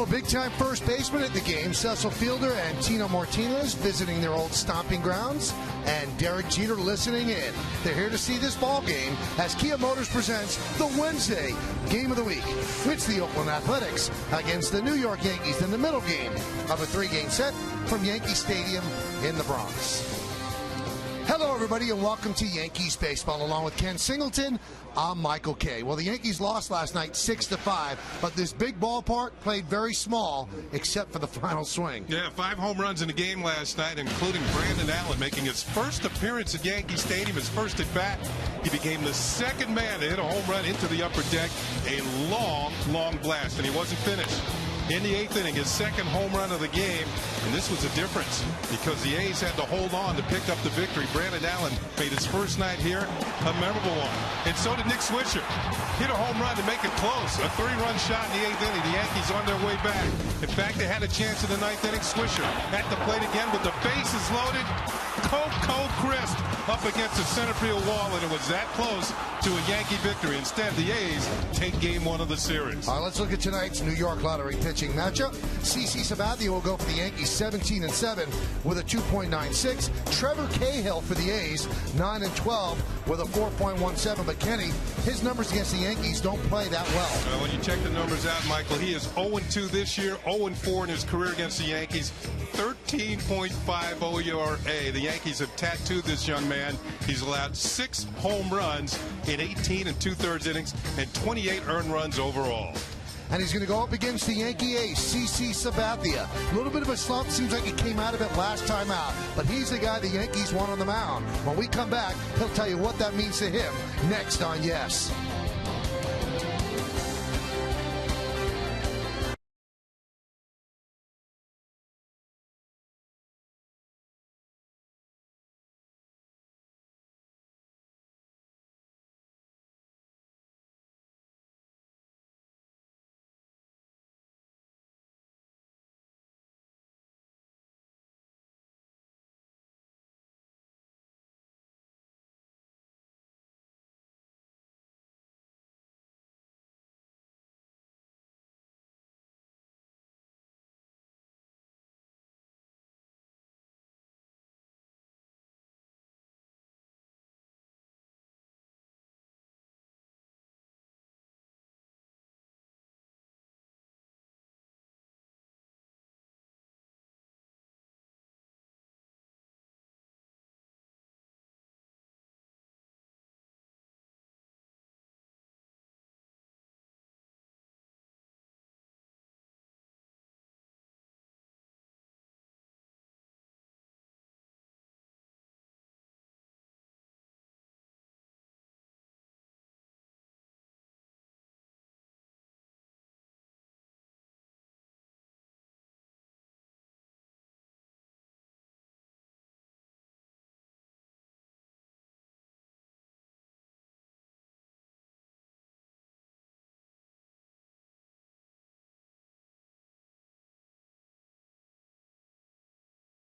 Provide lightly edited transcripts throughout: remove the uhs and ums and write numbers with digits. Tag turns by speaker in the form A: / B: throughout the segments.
A: Couple big-time first basemen at the game. Cecil Fielder and Tino Martinez visiting their old stomping grounds. And Derek Jeter listening in. They're here to see this ball game as Kia Motors presents the Wednesday game of the week. It's the Oakland Athletics against the New York Yankees in the middle game of a three-game set from Yankee Stadium in the Bronx. Hello, everybody, and welcome to Yankees Baseball. Along with Ken Singleton, I'm Michael Kay. Well, the Yankees lost last night 6-5, but this big ballpark played very small, except for the final swing.
B: Yeah, 5 home runs in the game last night, including Brandon Allen making his first appearance at Yankee Stadium, his first at bat. He became the second man to hit a home run into the upper deck. A long, long blast, and he wasn't finished. In the 8th inning, his second home run of the game, and this was a difference because the A's had to hold on to pick up the victory. Brandon Allen made his first night here a memorable one, and so did Nick Swisher. Hit a home run to make it close, a 3-run shot in the 8th inning. The Yankees on their way back. In fact, they had a chance in the 9th inning. Swisher at the plate again with the bases loaded. Cold crisp up against the center field wall, and it was that close to a Yankee victory. Instead, the A's take game 1 of the series.
A: All right, let's look at tonight's New York Lottery pitching matchup. CC Sabathia will go for the Yankees 17-7 with a 2.96. Trevor Cahill for the A's 9-12 with a 4.17. But Kenny, his numbers against the Yankees don't play that well.
B: When you check the numbers out, Michael, he is 0-2 this year, 0-4 in his career against the Yankees. 13.50 ERA. The Yankees have tattooed this young man. He's allowed 6 home runs in 18 2/3 innings and 28 earned runs overall.
A: And he's going to go up against the Yankee ace, CC Sabathia. A little bit of a slump. Seems like he came out of it last time out. But he's the guy the Yankees want on the mound. When we come back, he'll tell you what that means to him next on Yes.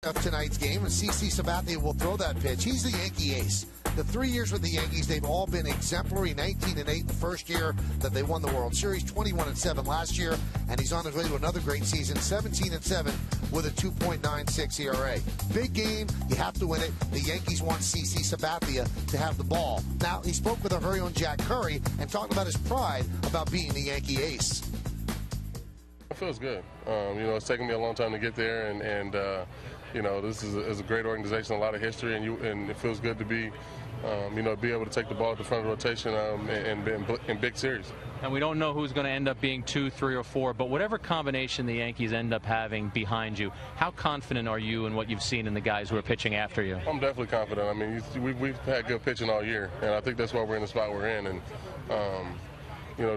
A: Of tonight's game, and CC Sabathia will throw that pitch. He's the Yankee ace. The 3 years with the Yankees, they've all been exemplary. 19-8 the first year that they won the World Series, 21-7 last year, and he's on his way to another great season, 17-7 with a 2.96 ERA. Big game, you have to win it. The Yankees want CC Sabathia to have the ball. Now, he spoke with our very own Jack Curry and talked about his pride about being the Yankee ace.
C: It feels good. It's taken me a long time to get there, and this is a great organization, a lot of history, and it feels good to be, be able to take the ball at the front of the rotation in big series.
D: And we don't know who's going to end up being 2, 3, or 4, but whatever combination the Yankees end up having behind you, how confident are you in what you've seen in the guys who are pitching after you?
C: I'm definitely confident. I mean, we've had good pitching all year, and I think that's why we're in the spot we're in. And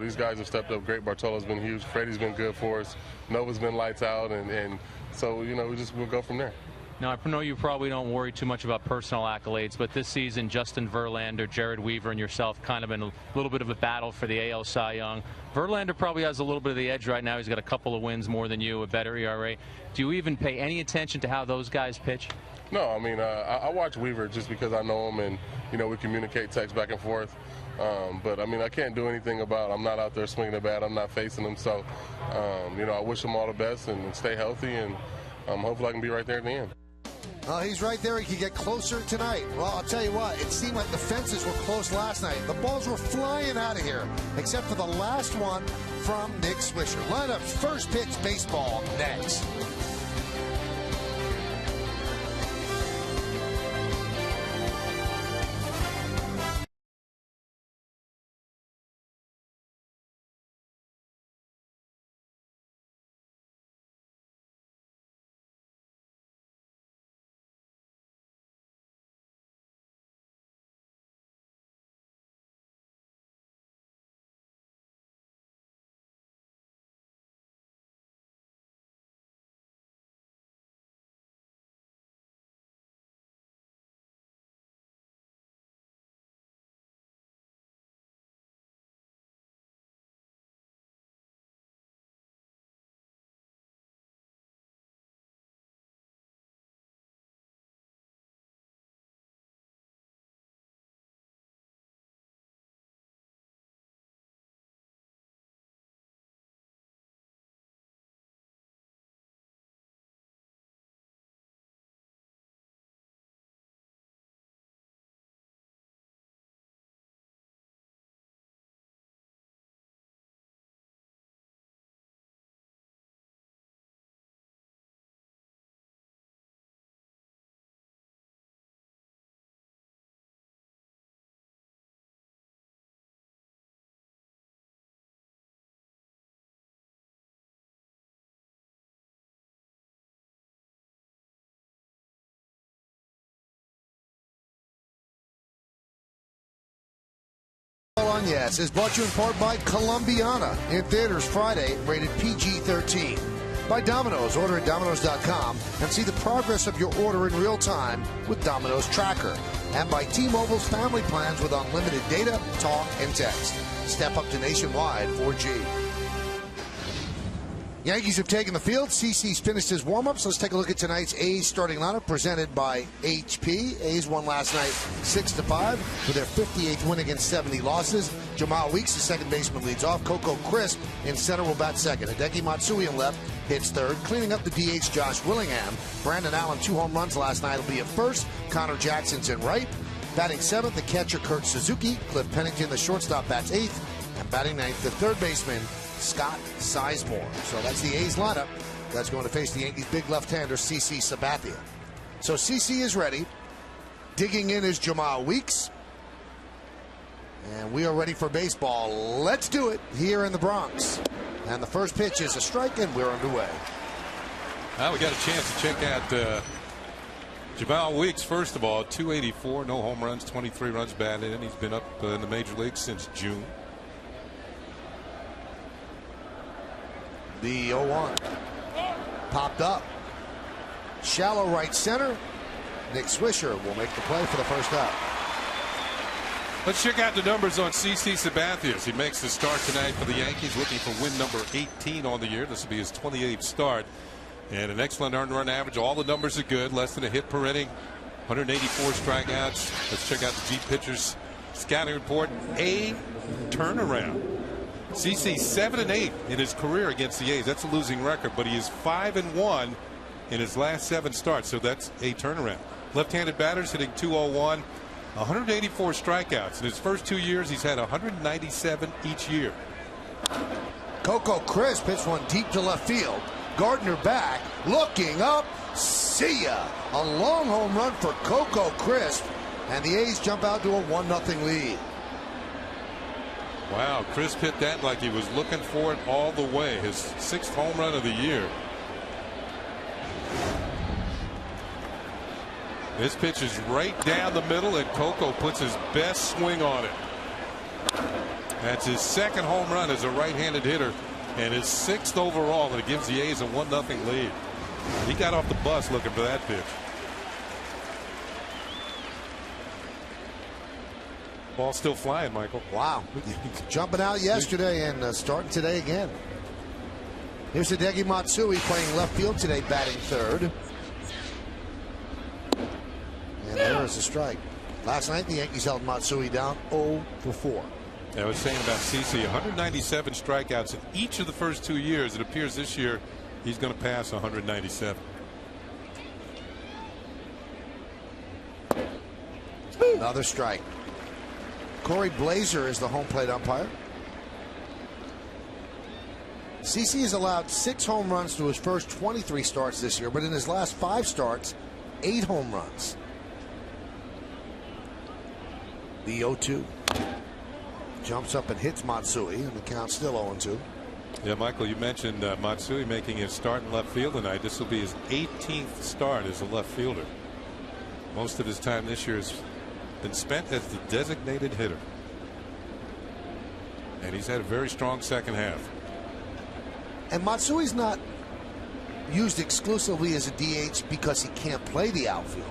C: these guys have stepped up great. Bartolo's been huge. Freddie's been good for us. Nova's been lights out, and so we'll go from there.
D: Now, I know you probably don't worry too much about personal accolades, but this season, Justin Verlander, Jared Weaver, and yourself kind of in a little bit of a battle for the AL Cy Young. Verlander probably has a little bit of the edge right now. He's got a couple of wins more than you, a better ERA. Do you even pay any attention to how those guys pitch?
C: No, I mean, I watch Weaver just because I know him, and we communicate text back and forth. But I mean, I can't do anything about. I'm not out there swinging the bat. I'm not facing them. So, you know, I wish them all the best and stay healthy, and hopefully I can be right there at the end.
A: He's right there. He can get closer tonight. Well, I'll tell you what. It seemed like the fences were close last night. The balls were flying out of here, except for the last one from Nick Swisher. Lineup's first pitch baseball next. On Yes is brought to you in part by Columbiana, in theaters Friday, rated PG-13. By Domino's, order at Domino's.com and see the progress of your order in real time with Domino's Tracker. And by T-Mobile's family plans with unlimited data, talk, and text. Step up to nationwide 4G. Yankees have taken the field. CC's finished his warm-ups. Let's take a look at tonight's A's starting lineup presented by HP. A's won last night 6-5 for their 58th win against 70 losses. Jamal Weeks, the second baseman, leads off. Coco Crisp in center will bat second. Hideki Matsui in left hits third. Cleaning up the DH, Josh Willingham. Brandon Allen, 2 home runs last night, will be at first. Connor Jackson's in right. Batting seventh, the catcher Kurt Suzuki. Cliff Pennington, the shortstop, bats eighth. And batting ninth, the third baseman, Scott Sizemore. So that's the A's lineup. That's going to face the Yankees' big left-hander, CC Sabathia. So CC is ready. Digging in is Jamal Weeks. And we are ready for baseball. Let's do it here in the Bronx. And the first pitch is a strike, and we're underway.
E: Now we got a chance to check out Jamal Weeks. First of all, 284, no home runs, 23 runs batted in. He's been up in the major leagues since June.
A: The 0-1 popped up. Shallow right center. Nick Swisher will make the play for the first out.
E: Let's check out the numbers on CC Sabathia. He makes the start tonight for the Yankees, looking for win number 18 on the year. This will be his 28th start. And an excellent earned run average. All the numbers are good. Less than a hit per inning. 184 strikeouts. Let's check out the G pitchers scouting report. A turnaround. CC 7-8 in his career against the A's. That's a losing record, but he is 5-1 in his last 7 starts, so that's a turnaround. Left-handed batters hitting .201, 184 strikeouts. In his first 2 years, he's had 197 each year.
A: Coco Crisp pitched one deep to left field. Gardner back, looking up, see ya. A long home run for Coco Crisp, and the A's jump out to a 1-0 lead.
E: Wow, Crisp hit that like he was looking for it all the way. His 6th home run of the year. This pitch is right down the middle, and Coco puts his best swing on it. That's his 2nd home run as a right-handed hitter, and his 6th overall, and it gives the A's a 1-0 lead. He got off the bus looking for that pitch. Ball still flying, Michael.
A: Wow. Jumping out yesterday and starting today again. Here's Hideki Matsui playing left field today, batting third. And there is a strike. Last night, the Yankees held Matsui down 0 for 4.
E: I was saying about CC, 197 strikeouts in each of the first 2 years. It appears this year he's going to pass 197.
A: Another strike. Corey Blazer is the home plate umpire. CC has allowed 6 home runs to his first 23 starts this year, but in his last 5 starts, 8 home runs. The 0-2. Jumps up and hits Matsui, and the count's still 0-2.
E: Yeah, Michael, you mentioned Matsui making his start in left field tonight. This will be his 18th start as a left fielder. Most of his time this year has been spent as the designated hitter. And he's had a very strong second half.
A: And Matsui's not used exclusively as a DH because he can't play the outfield.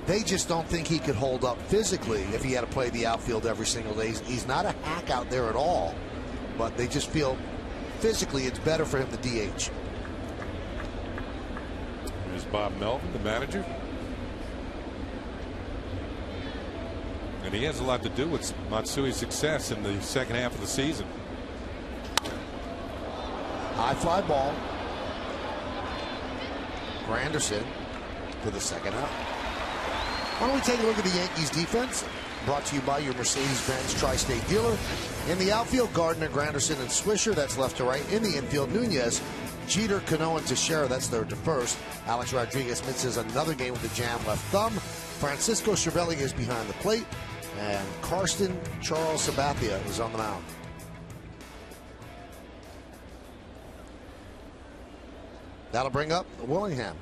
A: They just don't think he could hold up physically if he had to play the outfield every single day. He's not a hack out there at all, but they just feel physically it's better for him to DH.
E: There's Bob Melvin, the manager. And he has a lot to do with Matsui's success in the second half of the season.
A: High fly ball. Granderson for the second out. Why don't we take a look at the Yankees defense? Brought to you by your Mercedes-Benz Tri-State dealer. In the outfield, Gardner, Granderson, and Swisher. That's left to right. In the infield, Nunez, Jeter, Cano, and Teixeira. That's third to first. Alex Rodriguez misses another game with a jam left thumb. Francisco Cervelli is behind the plate. And Karsten Charles Sabathia is on the mound. That'll bring up Willingham.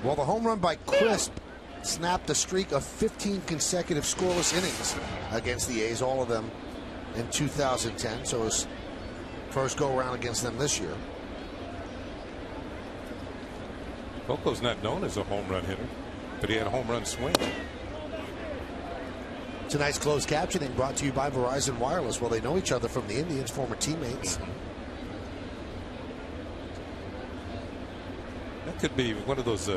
A: Well, the home run by Crisp snapped a streak of 15 consecutive scoreless innings against the A's, all of them in 2010. So his first go-around against them this year.
E: Coco's not known as a home run hitter, but he had a home run swing.
A: Tonight's closed captioning brought to you by Verizon Wireless. Well, they know each other from the Indians, former teammates.
E: That could be one of those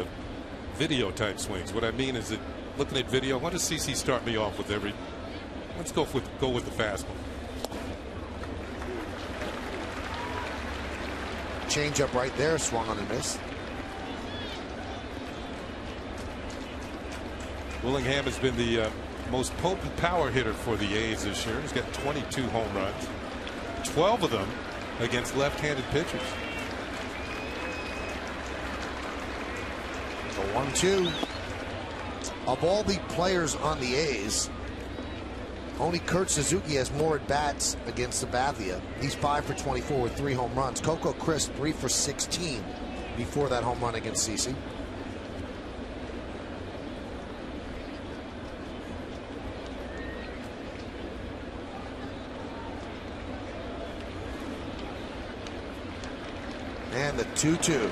E: video type swings. What I mean is that looking at video, what does CC start me off with every? Let's go with the fastball.
A: Change up right there, swung on and missed.
E: Willingham has been the most potent power hitter for the A's this year. He's got 22 home runs, 12 of them against left-handed pitchers.
A: The 1-2. Of all the players on the A's, only Kurt Suzuki has more at-bats against Sabathia. He's 5 for 24 with 3 home runs. Coco Crisp 3 for 16 before that home run against CC. And the 2-2.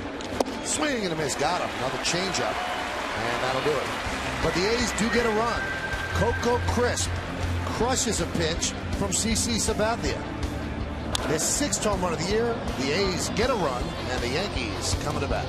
A: Swing and a miss. Got him. Another changeup. And that'll do it. But the A's do get a run. Coco Crisp crushes a pitch from CC Sabathia. His 6th home run of the year. The A's get a run. And the Yankees coming to bat.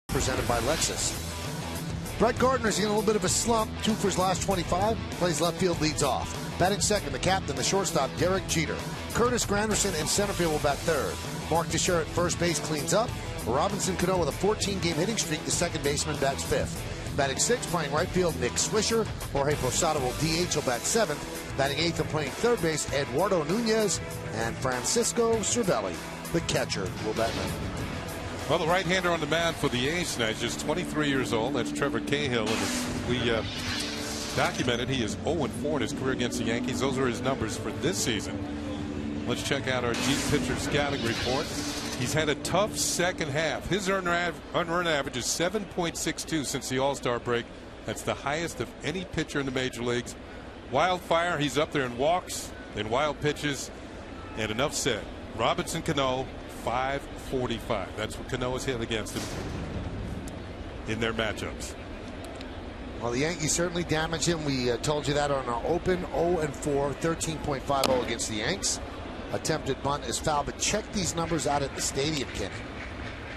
A: Presented by Lexus. Brett Gardner's in a little bit of a slump. 2 for his last 25. Plays left field, leads off. Batting second, the captain, the shortstop, Derek Jeter. Curtis Granderson in center field will bat third. Mark Teixeira at first base cleans up. Robinson Cano with a 14-game hitting streak, the second baseman, bats fifth. Batting sixth, playing right field, Nick Swisher. Jorge Posada will DH, will bat seventh. Batting eighth and playing third base, Eduardo Nunez. And Francisco Cervelli, the catcher, will bat ninth.
E: Well, the right-hander on the mound for the A's tonight is just 23 years old. That's Trevor Cahill. And as we documented, he is 0-4 in his career against the Yankees. Those are his numbers for this season. Let's check out our Jeep pitcher scouting report. He's had a tough second half. His unearned average is 7.62 since the All-Star break. That's the highest of any pitcher in the major leagues. Wildfire, he's up there in walks, in wild pitches, and enough said. Robinson Cano, 545. That's what Cano has hit against him in their matchups.
A: Well, the Yankees certainly damaged him. We told you that on our open. 0-4, 13.50 against the Yanks. Attempted bunt is foul, but check these numbers out at the stadium, Kenny.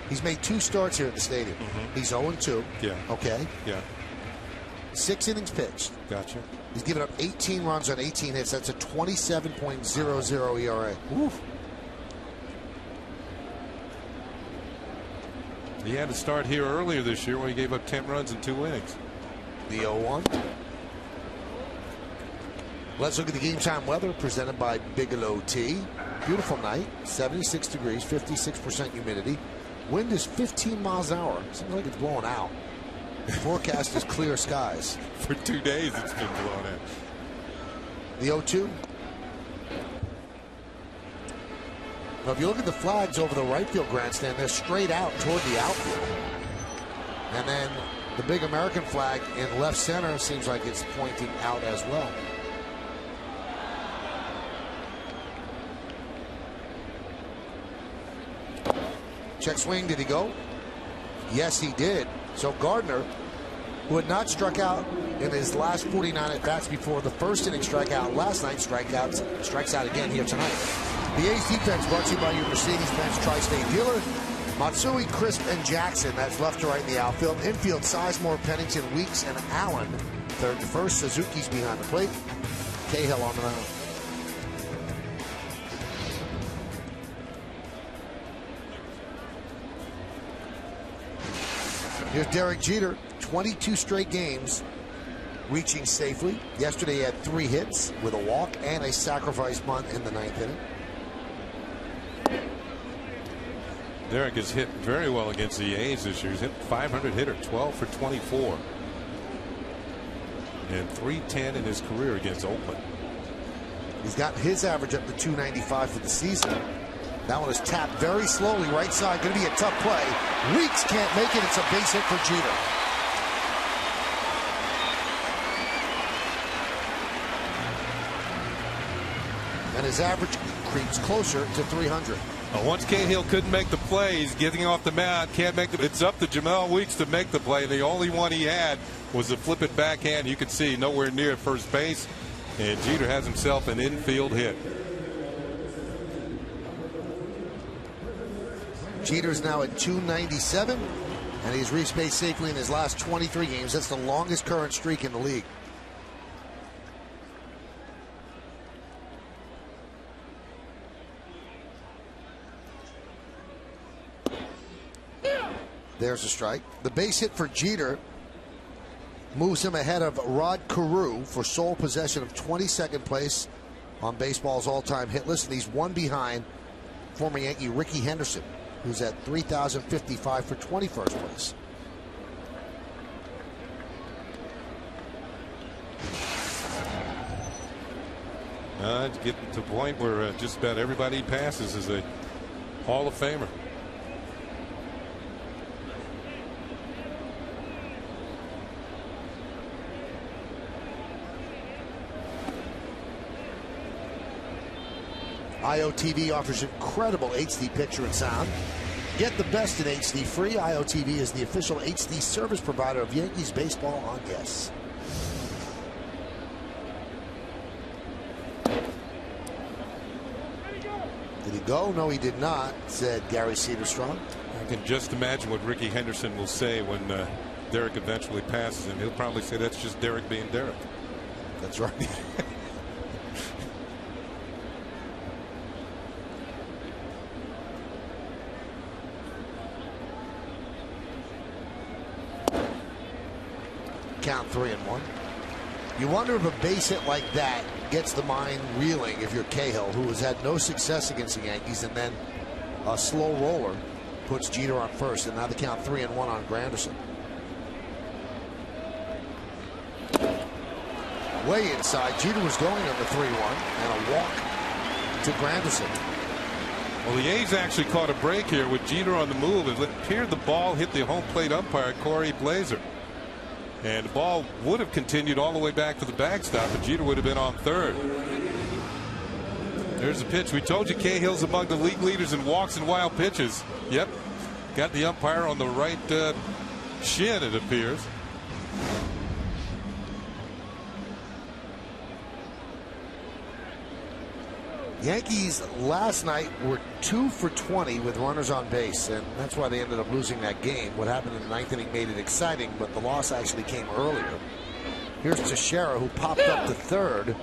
A: He's made 2 starts here at the stadium. He's 0-2.
E: Yeah.
A: Okay.
E: Yeah.
A: 6 innings pitched.
E: Gotcha.
A: He's given up 18 runs on 18 hits. That's a 27.00 ERA.
E: Oof. He had to start here earlier this year when he gave up 10 runs in 2 innings.
A: The 0-1. Let's look at the game time weather presented by Bigelow Tea. Beautiful night, 76 degrees, 56% humidity. Wind is 15 miles an hour. Seems like it's blowing out. Forecast is clear skies.
E: For 2 days it's been blowing out.
A: The 0-2. Now, if you look at the flags over the right field grandstand, they're straight out toward the outfield. And then the big American flag in left center seems like it's pointing out as well. Check swing, did he go? Yes, he did. So Gardner, who had not struck out in his last 49 at-bats before the first inning strikeout last night, strikes out again here tonight. The A's defense brought to you by your Mercedes-Benz Tri-State dealer. Matsui, Crisp, and Jackson, that's left to right in the outfield. Infield, Sizemore, Pennington, Weeks, and Allen. Third to first, Suzuki's behind the plate. Cahill on the mound. Here's Derek Jeter, 22 straight games reaching safely. Yesterday he had 3 hits with a walk and a sacrifice bunt in the 9th inning.
E: Derek has hit very well against the A's this year. He's hit 500 hitter, 12 for 24. And 310 in his career against Oakland.
A: He's got his average up to 295 for the season. That one is tapped very slowly, right side. Going to be a tough play. Weeks can't make it. It's a base hit for Jeter. And his average creeps closer to 300.
E: Once Cahill couldn't make the play, he's getting off the mound, can't make it's up to Jamel Weeks to make the play. The only one he had was a flip it backhand. You can see nowhere near first base, and Jeter has himself an infield hit.
A: Jeter's now at 297, and he's reached base safely in his last 23 games. That's the longest current streak in the league. There's a strike. The base hit for Jeter moves him ahead of Rod Carew for sole possession of 22nd place on baseball's all-time hit list, and he's one behind former Yankee Ricky Henderson, who's at 3,055 for 21st place.
E: It's getting to the point where just about everybody he passes is a Hall of Famer.
A: IOTV offers incredible HD picture and sound. Get the best in HD free. IOTV is the official HD service provider of Yankees baseball on Yes. Did he go? No, he did not, said Gary Cederstrom.
E: I can just imagine what Ricky Henderson will say when Derek eventually passes him. He'll probably say that's just Derek being Derek.
A: That's right. count 3-1. You wonder if a base hit like that gets the mind reeling if you're Cahill, who has had no success against the Yankees, and then a slow roller puts Jeter on first, and now the count 3-1 on Granderson. Way inside, Jeter was going on the 3-1, and a walk to Granderson.
E: Well, the A's actually caught a break here with Jeter on the move. It appeared the ball hit the home plate umpire, Corey Blazer. And the ball would have continued all the way back to the backstop, but Jeter would have been on third. There's a pitch. We told you Cahill's among the league leaders in walks and wild pitches. Yep. Got the umpire on the right shin, it appears.
A: Yankees last night were 2 for 20 with runners on base, and that's why they ended up losing that game. What happened in the ninth inning made it exciting, but the loss actually came earlier. Here's Teixeira, who popped up to third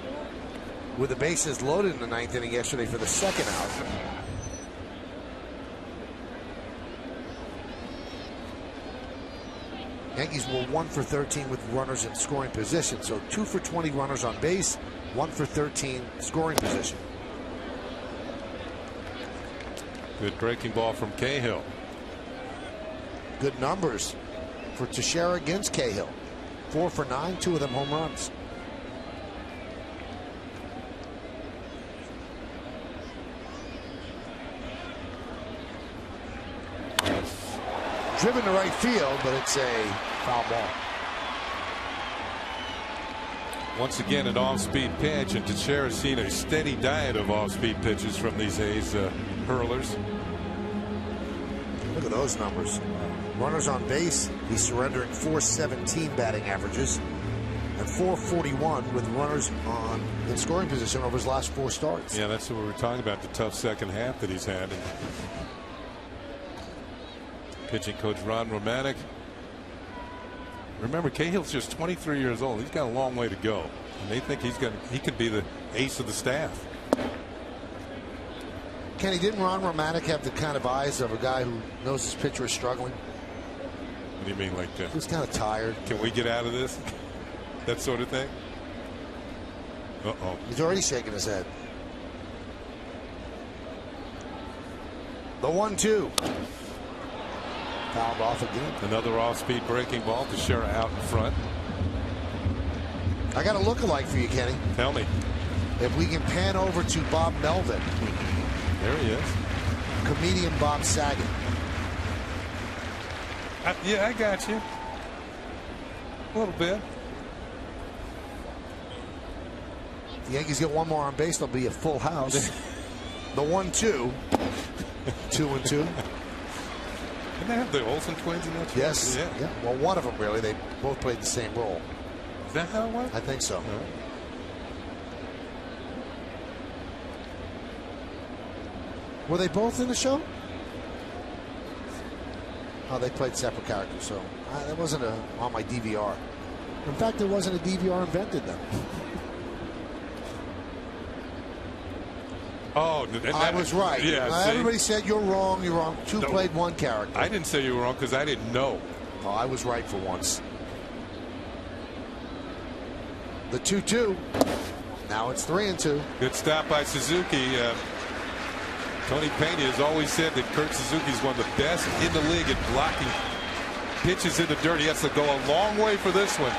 A: with the bases loaded in the ninth inning yesterday for the second out. Yankees were 1 for 13 with runners in scoring position, so 2 for 20 runners on base, 1 for 13 scoring position.
E: Good breaking ball from Cahill.
A: Good numbers for Teixeira against Cahill. 4 for 9, 2 of them home runs. Driven to right field, but it's a foul ball.
E: Once again, an off-speed pitch, and Teixeira's seen a steady diet of off-speed pitches from these A's hurlers.
A: Look at those numbers. Runners on base, he's surrendering .417 batting averages and .441 with runners in scoring position over his last 4 starts.
E: Yeah, that's what we were talking about, the tough second half that he's had. And pitching coach Ron Romanek. Remember, Cahill's just 23 years old. He's got a long way to go, and they think he could be the ace of the staff.
A: Kenny, didn't Ron Romanek have the kind of eyes of a guy who knows his pitcher is struggling?
E: What do you mean, like
A: he's kind of tired?
E: Can we get out of this? That sort of thing.
A: He's already shaking his head. The 1-2. Fouled off again.
E: Another off-speed breaking ball. Teixeira out in front.
A: I got a look-alike for you, Kenny.
E: Tell me.
A: If we can pan over to Bob Melvin.
E: There he is.
A: Comedian Bob Saget.
E: Yeah, I got you. A little bit.
A: If the Yankees get one more on base, there'll be a full house. The 1-2. 2-2.
E: Didn't they have the Olsen twins in that?
A: Yes. Yeah. Well, one of them really. They both played the same role.
E: Is that how it was?
A: I think so. Were they both in the show? Oh, they played separate characters, so that wasn't on my DVR. In fact, there wasn't a DVR invented then.
E: Oh,
A: I was right.
E: Yeah,
A: everybody said you're wrong. You're wrong. Two played one character.
E: I didn't say you were wrong because I didn't know.
A: Oh, I was right for once. The 2-2. Now it's 3-2.
E: Good stop by Suzuki. Tony Pena has always said that Kurt Suzuki is one of the best in the league at blocking pitches in the dirt. He has to go a long way for this one.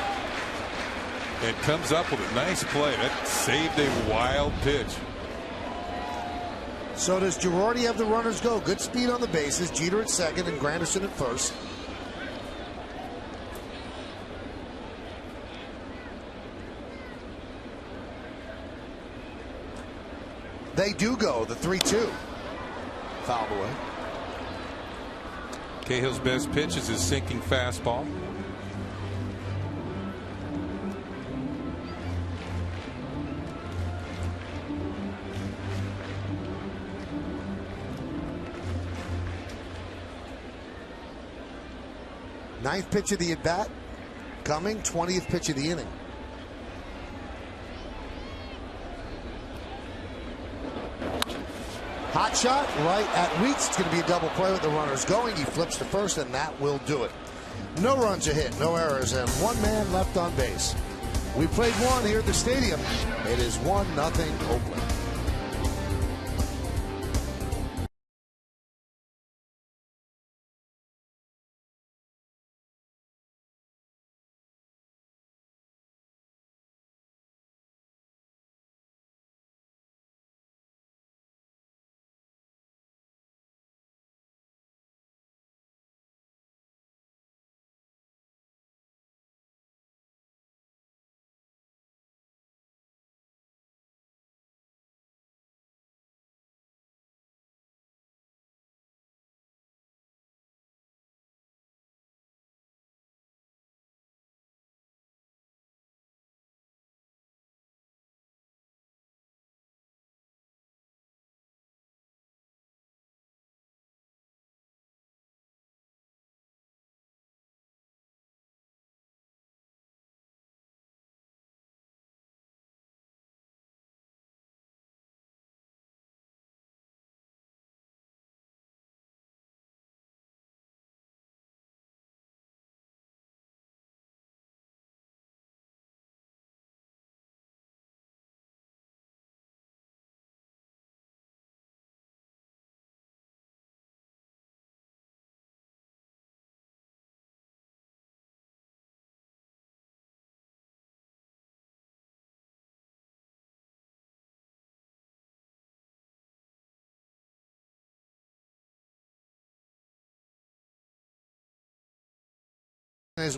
E: And comes up with a nice play. That saved a wild pitch.
A: So does Girardi have the runners go? Good speed on the bases. Jeter at second and Granderson at first. They do go. The 3-2. Fouled away.
E: Cahill's best pitch is his sinking fastball.
A: Ninth pitch of the at-bat coming. 20th pitch of the inning. Hot shot right at Weeks. It's going to be a double play with the runners going. He flips to first, and that will do it. No runs a hit, no errors, and one man left on base. We played one here at the stadium. It is 1-0 Oakland.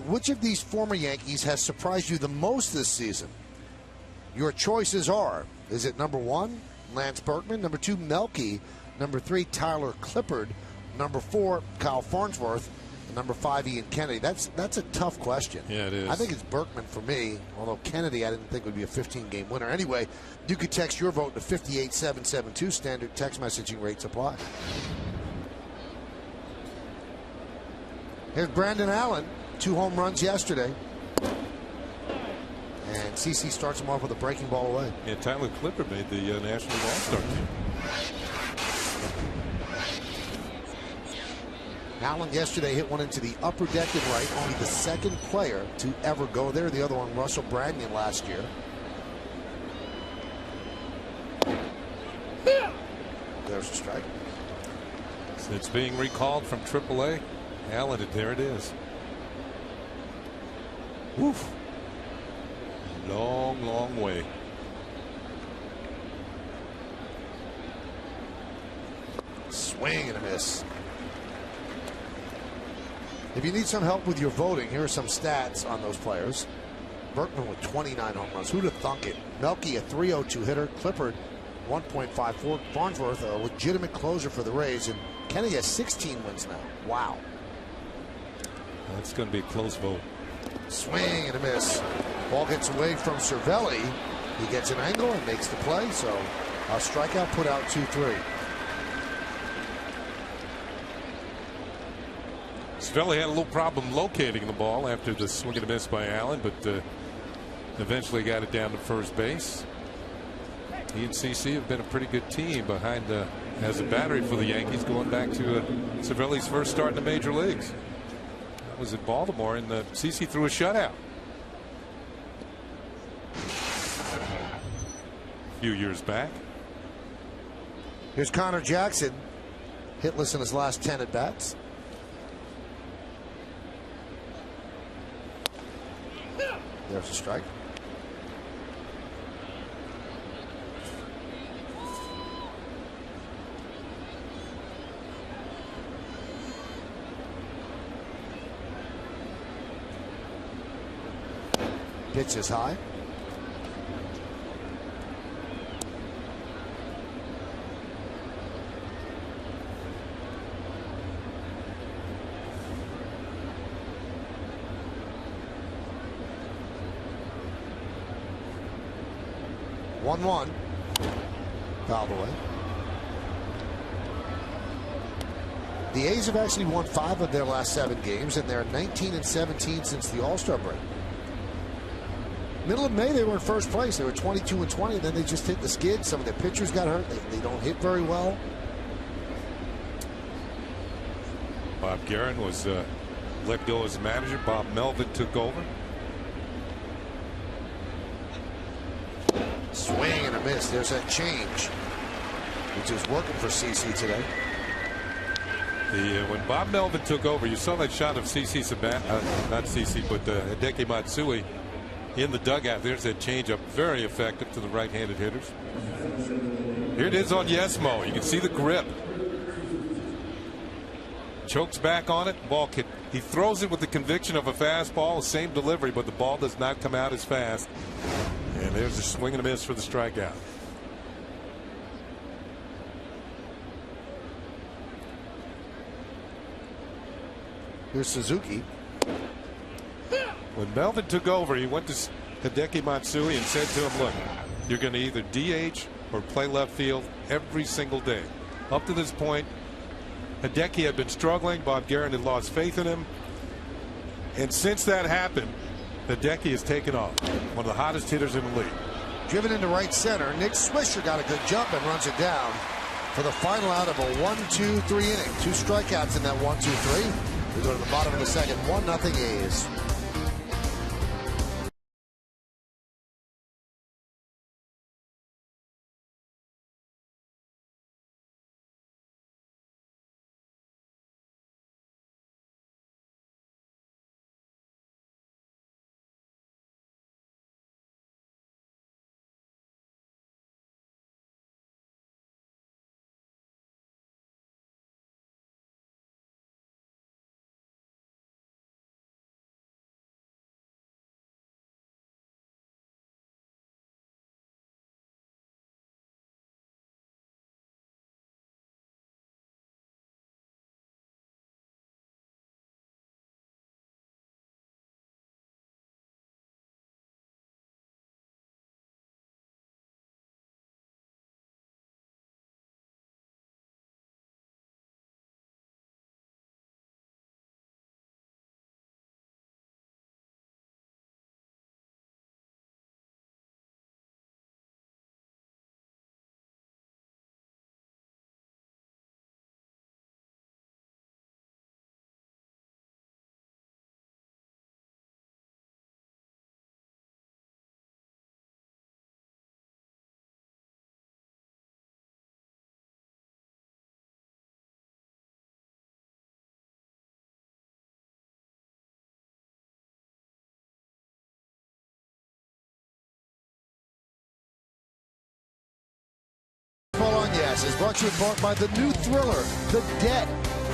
A: Which of these former Yankees has surprised you the most this season? Your choices are, is it number 1, Lance Berkman, number 2, Melky, number 3, Tyler Clippard, number 4, Kyle Farnsworth, and number 5, Ian Kennedy? That's a tough question.
E: Yeah, it is.
A: I think it's Berkman for me, although Kennedy I didn't think would be a 15-game winner. Anyway, you could text your vote to 58772. Standard text messaging rates apply. Here's Brandon Allen. 2 home runs yesterday. And CC starts him off with a breaking ball away.
E: And Tyler Clippard made the National All-Star team.
A: Allen yesterday hit one into the upper deck and right. Only the second player to ever go there. The other one, Russell Bragnon, last year. There's a strike.
E: It's being recalled from AAA. Allen, there it is. Woof. Long, long way.
A: Swing and a miss. If you need some help with your voting, here are some stats on those players. Berkman with 29 home runs. Who'd have thunk it? Melky, a 302 hitter. Clippard, 1.54. Farnsworth, a legitimate closer for the Rays. And Kennedy has 16 wins now. Wow.
E: That's going to be a close vote.
A: Swing and a miss. Ball gets away from Cervelli. He gets an angle and makes the play. So a strikeout, put out 2-3.
E: Cervelli had a little problem locating the ball after the swing and a miss by Allen, but eventually got it down to first base. He and CC have been a pretty good team behind as a battery for the Yankees going back to Cervelli's first start in the major leagues. That was at Baltimore, and CC threw a shutout a few years back.
A: Here's Connor Jackson, hitless in his last 10 at bats. There's a strike. Pitch is high. One. Fouled away. The A's have actually won 5 of their last 7 games, and they're 19-17 since the All-Star break. Middle of May, they were in first place. They were 22-20, and then they just hit the skid. Some of their pitchers got hurt. They don't hit very well.
E: Bob Guerin was let go as manager. Bob Melvin took over.
A: Swing and a miss. There's that change, which is working for CC today.
E: When Bob Melvin took over, you saw that shot of not CC, but Hideki Matsui in the dugout. There's that changeup, very effective to the right-handed hitters. Here it is on Yesmo. You can see the grip. Chokes back on it. Ball hit. He throws it with the conviction of a fastball, same delivery, but the ball does not come out as fast. And there's a swing and a miss for the strikeout.
A: Here's Suzuki.
E: When Melvin took over, he went to Hideki Matsui and said to him, look, you're going to either DH or play left field every single day. Up to this point, Hideki had been struggling. Bob Guerin had lost faith in him. And since that happened, Hideki has taken off. One of the hottest hitters in the league.
A: Driven into right center. Nick Swisher got a good jump and runs it down for the final out of a 1-2-3 inning. 2 strikeouts in that 1-2-3. We go to the bottom of the second. 1-0 A's. Yes, is brought to you in part by the new thriller, The Debt,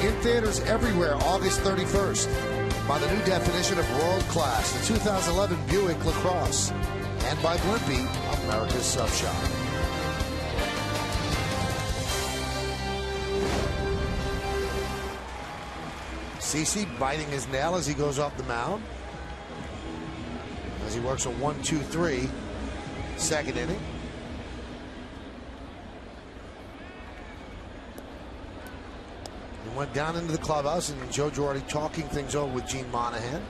A: in theaters everywhere, August 31st. By the new definition of world class, the 2011 Buick LaCrosse, and by Blimpie, America's Sub Shop. CC biting his nail as he goes off the mound, as he works a 1-2-3 second inning. Went down into the clubhouse, and Joe Girardi talking things over with Gene Monahan.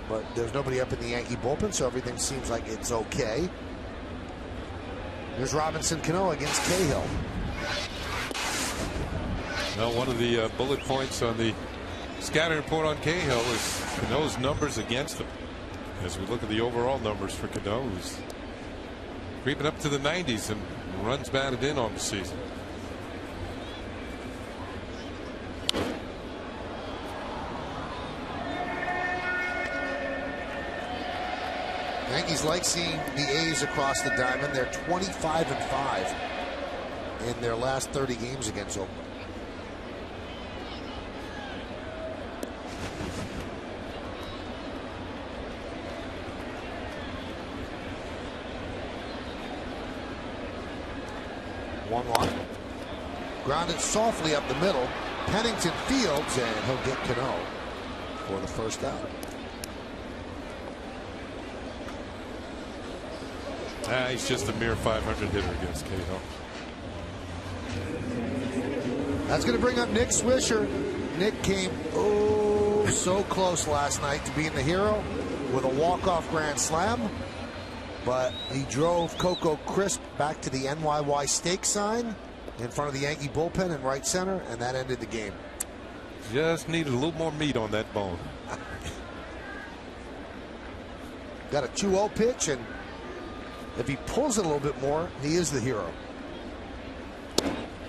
A: But there's nobody up in the Yankee bullpen, so everything seems like it's okay. There's Robinson Cano against Cahill.
E: Well, one of the bullet points on the scouting report on Cahill is Cano's numbers against him. As we look at the overall numbers for Cano, who's creeping up to the 90s and runs batted in on the season.
A: Yankees like seeing the A's across the diamond. They're 25-5 in their last 30 games against Oakland. One line. Grounded softly up the middle. Pennington fields, and he'll get Cano for the first out.
E: He's just a mere 500 hitter against Cahill.
A: That's going to bring up Nick Swisher. Nick came so close last night to being the hero with a walk-off grand slam, but he drove Coco Crisp back to the NYY stake sign in front of the Yankee bullpen in right center, and that ended the game.
E: Just needed a little more meat on that bone.
A: Got a 2-0 pitch, and if he pulls it a little bit more, he is the hero.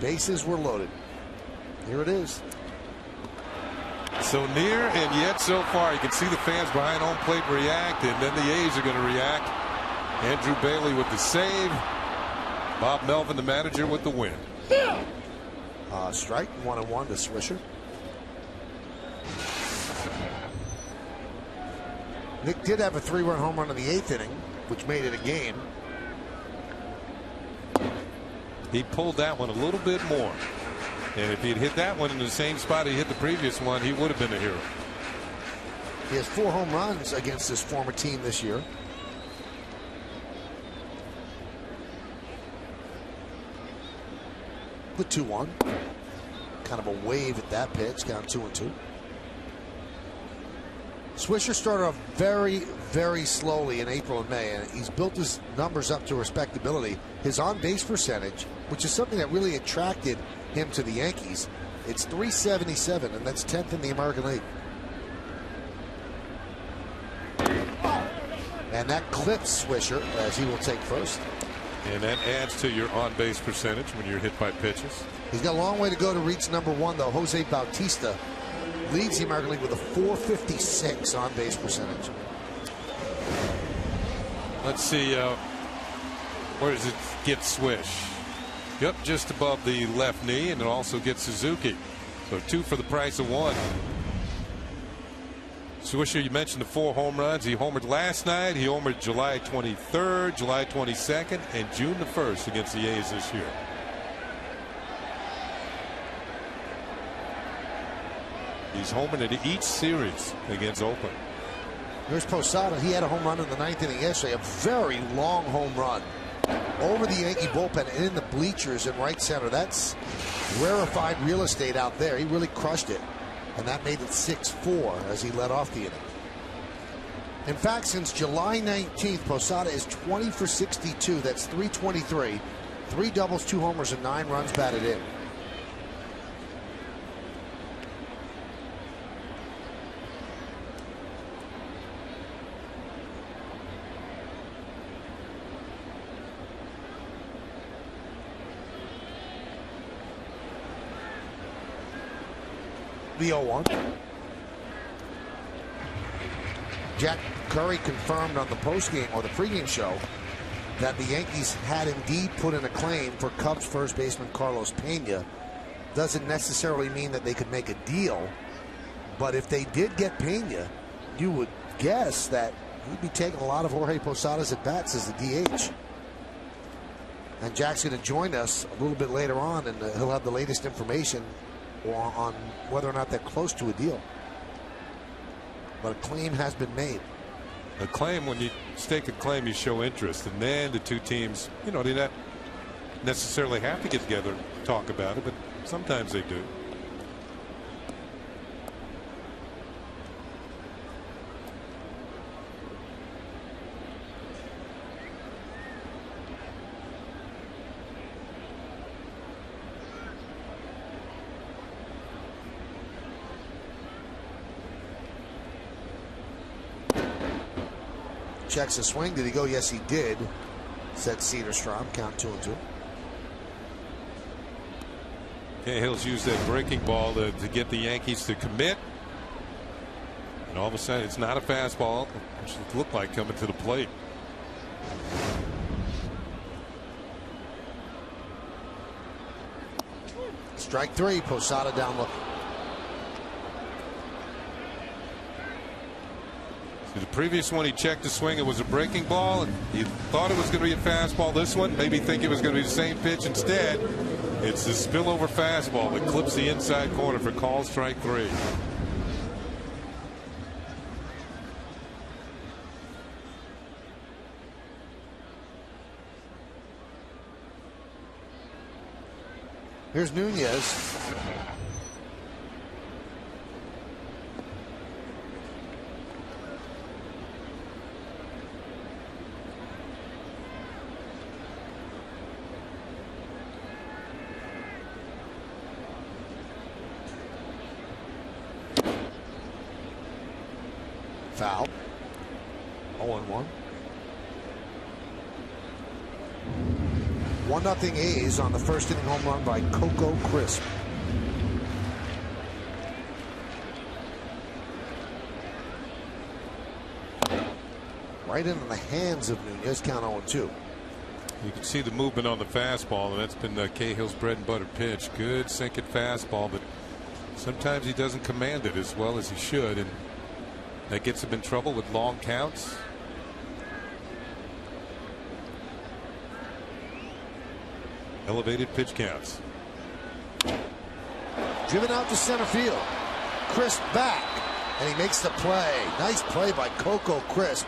A: Bases were loaded. Here it is.
E: So near and yet so far. You can see the fans behind home plate react, and then the A's are going to react. Andrew Bailey with the save. Bob Melvin, the manager, with the win.
A: Strike 1-1 to Swisher. Nick did have a 3-run home run in the 8th inning, which made it a game.
E: He pulled that one a little bit more. And if he'd hit that one in the same spot he hit the previous one, he would have been a hero.
A: He has 4 home runs against his former team this year. The 2-1. Kind of a wave at that pitch, down 2-2. Swisher started off very, very slowly in April and May, and he's built his numbers up to respectability. His on-base percentage, which is something that really attracted him to the Yankees, it's .377, and that's 10th in the American League. And that clips Swisher, as he will take first.
E: And that adds to your on-base percentage when you're hit by pitches.
A: He's got a long way to go to reach number 1, though. Jose Bautista leads the American League with a .456 on-base percentage.
E: Let's see, where does it get Swish? Yep, just above the left knee, and it also gets Suzuki. So 2 for the price of 1. Swisher, you mentioned the 4 home runs. He homered last night. He homered July 23rd, July 22nd, and June the 1st against the A's this year. He's homered in each series against Oakland.
A: Here's Posada. He had a home run in the 9th inning yesterday. A very long home run over the Yankee bullpen and in the bleachers in right center. That's rarefied real estate out there. He really crushed it. And that made it 6-4 as he led off the inning. In fact, since July 19th, Posada is 20 for 62. That's .323. 3 doubles, 2 homers, and 9 runs batted in. The 0-1. Jack Curry confirmed on the postgame or the pregame show that the Yankees had indeed put in a claim for Cubs first baseman Carlos Pena. Doesn't necessarily mean that they could make a deal, but if they did get Pena, you would guess that he'd be taking a lot of Jorge Posada's at bats as the DH. And Jack's going to join us a little bit later on, and he'll have the latest information on whether or not they're close to a deal. But a claim has been made.
E: A claim, when you stake a claim, you show interest, and then the two teams, they not necessarily have to get together and talk about it, but sometimes they do.
A: Checks a swing. Did he go? Yes, he did, said Cederstrom. Count 2-2.
E: Cahill's used that breaking ball to get the Yankees to commit. And all of a sudden, it's not a fastball, which it looked like coming to the plate.
A: Strike 3. Posada down looking.
E: The previous one, he checked the swing. It was a breaking ball, and he thought it was going to be a fastball. This one, maybe think it was going to be the same pitch. Instead, it's the spillover fastball that clips the inside corner for call strike 3.
A: Here's Nunez. Foul. 0-1. 1-0 A's on the first inning home run by Coco Crisp. Right into the hands of Nunez. Count 0-2.
E: You can see the movement on the fastball, and that's been Cahill's bread and butter pitch. Good sinking fastball, but sometimes he doesn't command it as well as he should, and that gets him in trouble with long counts. Elevated pitch counts.
A: Driven out to center field. Crisp back, and he makes the play. Nice play by Coco Crisp,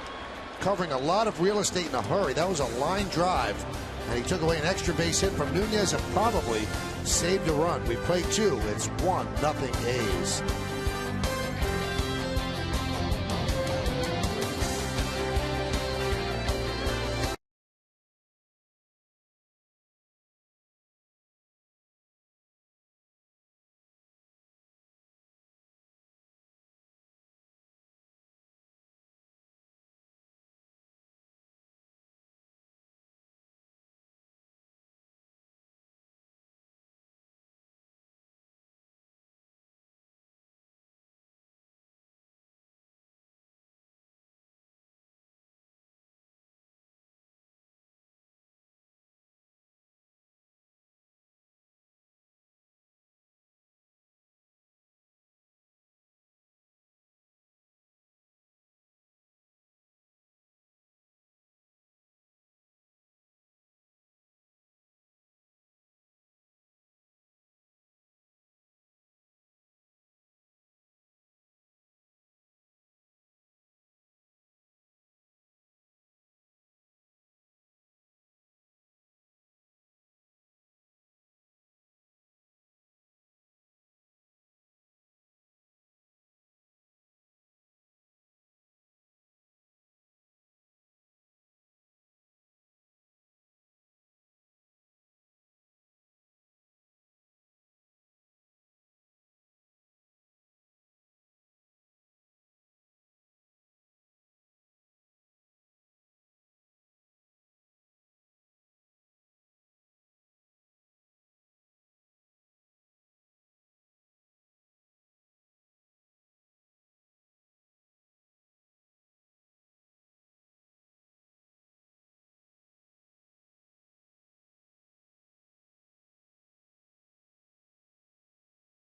A: covering a lot of real estate in a hurry. That was a line drive, and he took away an extra base hit from Nunez and probably saved a run. We played 2. It's 1-0 A's.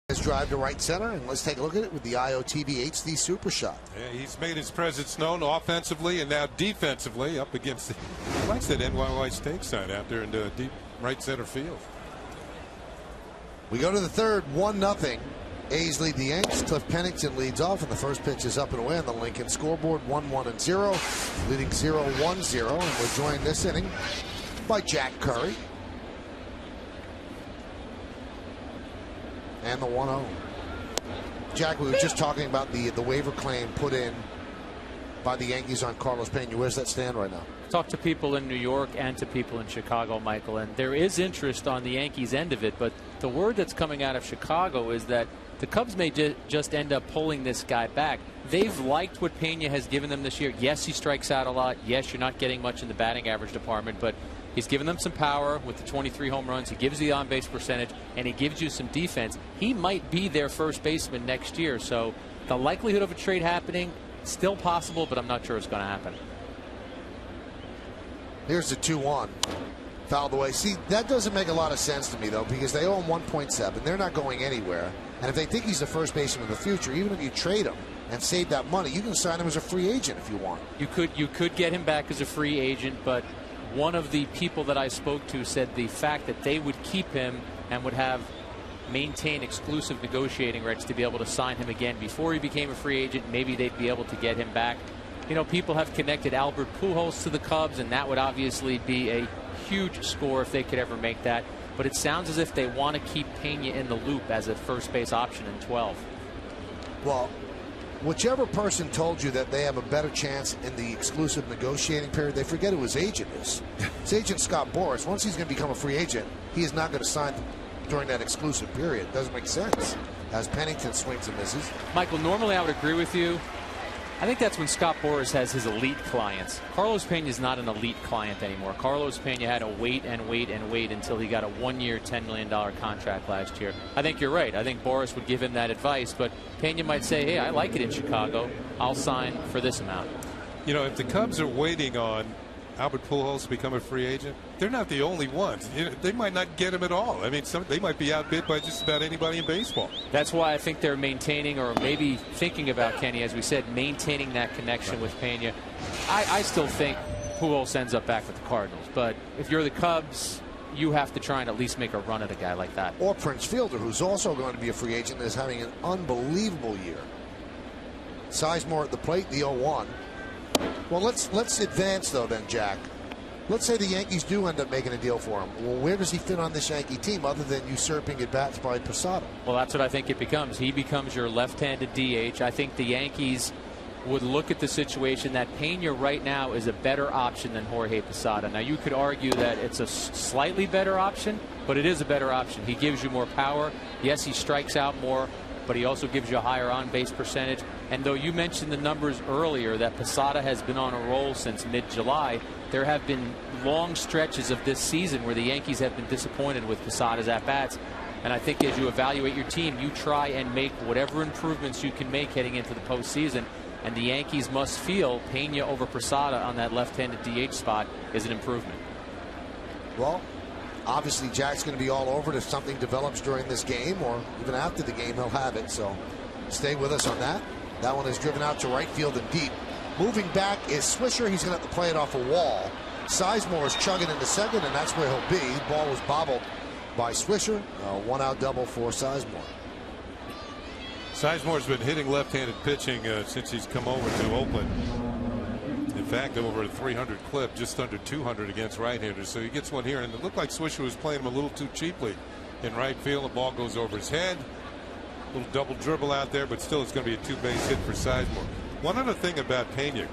A: Let's drive to right center, and let's take a look at it with the IOTV HD Super Shot.
E: Yeah, he's made his presence known offensively and now defensively up against the, he likes that NYY stake sign out there in the deep right center field.
A: We go to the third, 1-0. A's lead the Yanks. Cliff Pennington leads off, and the first pitch is up and away on the Lincoln scoreboard. 1-1-0, leading 0-1-0, and we're joined this inning by Jack Curry. And the 1-0. Jack, we were just talking about the waiver claim put in by the Yankees on Carlos Pena. Where's that stand right now?
D: Talk to people in New York and to people in Chicago, Michael, and there is interest on the Yankees end of it, but the word that's coming out of Chicago is that the Cubs may just end up pulling this guy back. They've liked what Pena has given them this year. Yes, he strikes out a lot. Yes, you're not getting much in the batting average department, but he's given them some power with the 23 home runs. He gives you the on-base percentage, and he gives you some defense. He might be their first baseman next year, so the likelihood of a trade happening, still possible, but I'm not sure it's going to happen.
A: Here's the 2-1. Fouled away. See, that doesn't make a lot of sense to me, though, because they owe him 1.7. They're not going anywhere. And if they think he's the first baseman of the future, even if you trade him and save that money, you can sign him as a free agent if you want.
D: You could get him back as a free agent, but one of the people that I spoke to said the fact that they would keep him and would have maintain exclusive negotiating rights to be able to sign him again before he became a free agent, maybe they'd be able to get him back. You know, people have connected Albert Pujols to the Cubs, and that would obviously be a huge score if they could ever make that. But it sounds as if they want to keep Pena in the loop as a first base option in 12.
A: Well, whichever person told you that they have a better chance in the exclusive negotiating period, they forget who his agent is. His agent, Scott Boras, once he's going to become a free agent, he is not going to sign during that exclusive period. It doesn't make sense as Pennington swings and misses.
D: Michael, normally I would agree with you. I think that's when Scott Boras has his elite clients. Carlos Pena is not an elite client anymore. Carlos Pena had to wait and wait and wait until he got a 1-year, $10 million contract last year. I think you're right. I think Boras would give him that advice, but Pena might say, hey, I like it in Chicago. I'll sign for this amount.
E: You know, if the Cubs are waiting on Albert Pujols to become a free agent, they're not the only ones. You know, they might not get him at all. I mean, they might be outbid by just about anybody in baseball.
D: That's why I think they're maintaining, or maybe thinking about, Kenny, as we said, maintaining that connection with Pena. I still think Pujols ends up back with the Cardinals, but if you're the Cubs, you have to try and at least make a run at a guy like that.
A: Or Prince Fielder, who's also going to be a free agent and is having an unbelievable year. Sizemore at the plate, the 0-1. Well, let's advance, though, then, Jack. Let's say the Yankees do end up making a deal for him. Well, where does he fit on this Yankee team other than usurping at bats by Posada?
D: Well, that's what I think it becomes. He becomes your left-handed DH. I think the Yankees would look at the situation that Pena right now is a better option than Jorge Posada. Now, you could argue that it's a slightly better option, but it is a better option. He gives you more power. Yes, he strikes out more, but he also gives you a higher on-base percentage. And though you mentioned the numbers earlier that Posada has been on a roll since mid-July, there have been long stretches of this season where the Yankees have been disappointed with Posada's at-bats. And I think as you evaluate your team, you try and make whatever improvements you can make heading into the postseason. And the Yankees must feel Pena over Posada on that left-handed DH spot is an improvement.
A: Well, obviously Jack's going to be all over it if something develops during this game, or even after the game he'll have it. So stay with us on that. That one is driven out to right field and deep. Moving back is Swisher. He's going to have to play it off a wall. Sizemore is chugging into second, and that's where he'll be. The ball was bobbled by Swisher. A 1-out double for Sizemore.
E: Sizemore's been hitting left-handed pitching since he's come over to Oakland. In fact, over a 300 clip, just under 200 against right-handers. So he gets one here, and it looked like Swisher was playing him a little too cheaply in right field. The ball goes over his head. A little double dribble out there, but still it's going to be a two-base hit for Sizemore. One other thing about Pena,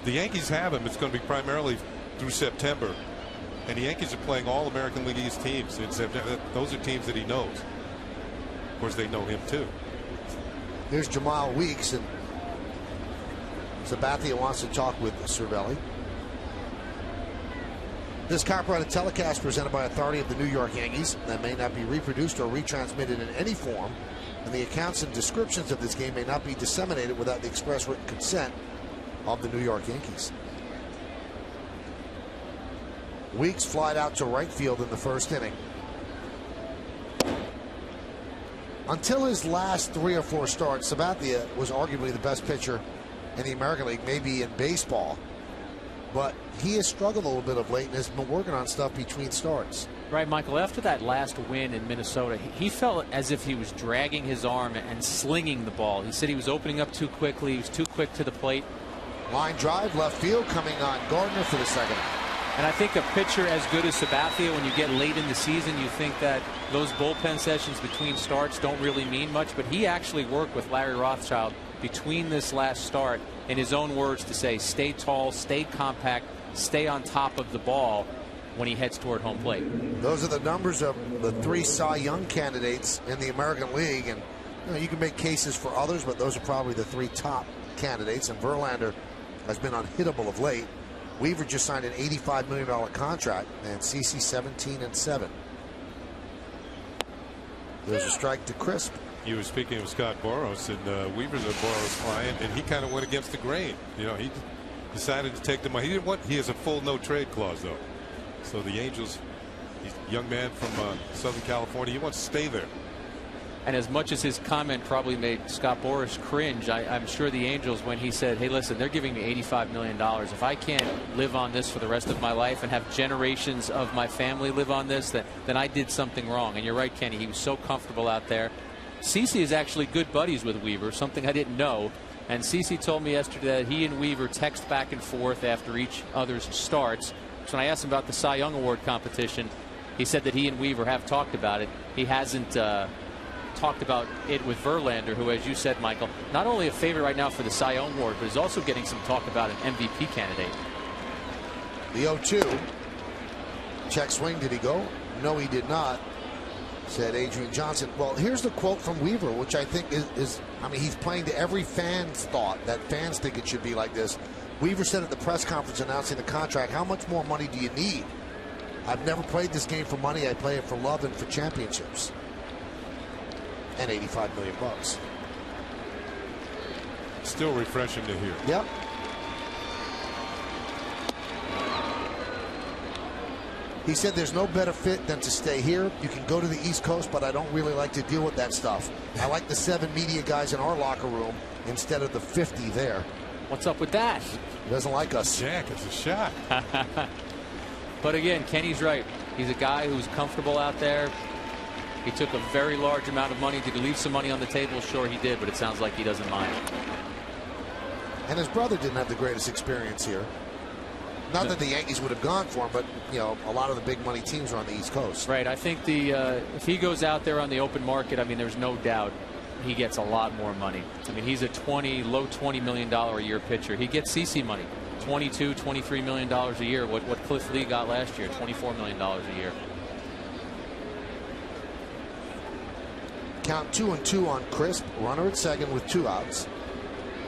E: the Yankees have him. It's going to be primarily through September, and the Yankees are playing all American League East teams in September. Those are teams that he knows. Of course, they know him too.
A: Here's Jamal Weeks, and Sabathia wants to talk with Cervelli. This copyrighted telecast presented by authority of the New York Yankees that may not be reproduced or retransmitted in any form, and the accounts and descriptions of this game may not be disseminated without the express written consent of the New York Yankees. Weeks flied out to right field in the first inning. Until his last 3 or 4 starts, Sabathia was arguably the best pitcher in the American League, maybe in baseball. But he has struggled a little bit of late and has been working on stuff between starts.
D: Right, Michael, after that last win in Minnesota, he felt as if he was dragging his arm and slinging the ball. He said he was opening up too quickly. He was too quick to the plate.
A: Line drive, left field, coming on Gardner for the second.
D: And I think a pitcher as good as Sabathia, when you get late in the season, you think that those bullpen sessions between starts don't really mean much. But he actually worked with Larry Rothschild between this last start, in his own words, to say stay tall, stay compact, stay on top of the ball when he heads toward home plate.
A: Those are the numbers of the 3 Cy Young candidates in the American League, and you can make cases for others, but those are probably the 3 top candidates. And Verlander has been unhittable of late. Weaver just signed an $85 million contract, and CC 17-7. There's a strike to Crisp.
E: You were speaking of Scott Boras, and Weaver's a Boras client, and he kind of went against the grain. You know, he decided to take the money. He has a full no trade clause, though. So the Angels, he's a young man from Southern California, he wants to stay there.
D: And as much as his comment probably made Scott Boras cringe, I'm sure the Angels, when he said, hey, listen, they're giving me $85 million. If I can't live on this for the rest of my life and have generations of my family live on this, then I did something wrong. And you're right, Kenny, he was so comfortable out there. CeCe is actually good buddies with Weaver, something I didn't know. And CeCe told me yesterday that he and Weaver text back and forth after each other's starts. So when I asked him about the Cy Young Award competition, he said that he and Weaver have talked about it. He hasn't talked about it with Verlander, who, as you said, Michael, not only a favorite right now for the Cy Young Award, but is also getting some talk about an MVP candidate.
A: The 0-2. Check swing. Did he go? No, he did not. said Adrian Johnson. Well, here's the quote from Weaver, which I think is I mean, he's playing to every fan's thought that fans think it should be like this. Weaver said at the press conference announcing the contract, "How much more money do you need? I've never played this game for money. I play it for love and for championships." And $85 million.
E: Still refreshing to hear.
A: Yep. He said there's no better fit than to stay here. You can go to the East Coast, but I don't really like to deal with that stuff. I like the 7 media guys in our locker room instead of the 50 there.
F: What's up with that?
A: He doesn't like us.
E: Jack, it's a shot.
F: But again, Kenny's right. He's a guy who's comfortable out there. He took a very large amount of money. Did he leave some money on the table? Sure he did, but it sounds like he doesn't mind.
A: And his brother didn't have the greatest experience here. Not that the Yankees would have gone for him, but you know, a lot of the big money teams are on the East Coast.
F: Right. I think if he goes out there on the open market, I mean, there's no doubt he gets a lot more money. I mean, he's a low $20 million a year pitcher. He gets CC money, $22, $23 million a year. What Cliff Lee got last year, $24 million a year.
A: Count 2-2 on Crisp. Runner at second with 2 outs.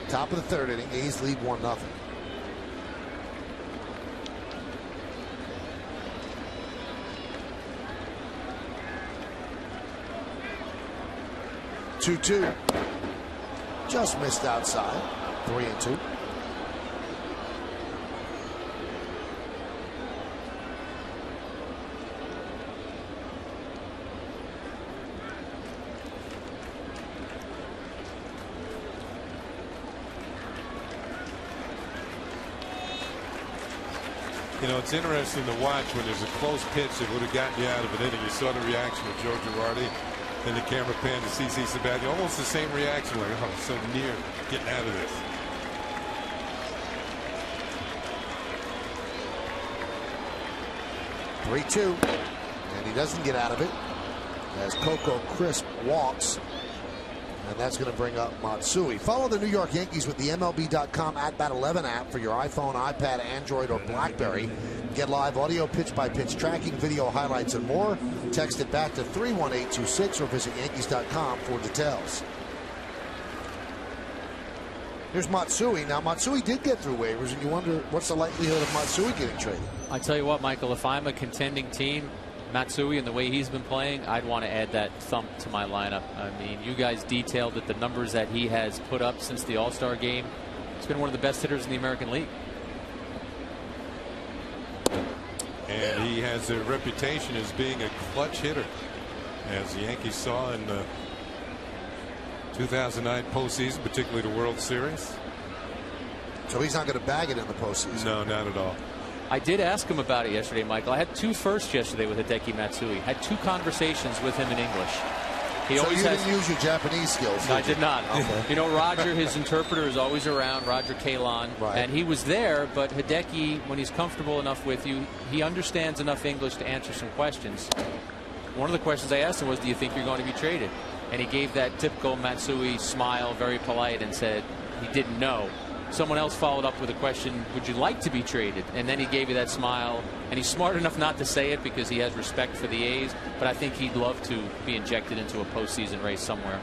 A: Top of the 3rd inning. A's lead 1-0. Two. Just missed outside. 3-2.
E: You know, it's interesting to watch when there's a close pitch that would have gotten you out of an inning. You saw the reaction of Joe Girardi. Then the camera pan to CC Sabathia. Almost the same reaction, like, oh, so near getting out of this.
A: (3-2), and he doesn't get out of it as Coco Crisp walks, and that's going to bring up Matsui. Follow the New York Yankees with the MLB.com @Bat11 app for your iPhone, iPad, Android, or BlackBerry. Get live audio, pitch-by-pitch tracking, video highlights, and more. Text it back to 31826 or visit Yankees.com for details. Here's Matsui. Now, Matsui did get through waivers, and you wonder what's the likelihood of Matsui getting traded.
F: I tell you what, Michael, if I'm a contending team, Matsui and the way he's been playing, I'd want to add that thump to my lineup. I mean, you guys detailed that the numbers that he has put up since the All-Star game. He's been one of the best hitters in the American League.
E: And he has a reputation as being a clutch hitter, as the Yankees saw in the 2009 postseason, particularly the World Series.
A: So he's not going to bag it in the postseason.
E: No, not at all.
F: I did ask him about it yesterday, Michael. I had 2 firsts yesterday with Hideki Matsui. Had 2 conversations with him in English. He
A: so
F: always
A: you
F: has,
A: didn't use your Japanese skills?
F: No, I did not.
A: Okay.
F: You know, Roger, his interpreter, is always around, Roger Kalon.
A: Right.
F: And he was there, but Hideki, when he's comfortable enough with you, he understands enough English to answer some questions. One of the questions I asked him was, do you think you're going to be traded? And he gave that typical Matsui smile, very polite, and said he didn't know. Someone else followed up with a question, would you like to be traded? And then he gave you that smile. And he's smart enough not to say it because he has respect for the A's. But I think he'd love to be injected into a postseason race somewhere.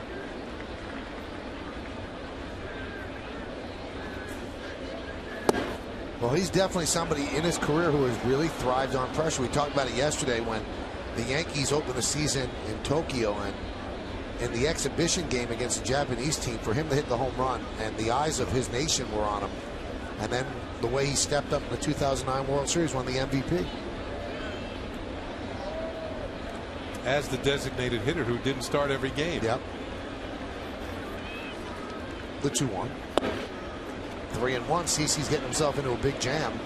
A: Well, he's definitely somebody in his career who has really thrived on pressure. We talked about it yesterday when the Yankees opened the season in Tokyo, and in the exhibition game against the Japanese team, for him to hit the home run, and the eyes of his nation were on him. And then the way he stepped up in the 2009 World Series, won the MVP.
E: As the designated hitter who didn't start every game.
A: Yep. The 2-1. 3-1. CeCe's getting himself into a big jam.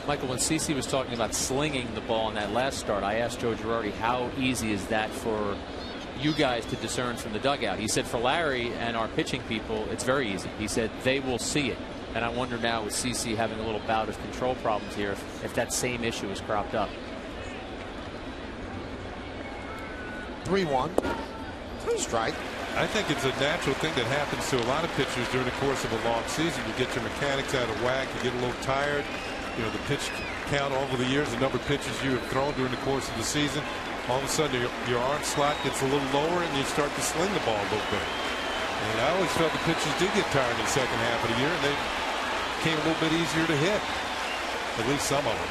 F: Michael, when CeCe was talking about slinging the ball in that last start, I asked Joe Girardi, how easy is that for you guys to discern from the dugout? He said for Larry and our pitching people, it's very easy. He said they will see it. And I wonder now with CeCe having a little bout of control problems here, if that same issue has cropped up.
A: 3-1. Strike.
E: I think it's a natural thing that happens to a lot of pitchers during the course of a long season. You get your mechanics out of whack, you get a little tired. you know, the pitch count over the years, the number of pitches you have thrown during the course of the season. All of a sudden, your arm slot gets a little lower, and you start to sling the ball a little bit. And I always felt the pitchers did get tired in the second half of the year, and they became a little bit easier to hit. At least some of them.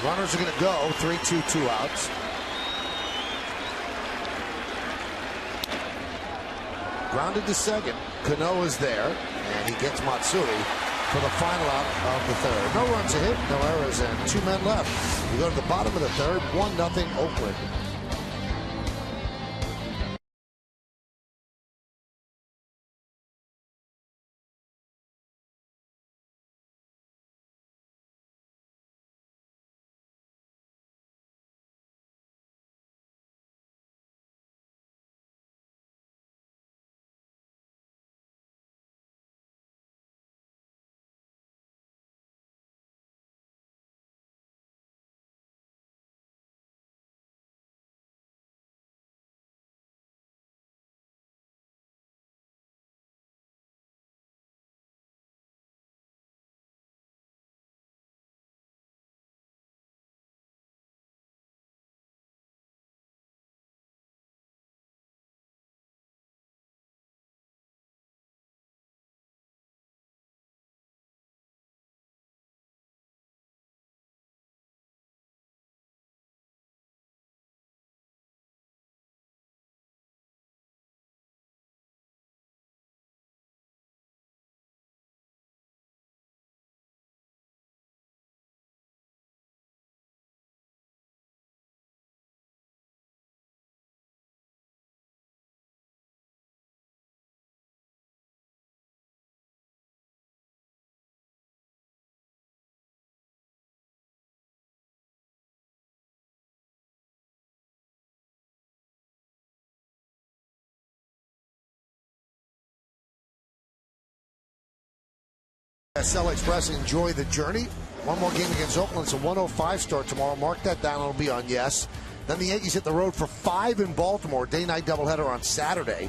A: Runners are going to go. 3-2, 2 outs. Grounded to second. Cano is there, and he gets Matsui for the final out of the third. No runs a hit, no errors, and 2 men left. We go to the bottom of the third, 1-0 Oakland. SL Express, enjoy the journey. One more game against Oakland. It's a 105 start tomorrow. Mark that down. It'll be on Yes. Then the Yankees hit the road for 5 in Baltimore. Day-night doubleheader on Saturday.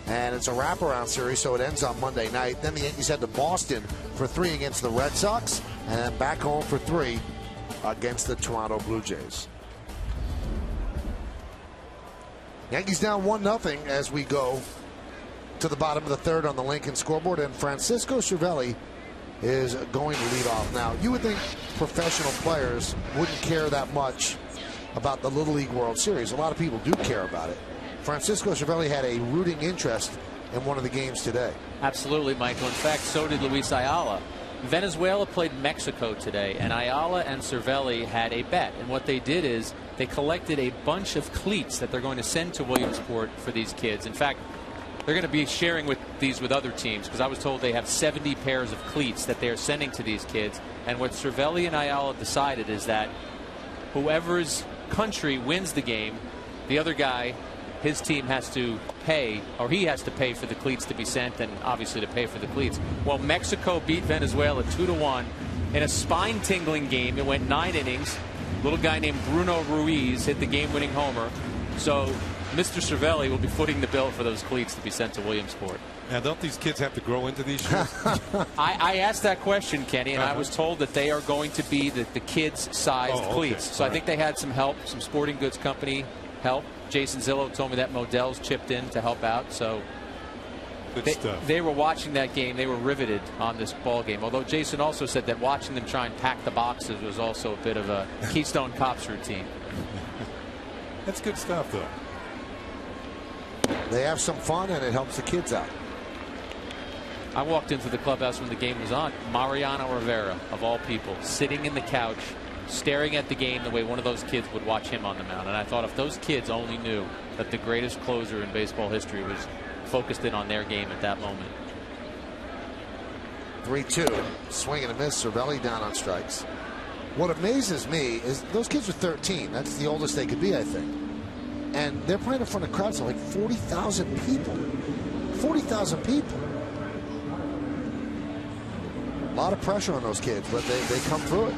A: And it's a wraparound series, so it ends on Monday night. Then the Yankees head to Boston for 3 against the Red Sox. And then back home for 3 against the Toronto Blue Jays. Yankees down 1-0 as we go to the bottom of the third on the Lincoln scoreboard. And Francisco Cervelli is going to lead off. Now, you would think professional players wouldn't care that much about the Little League World Series. A lot of people do care about it. Francisco Cervelli had a rooting interest in one of the games today.
F: Absolutely, Michael. In fact, so did Luis Ayala. Venezuela played Mexico today, and Ayala and Cervelli had a bet. And what they did is they collected a bunch of cleats that they're going to send to Williamsport for these kids. In fact, they're going to be sharing these with other teams, because I was told they have 70 pairs of cleats that they're sending to these kids. And what Cervelli and Ayala decided is that whoever's country wins the game, the other guy, his team has to pay, or he has to pay for the cleats to be sent, and obviously to pay for the cleats. Well, Mexico beat Venezuela 2-1 in a spine-tingling game. It went 9 innings. Little guy named Bruno Ruiz hit the game-winning homer. So Mr. Cervelli will be footing the bill for those cleats to be sent to Williamsport.
E: Now, don't these kids have to grow into these shoes?
F: I asked that question, Kenny, and I was told that they are going to be the kids-sized cleats. So I think they had some help, some sporting goods company help. Jason Zillow told me that Modell's chipped in to help out. So they were watching that game. They were riveted on this ball game. Although Jason also said that watching them try and pack the boxes was also a bit of a Keystone Cops routine.
E: That's good stuff, though.
A: They have some fun, and it helps the kids out.
F: I walked into the clubhouse when the game was on. Mariano Rivera, of all people, sitting in the couch, staring at the game the way one of those kids would watch him on the mound. And I thought, if those kids only knew that the greatest closer in baseball history was focused in on their game at that moment.
A: 3-2. Swing and a miss. Cervelli down on strikes. What amazes me is those kids are 13. That's the oldest they could be, I think. And they're playing in front of crowds of like 40,000 people. 40,000 people. A lot of pressure on those kids, but they come through it.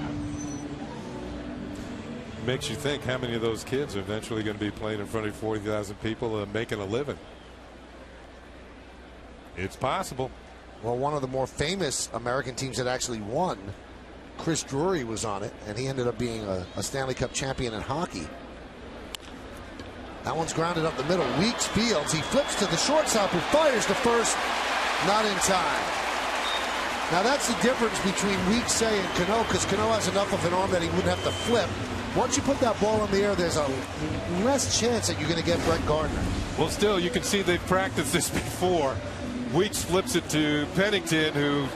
E: Makes you think how many of those kids are eventually going to be playing in front of 40,000 people making a living. It's possible.
A: Well, one of the more famous American teams that actually won Chris Drury was on it, and he ended up being a Stanley Cup champion in hockey. That one's grounded up the middle. Weeks fields. He flips to the shortstop, who fires to first. Not in time. Now that's the difference between Weeks, Say, and Cano, because Cano has enough of an arm that he wouldn't have to flip. Once you put that ball in the air, there's a less chance that you're going to get Brett Gardner.
E: Well, still, you can see they've practiced this before. Weeks flips it to Pennington, who,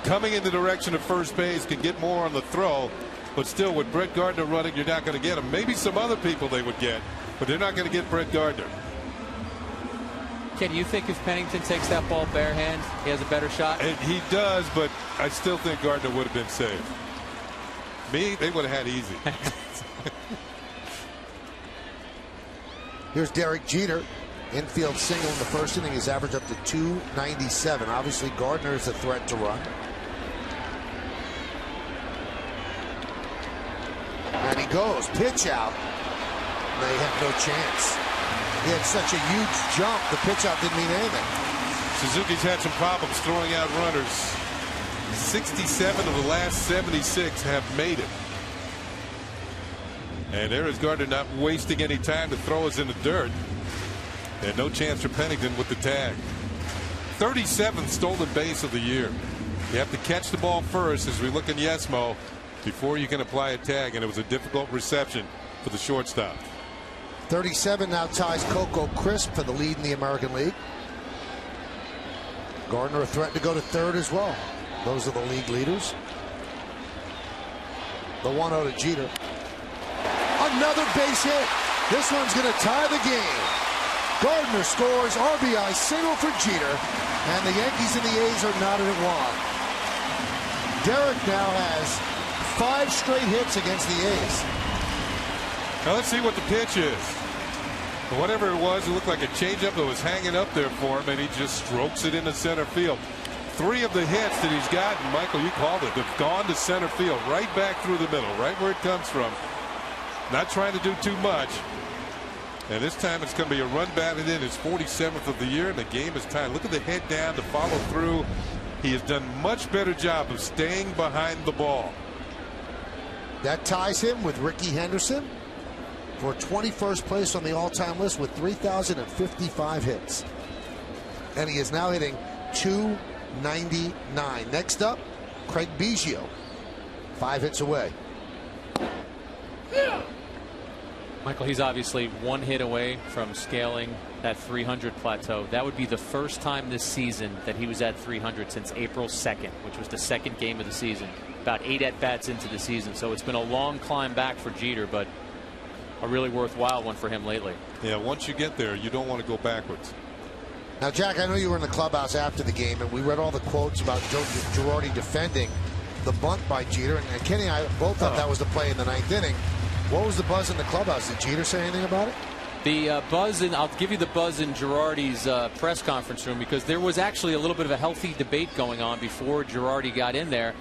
E: coming in the direction of first base, can get more on the throw. But still, with Brett Gardner running, you're not going to get him. Maybe some other people they would get, but they're not going to get Brett Gardner.
F: Ken, you think if Pennington takes that ball bare hand, he has a better shot?
E: And he does, but I still think Gardner would have been saved. Me, they would have had easy.
A: Here's Derek Jeter. Infield single in the first inning. He's averaged up to 297. Obviously, Gardner is a threat to run. And he goes. Pitch out. They have no chance. He had such a huge jump, the pitch out didn't mean anything.
E: Suzuki's had some problems throwing out runners. 67 of the last 76 have made it. And there is Gardner not wasting any time to throw us in the dirt. And no chance for Pennington with the tag. 37th stolen base of the year. You have to catch the ball first as we look in Yesmo before you can apply a tag, and it was a difficult reception for the shortstop.
A: 37 now ties Coco Crisp for the lead in the American League. Gardner a threat to go to third as well. Those are the league leaders. The 1-0 to Jeter. Another base hit. This one's going to tie the game. Gardner scores RBI single for Jeter, and the Yankees and the A's are knotted at one. Derek now has 5 straight hits against the A's.
E: Now let's see what the pitch is. Whatever it was, it looked like a changeup that was hanging up there for him, and he just strokes it into center field. 3 of the hits that he's gotten, Michael, you called it, have gone to center field, right back through the middle, right where it comes from. Not trying to do too much. And this time it's going to be a run batted in, his 47th of the year, and the game is tied. Look at the head down to follow through. He has done much better job of staying behind the ball.
A: That ties him with Ricky Henderson for 21st place on the all-time list with 3,055 hits. And he is now hitting .299. Next up, Craig Biggio, 5 hits away.
F: Michael, he's obviously 1 hit away from scaling that 300 plateau. That would be the first time this season that he was at 300 since April 2nd, which was the 2nd game of the season. About 8 at-bats into the season. So it's been a long climb back for Jeter, but a really worthwhile one for him lately.
E: Yeah, once you get there, you don't want to go backwards.
A: Now, Jack, I know you were in the clubhouse after the game, and we read all the quotes about Joe Girardi defending the bunt by Jeter, and Kenny and I both thought that was the play in the 9th inning. What was the buzz in the clubhouse? Did Jeter say anything about it?
F: The buzz, and I'll give you the buzz in Girardi's press conference room, because there was actually a little bit of a healthy debate going on before Girardi got in there.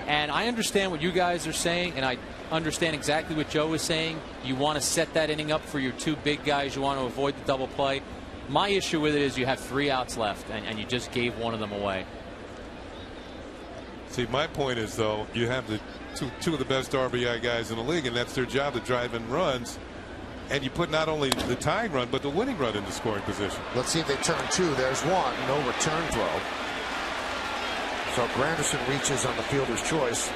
F: And I understand what you guys are saying, and I understand exactly what Joe is saying. You want to set that inning up for your 2 big guys. You want to avoid the double play. My issue with it is you have 3 outs left, and you just gave one of them away.
E: See, my point is, though, you have the two of the best RBI guys in the league, and that's their job to drive in runs. And you put not only the tying run, but the winning run into scoring position.
A: Let's see if they turn 2. There's 1. No return throw. So Granderson reaches on the fielder's choice.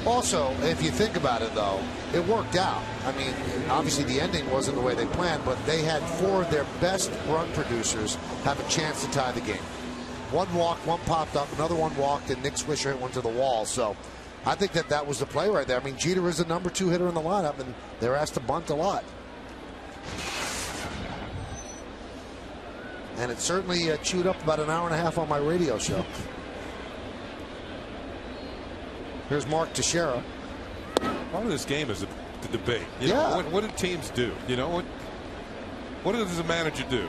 A: Also, if you think about it, though, it worked out. I mean, obviously the ending wasn't the way they planned, but they had 4 of their best run producers have a chance to tie the game. 1 walked, 1 popped up, another 1 walked, and Nick Swisher hit 1 to the wall. So I think that was the play right there. I mean, Jeter is the number 2 hitter in the lineup, and they're asked to bunt a lot. And it certainly chewed up about an hour and a half on my radio show. Here's Mark Teixeira.
E: Part of this game is the debate. You
A: Yeah.
E: know, what do teams do? You know, what does a manager do?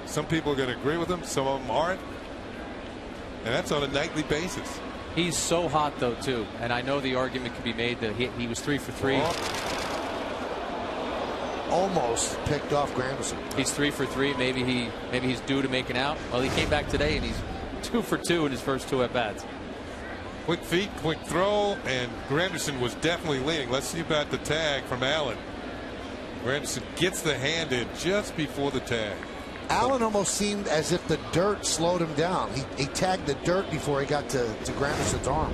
E: Some people are going to agree with him, some of them aren't. And that's on a nightly basis.
F: He's so hot, though, too. And I know the argument can be made that he was 3 for 3.
A: Almost picked off Granderson.
F: He's 3 for 3. Maybe he's due to make an out. Well, he came back today, and he's 2 for 2 in his first 2 at-bats.
E: Quick feet, quick throw, and Granderson was definitely leaning. Let's see about the tag from Allen. Granderson gets the hand in just before the tag.
A: Allen almost seemed as if the dirt slowed him down. He tagged the dirt before he got to Granderson's arm.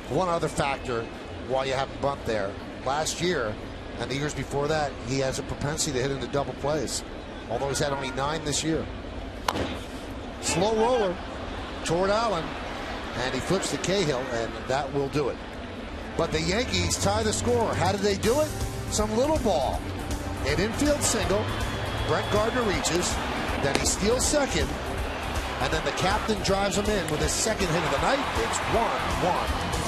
A: One other factor why you have a bunt there. Last year and the years before that, he has a propensity to hit into double plays, although he's had only 9 this year. Slow roller toward Allen, and he flips to Cahill, and that will do it. But the Yankees tie the score. How did they do it? Some little ball. An infield single. Brett Gardner reaches. Then he steals second. And then the captain drives him in with his second hit of the night. It's 1-1.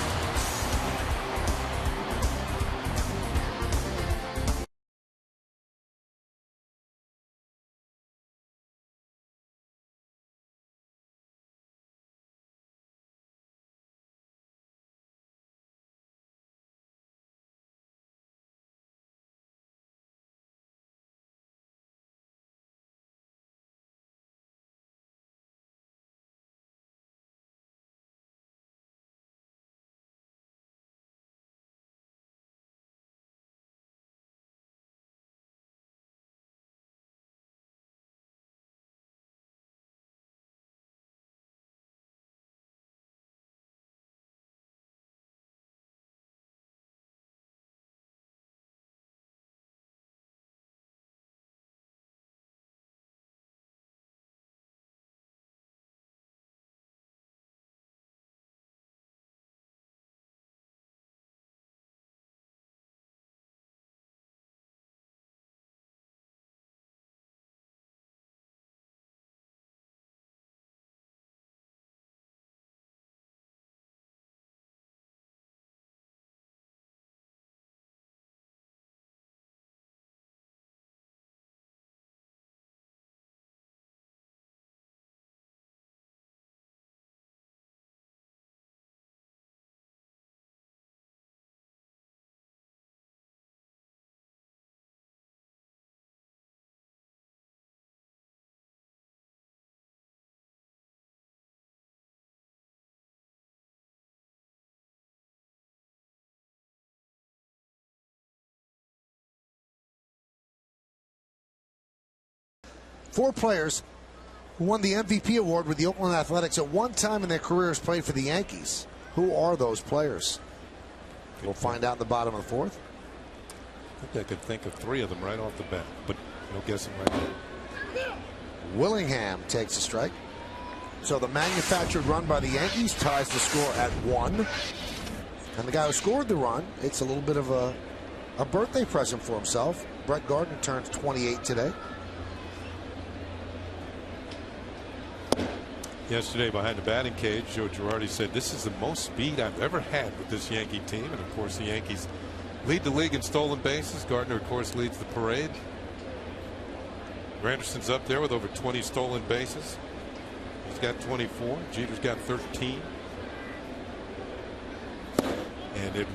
A: Four players who won the MVP award with the Oakland Athletics at one time in their careers played for the Yankees. Who are those players? We'll find out in the bottom of the fourth.
E: I think I could think of 3 of them right off the bat, but no guessing right now.
A: Willingham takes a strike. So the manufactured run by the Yankees ties the score at 1. And the guy who scored the run, it's a little bit of a birthday present for himself. Brett Gardner turns 28 today.
E: Yesterday behind the batting cage, Joe Girardi said, "This is the most speed I've ever had with this Yankee team." And of course the Yankees lead the league in stolen bases. Gardner of course leads the parade. Granderson's up there with over 20 stolen bases. He's got 24. Jeter's got 13. And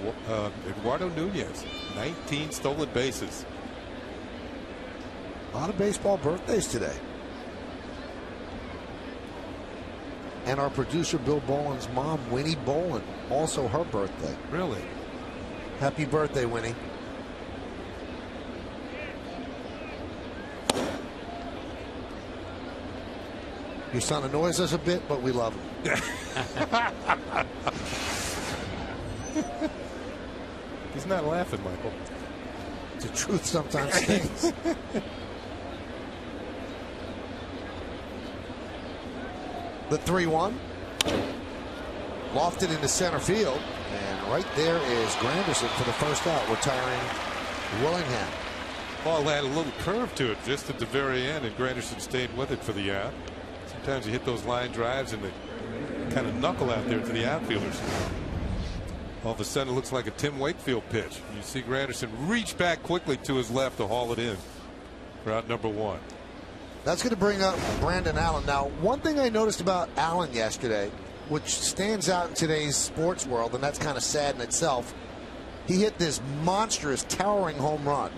E: Eduardo Nunez, 19 stolen bases.
A: A lot of baseball birthdays today. And our producer Bill Boland's mom, Winnie Boland, also her birthday.
E: Really?
A: Happy birthday, Winnie. Your son annoys us a bit, but we love him.
E: He's not laughing, Michael.
A: The truth sometimes stings. The 3-1. Lofted into center field. And right there is Granderson for the first out, retiring Willingham.
E: Ball had a little curve to it just at the very end, and Granderson stayed with it for the out. Sometimes you hit those line drives and they kind of knuckle out there to the outfielders. All of a sudden it looks like a Tim Wakefield pitch. You see Granderson reach back quickly to his left to haul it in for out number 1.
A: That's going to bring up Brandon Allen. Now, one thing I noticed about Allen yesterday, which stands out in today's sports world, and that's kind of sad in itself, he hit this monstrous, towering home run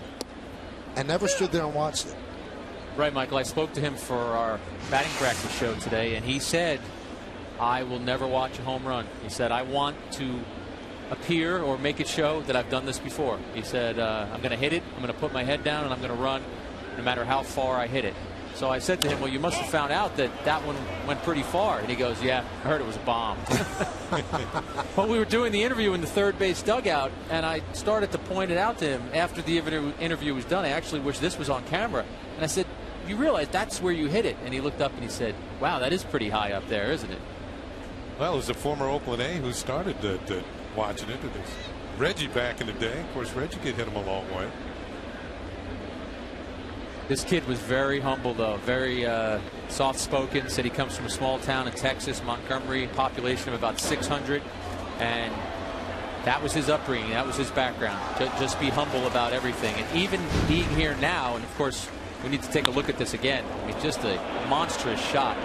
A: and never stood there and watched it.
F: Right, Michael. I spoke to him for our batting practice show today, and he said I will never watch a home run. He said, I want to appear or make it show that I've done this before. He said, I'm going to hit it, I'm going to put my head down, and I'm going to run no matter how far I hit it. So I said to him, well, you must have found out that that one went pretty far. And he goes, yeah, I heard it was a bomb. But we were doing the interview in the third base dugout, and I started to point it out to him after the interview was done. I actually wish this was on camera. And I said, you realize that's where you hit it? And he looked up and he said, wow, that is pretty high up there, isn't it?
E: Well, it was a former Oakland A who started watching it. It was Reggie back in the day. Of course, Reggie could hit him a long way.
F: This kid was very humble, though, very soft-spoken. Said he comes from a small town in Texas, Montgomery, population of about 600, and that was his upbringing. That was his background, to just be humble about everything. And even being here now, and of course, we need to take a look at this again. I mean, just a monstrous shot.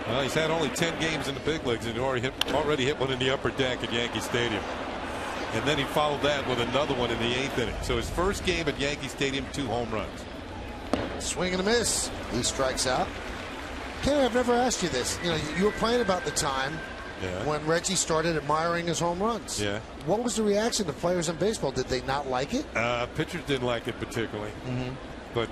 E: Well, he's had only 10 games in the big leagues, and he already hit one in the upper deck at Yankee Stadium. And then he followed that with another one in the 8th inning. So his first game at Yankee Stadium, 2 home runs.
A: Swing and a miss. He strikes out. Kenny, I've never asked you this. You know, you were playing about the time when Reggie started admiring his home runs.
E: Yeah.
A: What was the reaction of players in baseball? Did they not like it?
E: Pitchers didn't like it particularly. But,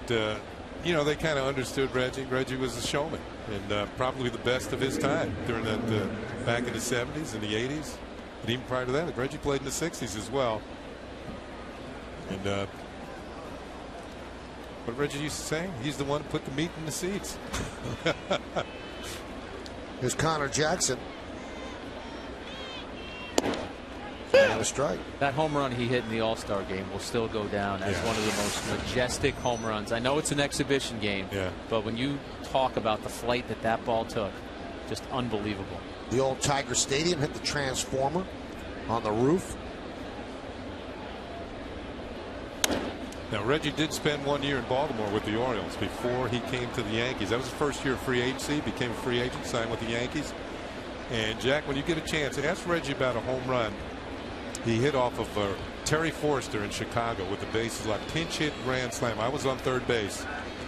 E: you know, they kind of understood Reggie. Reggie was a showman and probably the best of his time during that back in the 70s and the 80s. And even prior to that, Reggie played in the 60s as well. And what Reggie used to say, he's the one who put the meat in the seats.
A: Here's Connor Jackson. And a strike.
F: That home run he hit in the All-Star game will still go down as one of the most majestic home runs. I know it's an exhibition game, but when you talk about the flight that that ball took, just unbelievable.
A: The old Tiger Stadium hit the transformer on the roof.
E: Now, Reggie did spend 1 year in Baltimore with the Orioles before he came to the Yankees. That was his first year of free agency. Became a free agent, signed with the Yankees. And, Jack, when you get a chance, ask Reggie about a home run he hit off of Terry Forster in Chicago with the bases like pinch hit grand slam. I was on third base.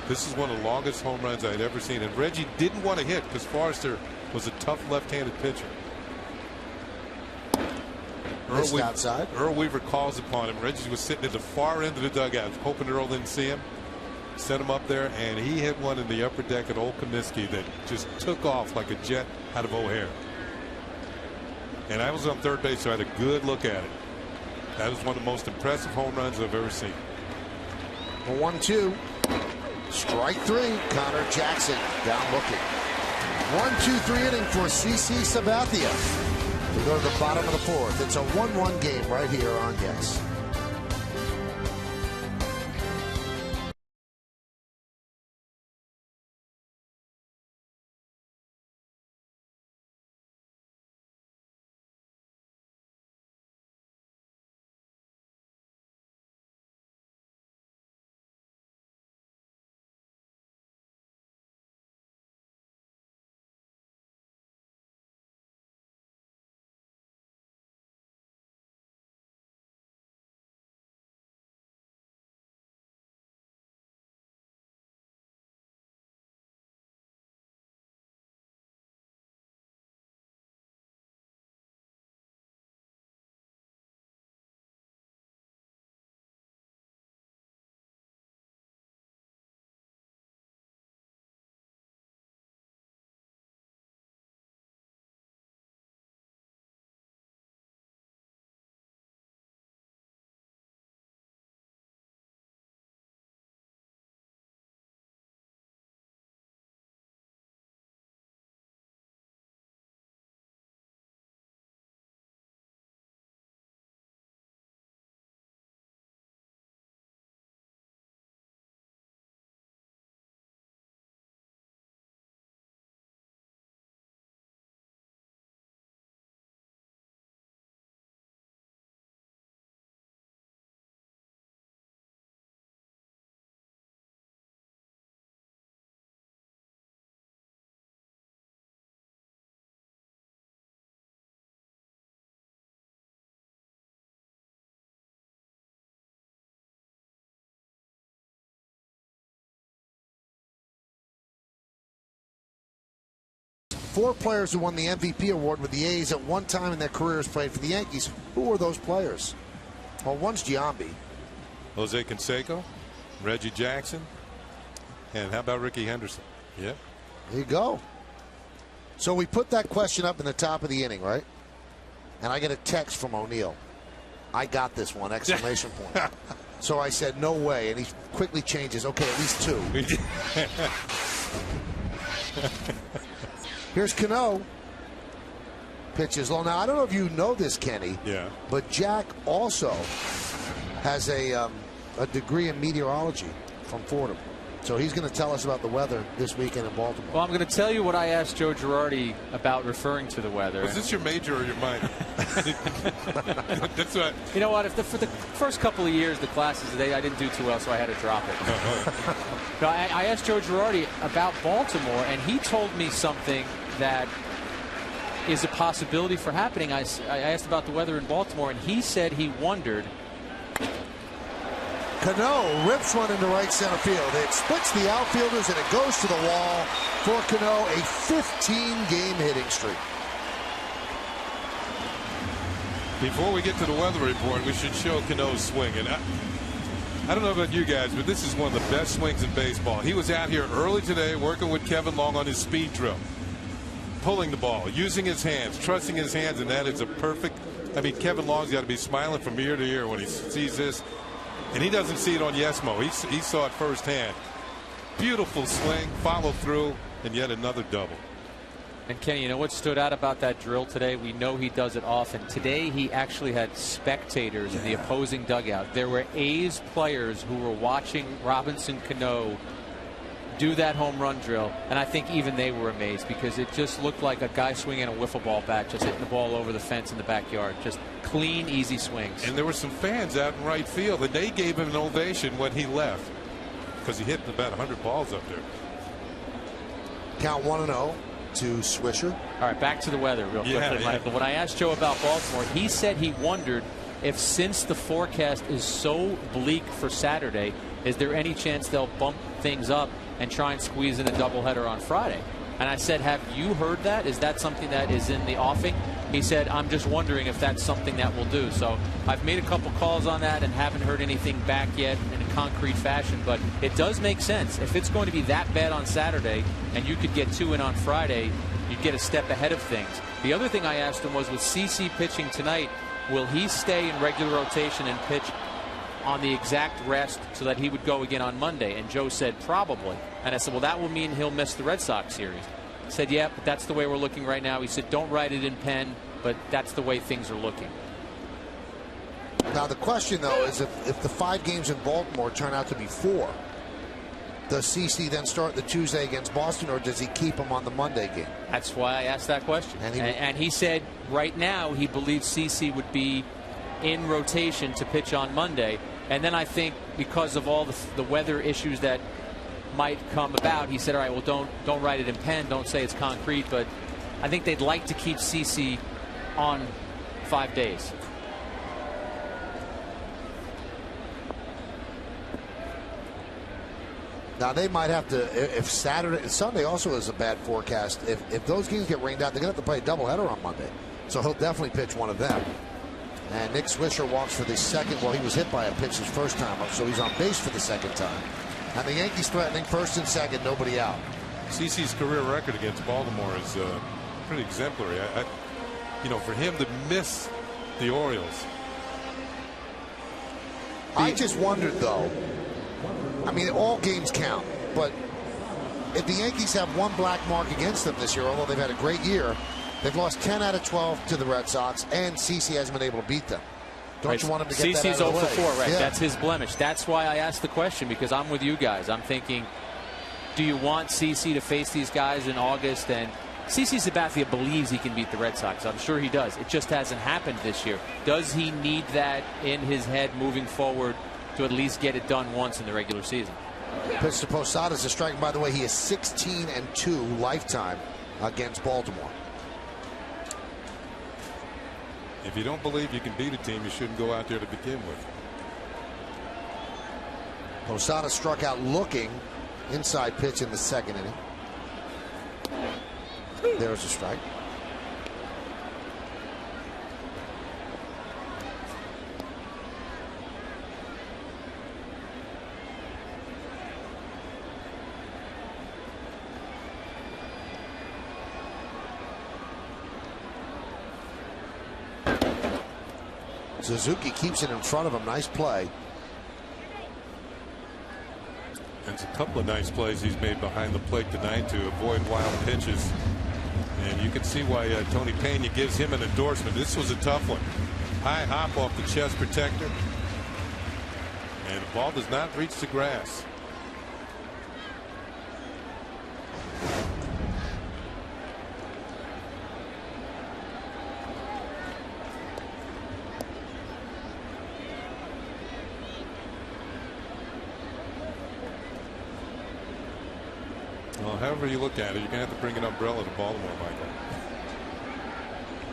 E: This is one of the longest home runs I'd ever seen. And Reggie didn't want to hit because Forster was a tough left-handed pitcher. Earl Weaver calls upon him. Reggie was sitting at the far end of the dugout, hoping Earl didn't see him. Set him up there, and he hit one in the upper deck at Old Comiskey that just took off like a jet out of O'Hare. And I was on third base, so I had a good look at it. That was one of the most impressive home runs I've ever seen.
A: 1-2. Strike 3. Connor Jackson down looking. 1-2-3 inning for CC Sabathia. We go to the bottom of the 4th. It's a 1-1 game right here on Yes. 4 players who won the MVP award with the A's at one time in their careers played for the Yankees. Who were those players? Well, one's Giambi.
E: Jose Canseco, Reggie Jackson, and how about Ricky Henderson? Yeah.
A: There you go. So we put that question up in the top of the inning, right? And I get a text from O'Neill. I got this one, exclamation point. So I said, no way. And he quickly changes. Okay, at least 2. Here's Cano. Pitches low. Now, I don't know if you know this, Kenny.
E: Yeah.
A: But Jack also has a degree in meteorology from Fordham. So he's going to tell us about the weather this weekend in Baltimore.
F: Well, I'm going to tell you what I asked Joe Girardi about referring to the weather.
E: Was this your major or your minor? That's what.
F: You know what? For the first couple of years, the classes, I didn't do too well, so I had to drop it. No, I asked Joe Girardi about Baltimore, and he told me something that is a possibility for happening. I asked about the weather in Baltimore, and he said he wondered.
A: Cano rips one into right center field. It splits the outfielders and it goes to the wall for Cano, a 15-game hitting streak.
E: Before we get to the weather report, we should show Cano's swing. And I don't know about you guys, but this is one of the best swings in baseball. He was out here early today working with Kevin Long on his speed drill, pulling the ball, using his hands, trusting his hands, and that is a perfect. I mean, Kevin Long's got to be smiling from ear to ear when he sees this. And he doesn't see it on Yesmo. He saw it firsthand. Beautiful swing, follow through, and yet another double.
F: And Kenny, you know what stood out about that drill today? We know he does it often. Today he actually had spectators in the opposing dugout. There were A's players who were watching Robinson Cano do that home run drill, and I think even they were amazed because it just looked like a guy swinging a wiffle ball bat, just hitting the ball over the fence in the backyard. Just clean, easy swings.
E: And there were some fans out in right field, and they gave him an ovation when he left because he hit about 100 balls up there.
A: Count 1-0 to Swisher.
F: All right, back to the weather real quickly, Michael. When I asked Joe about Baltimore, he said he wondered if, since the forecast is so bleak for Saturday, is there any chance they'll bump things up and try and squeeze in a doubleheader on Friday? And I said, have you heard that? Is that something that is in the offing? He said, I'm just wondering if that's something that we'll do. So I've made a couple calls on that and haven't heard anything back yet in a concrete fashion. But it does make sense. If it's going to be that bad on Saturday and you could get 2 in on Friday, you'd get a step ahead of things. The other thing I asked him was, with CC pitching tonight, will he stay in regular rotation and pitch on the exact rest so that he would go again on Monday? And Joe said probably. And I said, well, that will mean he'll miss the Red Sox series. He said, yeah, but that's the way we're looking right now. He said, don't write it in pen, but that's the way things are looking.
A: Now the question, though, is if the 5 games in Baltimore turn out to be 4, does CC then start the Tuesday against Boston, or does he keep him on the Monday game?
F: That's why I asked that question. And he said right now he believes CC would be in rotation to pitch on Monday. And then I think because of all the weather issues that might come about, he said, all right, well, don't write it in pen, don't say it's concrete, but I think they'd like to keep CC on 5 days.
A: Now they might have to, if Sunday also is a bad forecast, if those games get rained out, they're going to have to play a doubleheader on Monday. So he'll definitely pitch one of them. And Nick Swisher walks for the second. Well, he was hit by a pitch his first time up, so he's on base for the second time. And the Yankees threatening first and second, nobody out.
E: CC's career record against Baltimore is pretty exemplary. You know, for him to miss the Orioles.
A: I just wondered, though. I mean, all games count, but if the Yankees have one black mark against them this year, although they've had a great year, they've lost 10 out of 12 to the Red Sox, and CC hasn't been able to beat them. Don't you want him to get
F: CC's
A: that out of the way?
F: 0 for 4, right?
A: Yeah.
F: That's his blemish. That's why I asked the question, because I'm with you guys. I'm thinking, do you want CC to face these guys in August? And CC Sabathia believes he can beat the Red Sox. I'm sure he does. It just hasn't happened this year. Does he need that in his head moving forward to at least get it done once in the regular season?
A: Pitch to Posadas, a strike. By the way, he is 16-2 lifetime against Baltimore.
E: If you don't believe you can beat a team, you shouldn't go out there to begin with.
A: Posadas struck out looking. Inside pitch in the second inning. There's a strike. Suzuki keeps it in front of him. Nice play.
E: There's a couple of nice plays he's made behind the plate tonight to avoid wild pitches. And you can see why Tony Pena gives him an endorsement. This was a tough one. High hop off the chest protector. And the ball does not reach the grass. Well, however you look at it, you're going to have to bring an umbrella to Baltimore, Michael.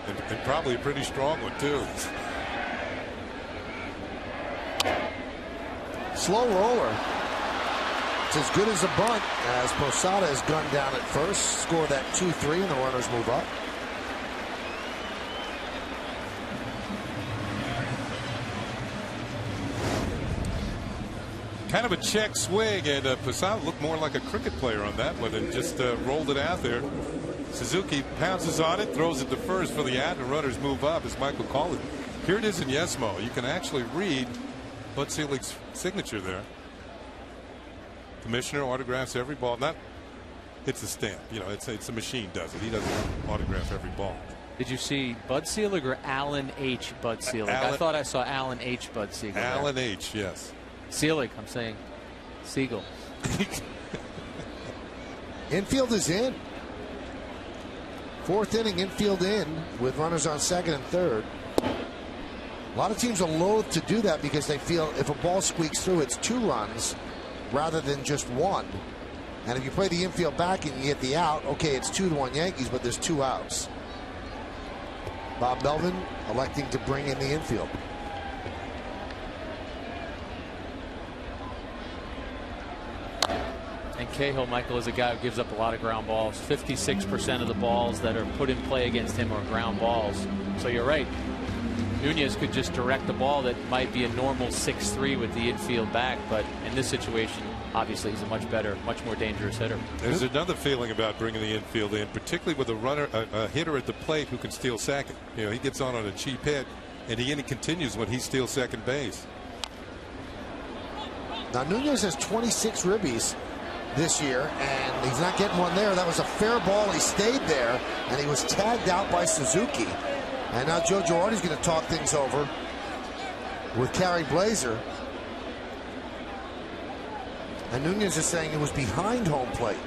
E: And probably a pretty strong one, too.
A: Slow roller. It's as good as a bunt as Posada is gunned down at first. Score that 2-3 and the runners move up.
E: Kind of a check swing, and Posada looked more like a cricket player on that one and just rolled it out there. Suzuki pounces on it, throws it to first for the out, and runners move up, as Michael called it. Here it is in Yesmo. You can actually read Bud Selig's signature there. Commissioner autographs every ball. It's a stamp. You know, it's a machine does it. He doesn't autograph every ball.
F: Did you see Bud Selig or Alan H. Bud Selig? I thought I saw Alan H. Bud Selig.
E: Alan H. Yes.
F: Selig, I'm saying Siegel.
A: Infield is in. Fourth inning, infield in with runners on second and third. A lot of teams are loath to do that because they feel if a ball squeaks through, it's 2 runs rather than just 1. And if you play the infield back and you get the out, okay, it's 2-1 Yankees, but there's 2 outs. Bob Melvin electing to bring in the infield.
F: And Cahill, Michael, is a guy who gives up a lot of ground balls. 56% of the balls that are put in play against him are ground balls. So you're right. Nunez could just direct the ball that might be a normal 6-3 with the infield back, but in this situation, obviously, he's a much better, much more dangerous hitter.
E: There's another feeling about bringing the infield in, particularly with a hitter at the plate who can steal second. You know, he gets on a cheap hit, and he continues when he steals second base.
A: Now Nunez has 26 ribbies this year, and he's not getting one there. That was a fair ball. He stayed there, and he was tagged out by Suzuki. And now Joe Girardi's going to talk things over with Carey Blazer. And Nunez is saying it was behind home plate.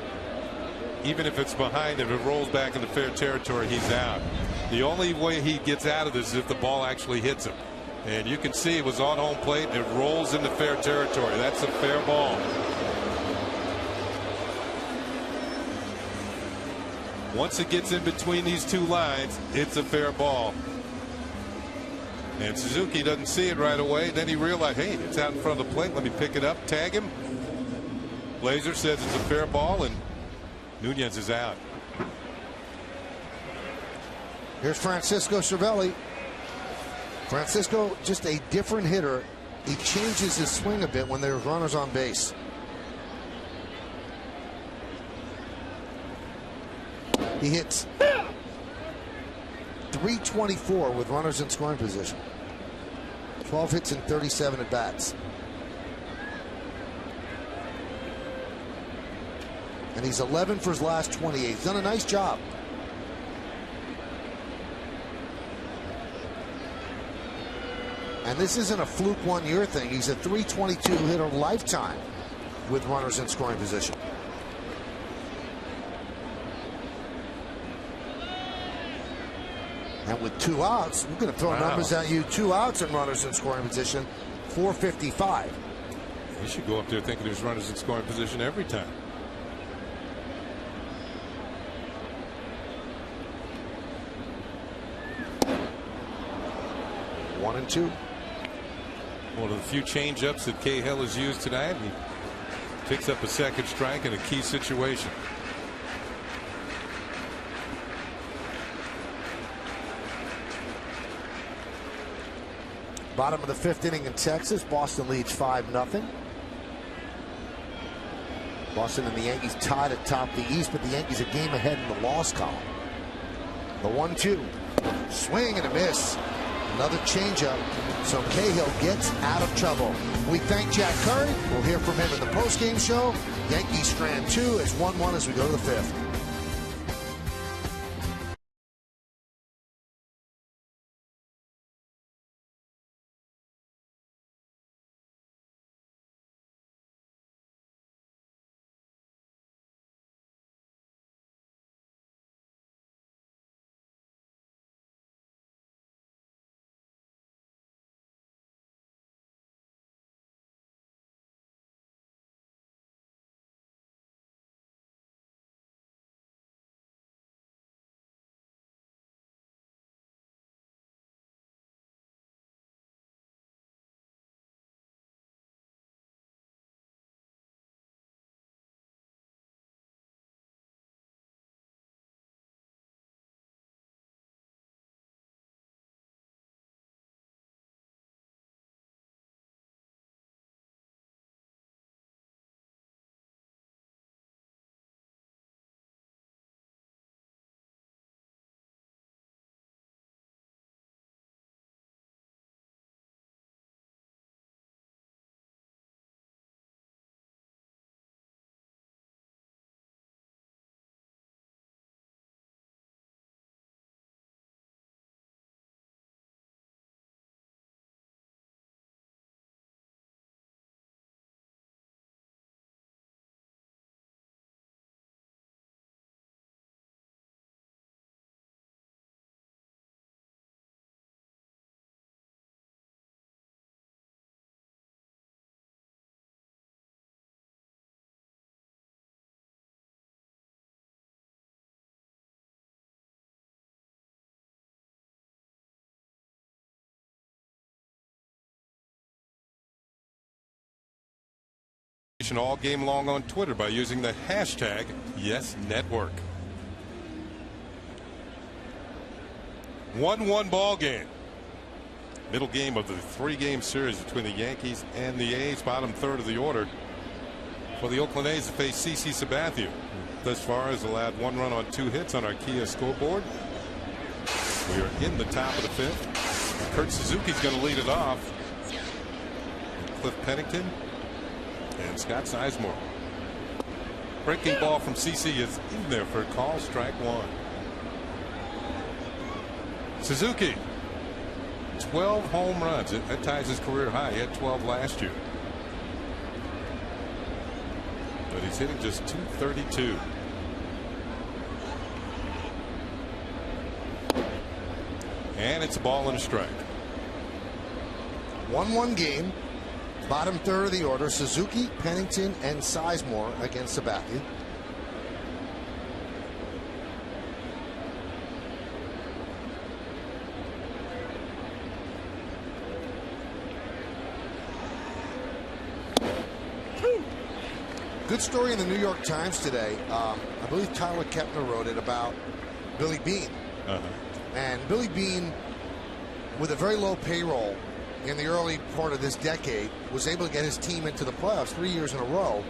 E: Even if it's behind, if it rolls back into fair territory, he's out. The only way he gets out of this is if the ball actually hits him. And you can see it was on home plate. It rolls into fair territory. That's a fair ball. Once it gets in between these 2 lines, it's a fair ball. And Suzuki doesn't see it right away. Then he realized, hey, it's out in front of the plate. Let me pick it up, tag him. Blazer says it's a fair ball, and Nunez is out.
A: Here's Francisco Cervelli. Francisco, just a different hitter. He changes his swing a bit when there's runners on base. He hits .324 with runners in scoring position. 12 hits and 37 at bats. And he's 11 for his last 28. He's done a nice job. And this isn't a fluke 1-year thing. He's a .322 hitter lifetime with runners in scoring position. And with 2 outs, we're going to throw numbers at you. 2 outs and runners in scoring position, .455.
E: You should go up there thinking there's runners in scoring position every time.
A: One and two.
E: One of the few changeups that Cahill has used tonight. He picks up a second strike in a key situation.
A: Bottom of the 5th inning in Texas. Boston leads 5-0. Boston and the Yankees tied atop the East, but the Yankees a game ahead in the loss column. The 1-2. Swing and a miss. Another changeup. So Cahill gets out of trouble. We thank Jack Curry. We'll hear from him in the postgame show. Yankees strand 2. It's 1-1 as we go to the 5th.
E: All game long on Twitter by using the hashtag YesNetwork. 1-1 ball game. Middle game of the 3-game series between the Yankees and the A's. Bottom third of the order for the Oakland A's to face CC Sabathia. Thus far has allowed 1 run on 2 hits on our Kia scoreboard. We are in the top of the 5th. Kurt Suzuki's going to lead it off. Cliff Pennington and Scott Sizemore. Breaking ball from CC is in there for a call. Strike 1. Suzuki, 12 home runs. That ties his career high. He had 12 last year. But he's hitting just .232. And it's a ball and a strike.
A: 1-1 game. Bottom third of the order, Suzuki, Pennington, and Sizemore against Sabathia. Good story in the New York Times today. I believe Tyler Kepner wrote it about Billy Beane. And Billy Beane, with a very low payroll in the early part of this decade, was able to get his team into the playoffs 3 years in a row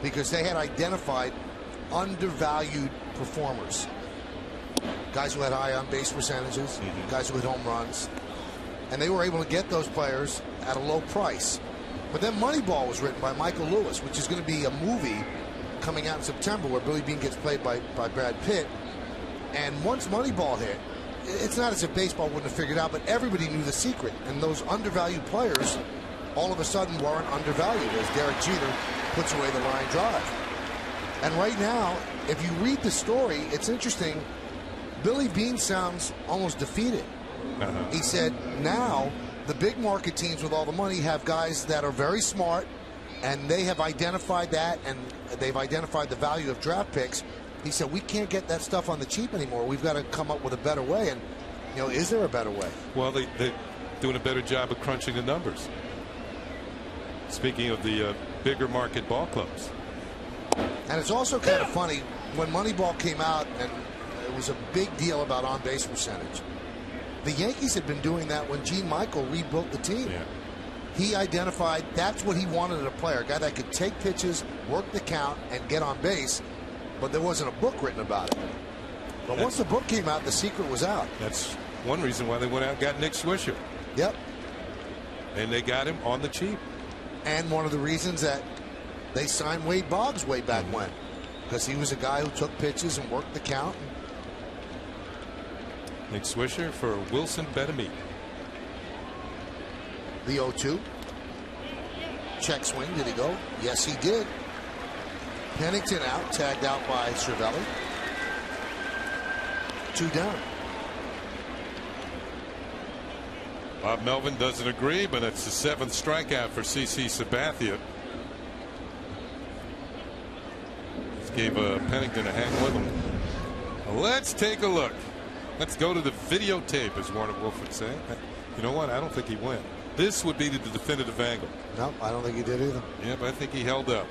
A: because they had identified undervalued performers. Guys who had high on-base percentages, guys who hit home runs. And they were able to get those players at a low price. But then Moneyball was written by Michael Lewis, which is going to be a movie coming out in September where Billy Beane gets played by Brad Pitt. And once Moneyball hit, it's not as if baseball wouldn't have figured out, but everybody knew the secret. And those undervalued players all of a sudden weren't undervalued as Derek Jeter puts away the line drive. And right now, if you read the story, it's interesting. Billy Beane sounds almost defeated. He said now the big market teams with all the money have guys that are very smart, and they have identified that, and they've identified the value of draft picks. He said, we can't get that stuff on the cheap anymore. We've got to come up with a better way. And, you know, is there a better way?
E: Well, they're doing a better job of crunching the numbers. Speaking of the bigger market ball clubs.
A: And it's also kind of funny, when Moneyball came out, and it was a big deal about on-base percentage. The Yankees had been doing that when Gene Michael rebuilt the team. Yeah. He identified that's what he wanted in a player, a guy that could take pitches, work the count, and get on base. But there wasn't a book written about it. But once the book came out, the secret was out.
E: That's one reason why they went out and got Nick Swisher.
A: Yep.
E: And they got him on the cheap.
A: And one of the reasons that they signed Wade Boggs way back when, because he was a guy who took pitches and worked the count.
E: Nick Swisher for Wilson Betemit.
A: The 0-2. Check swing. Did he go? Yes, he did. Pennington out, tagged out by Cervelli. 2 down.
E: Bob Melvin doesn't agree, but it's the 7th strikeout for CC Sabathia. Just gave Pennington a hang with him. Let's take a look. Let's go to the videotape, as Warner Wolf would say. You know what? I don't think he went. This would be the definitive angle.
A: No, I don't think he did either.
E: Yeah, but I think he held up.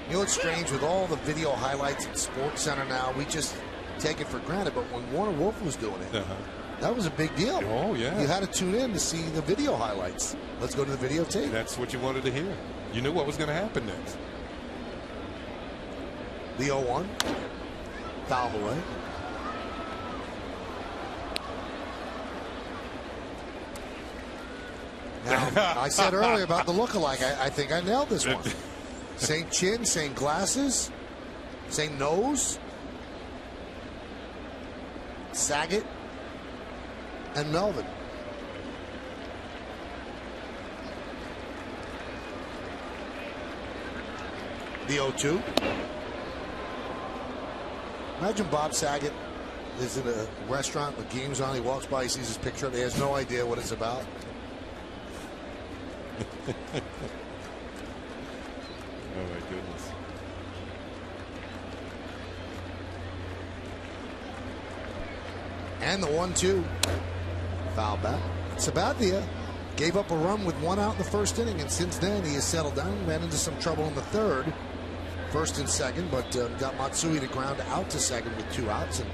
A: You know what's strange with all the video highlights at Sports Center now, we just take it for granted. But when Warner Wolf was doing it, that was a big deal.
E: Oh, yeah.
A: You had to tune in to see the video highlights. Let's go to the videotape.
E: That's what you wanted to hear. You knew what was going to happen next.
A: The 0-1. Foul away. Now, I said earlier about the lookalike. I think I nailed this one. Same chin, same glasses, same nose. Saget and Melvin. The 0-2. Imagine Bob Saget is in a restaurant with games on. He walks by, he sees his picture. He has no idea what it's about.
E: Oh, my goodness.
A: And the 1-2. Foul back. Sabathia gave up a run with 1 out in the first inning, and since then he has settled down, ran into some trouble in the third. First and second, but got Matsui to ground out to second with 2 outs and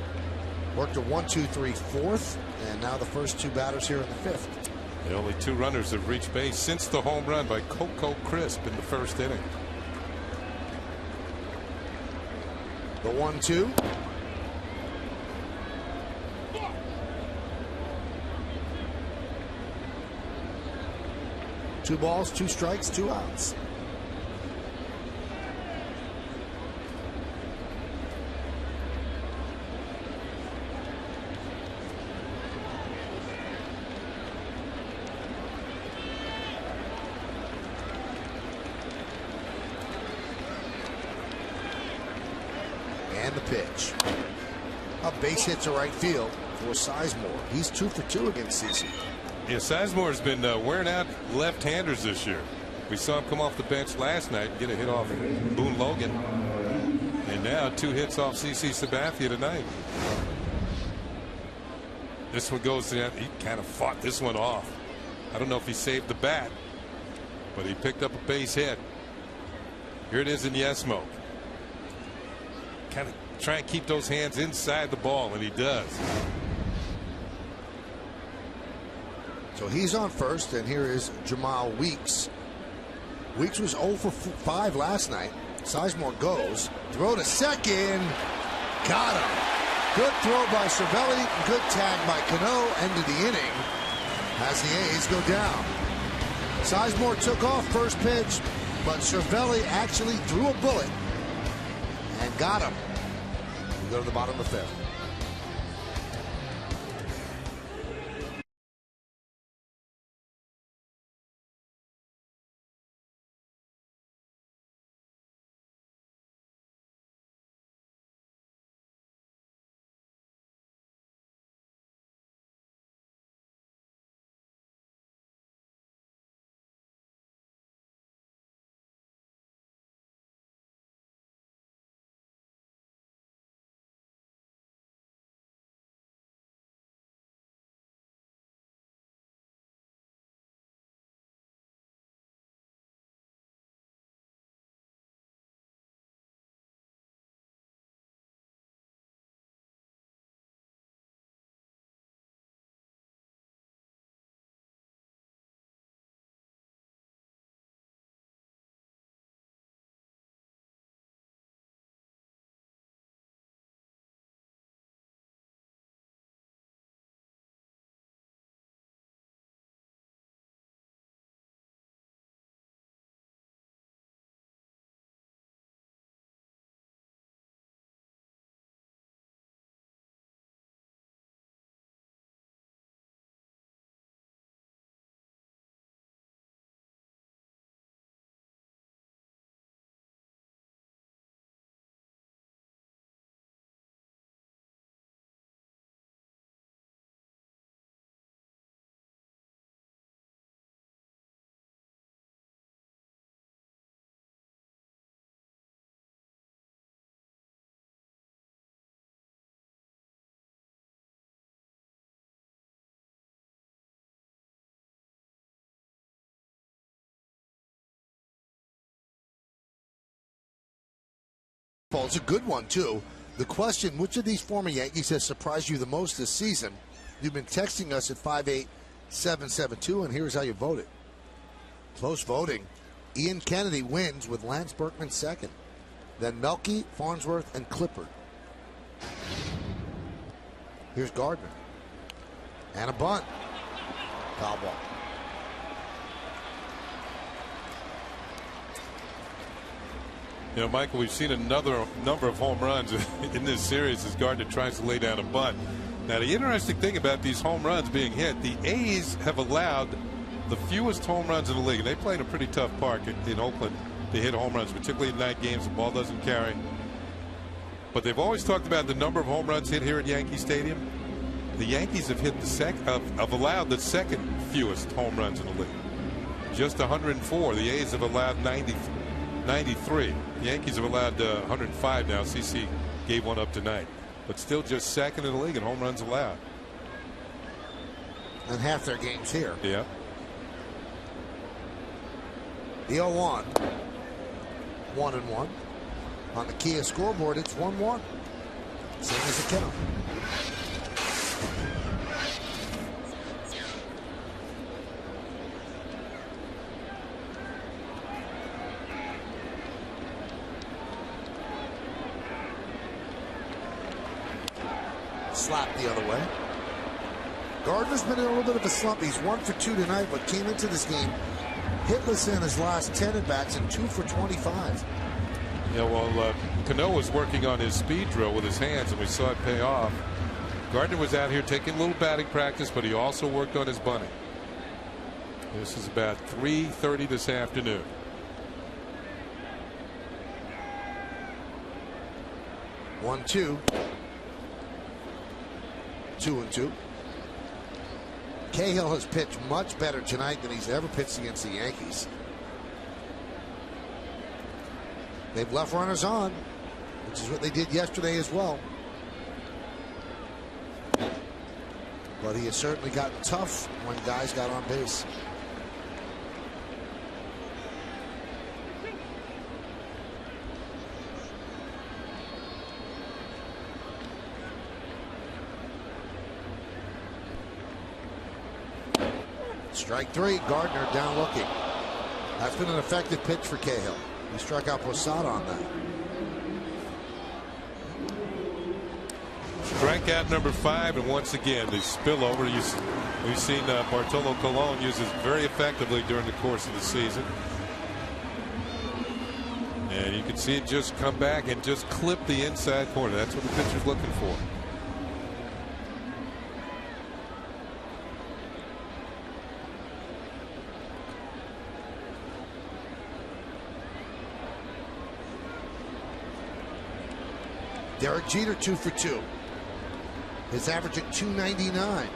A: worked a 1-2-3 fourth, and now the first 2 batters here in the 5th.
E: The only 2 runners have reached base since the home run by Coco Crisp in the first inning.
A: The 1-2. Two balls, 2 strikes, 2 outs. And the pitch. A base hit to right field for Sizemore. He's 2 for 2 against CC.
E: Yeah, Sizemore's been wearing out left-handers this year. We saw him come off the bench last night and get a hit off Boone Logan. And now 2 hits off CC Sabathia tonight. This one goes to he kind of fought this one off. I don't know if he saved the bat, but he picked up a base hit. Here it is in Yesmo. Kind of try and keep those hands inside the ball, and he does.
A: So he's on first, and here is Jamal Weeks. Weeks was 0 for 5 last night. Sizemore goes. Throw to second. Got him. Good throw by Cervelli. Good tag by Cano. End of the inning as the A's go down. Sizemore took off first pitch, but Cervelli actually threw a bullet and got him. We go to the bottom of the 5th. Well, it's a good one, too. The question, which of these former Yankees has surprised you the most this season? You've been texting us at 58772, and here's how you voted. Close voting. Ian Kennedy wins with Lance Berkman second. Then Melky, Farnsworth, and Clippard. Here's Gardner. And a bunt. Foul ball.
E: You know, Michael, we've seen another number of home runs in this series as Gardner tries to lay down a bunt. Now, the interesting thing about these home runs being hit, the A's have allowed the fewest home runs in the league. And they play in a pretty tough park in Oakland to hit home runs, particularly in night games. The ball doesn't carry. But they've always talked about the number of home runs hit here at Yankee Stadium. The Yankees have hit have allowed the second fewest home runs in the league. Just 104. The A's have allowed 93. The Yankees have allowed 105 now. CC gave one up tonight. But still just second in the league in home runs allowed.
A: And half their games here.
E: Yeah.
A: The 0-1. 1-1. On the Kia scoreboard, it's 1-1. Same as the count. Slap the other way. Gardner's been in a little bit of a slump. He's 1 for 2 tonight, but came into this game hitless in his last 10 at-bats and 2 for 25.
E: Yeah, well, Cano was working on his speed drill with his hands, and we saw it pay off. Gardner was out here taking a little batting practice, but he also worked on his bunting. This is about 3:30 this afternoon.
A: One, 2. 2-2. Cahill has pitched much better tonight than he's ever pitched against the Yankees. They've left runners on, which is what they did yesterday as well. But he has certainly gotten tough when guys got on base. Strike 3, Gardner down looking. That's been an effective pitch for Cahill. He struck out Posada on that.
E: Strikeout number 5, and once again the spillover. We've seen Bartolo Colon use it very effectively during the course of the season. And you can see it just come back and just clip the inside corner. That's what the pitcher's looking for.
A: Derek Jeter 2 for 2. His average at 299.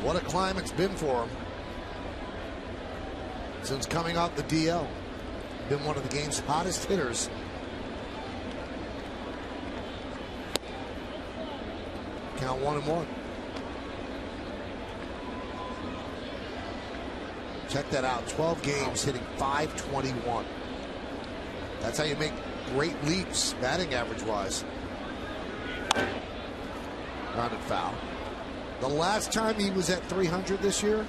A: What a climb it's been for him since coming off the DL. Been one of the game's hottest hitters. Count 1-1. Check that out. 12 games hitting .521. That's how you make great leaps batting average wise. Grounded foul. The last time he was at 300 this year,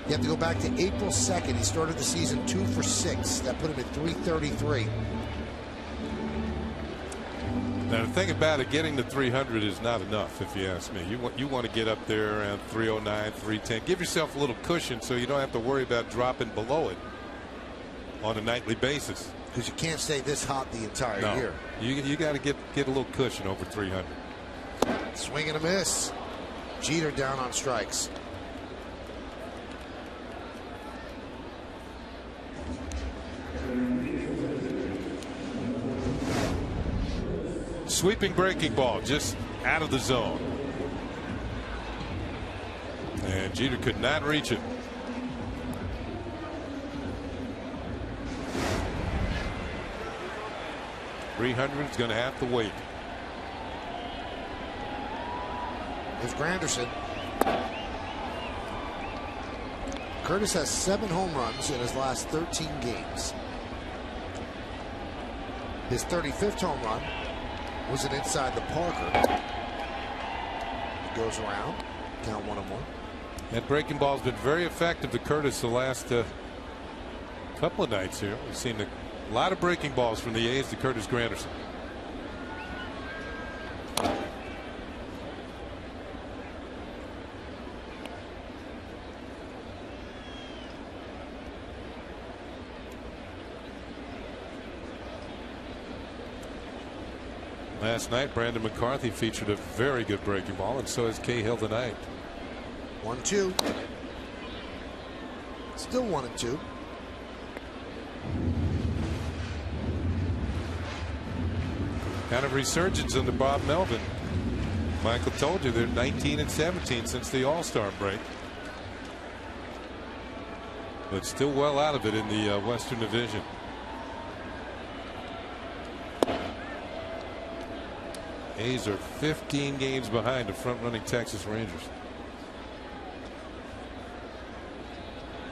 A: you have to go back to April 2nd. He started the season 2 for 6. That put him at 333.
E: Now the thing about it, getting to 300 is not enough, if you ask me. You want to get up there around 309, 310. Give yourself a little cushion so you don't have to worry about dropping below it on a nightly basis.
A: Because you can't stay this hot the entire year.
E: You got to get a little cushion over 300.
A: Swing and a miss. Jeter down on strikes.
E: Sweeping breaking ball just out of the zone. And Jeter could not reach it. .300 is going to have to wait.
A: is Granderson. Curtis has 7 home runs in his last 13 games. His 35th home run was an inside the Parker. Goes around. Count 1-1.
E: That breaking ball's been very effective to Curtis the last couple of nights here. We've seen a lot of breaking balls from the A's to Curtis Granderson. Last night, Brandon McCarthy featured a very good breaking ball, and so has Cahill tonight.
A: 1-2. Still 1-2.
E: Kind of resurgence under Bob Melvin. Michael told you they're 19-17 since the All-Star break. But still well out of it in the Western Division. A's are 15 games behind the front-running Texas Rangers.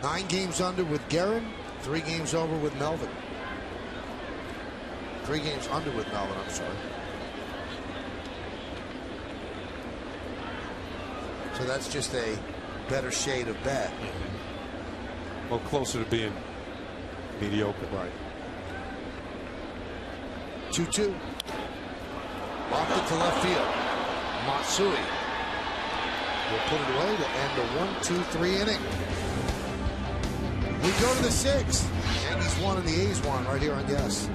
A: 9 games under with Guerin, 3 games over with Melvin. 3 games under with Melvin, I'm sorry. So that's just a better shade of bad.
E: Well, closer to being mediocre.
A: Right. 2-2. Locked it to left field. Matsui will put it away to end the 1-2-3 inning. We go to the 6th. Yankees won and the A's won right here on Yes.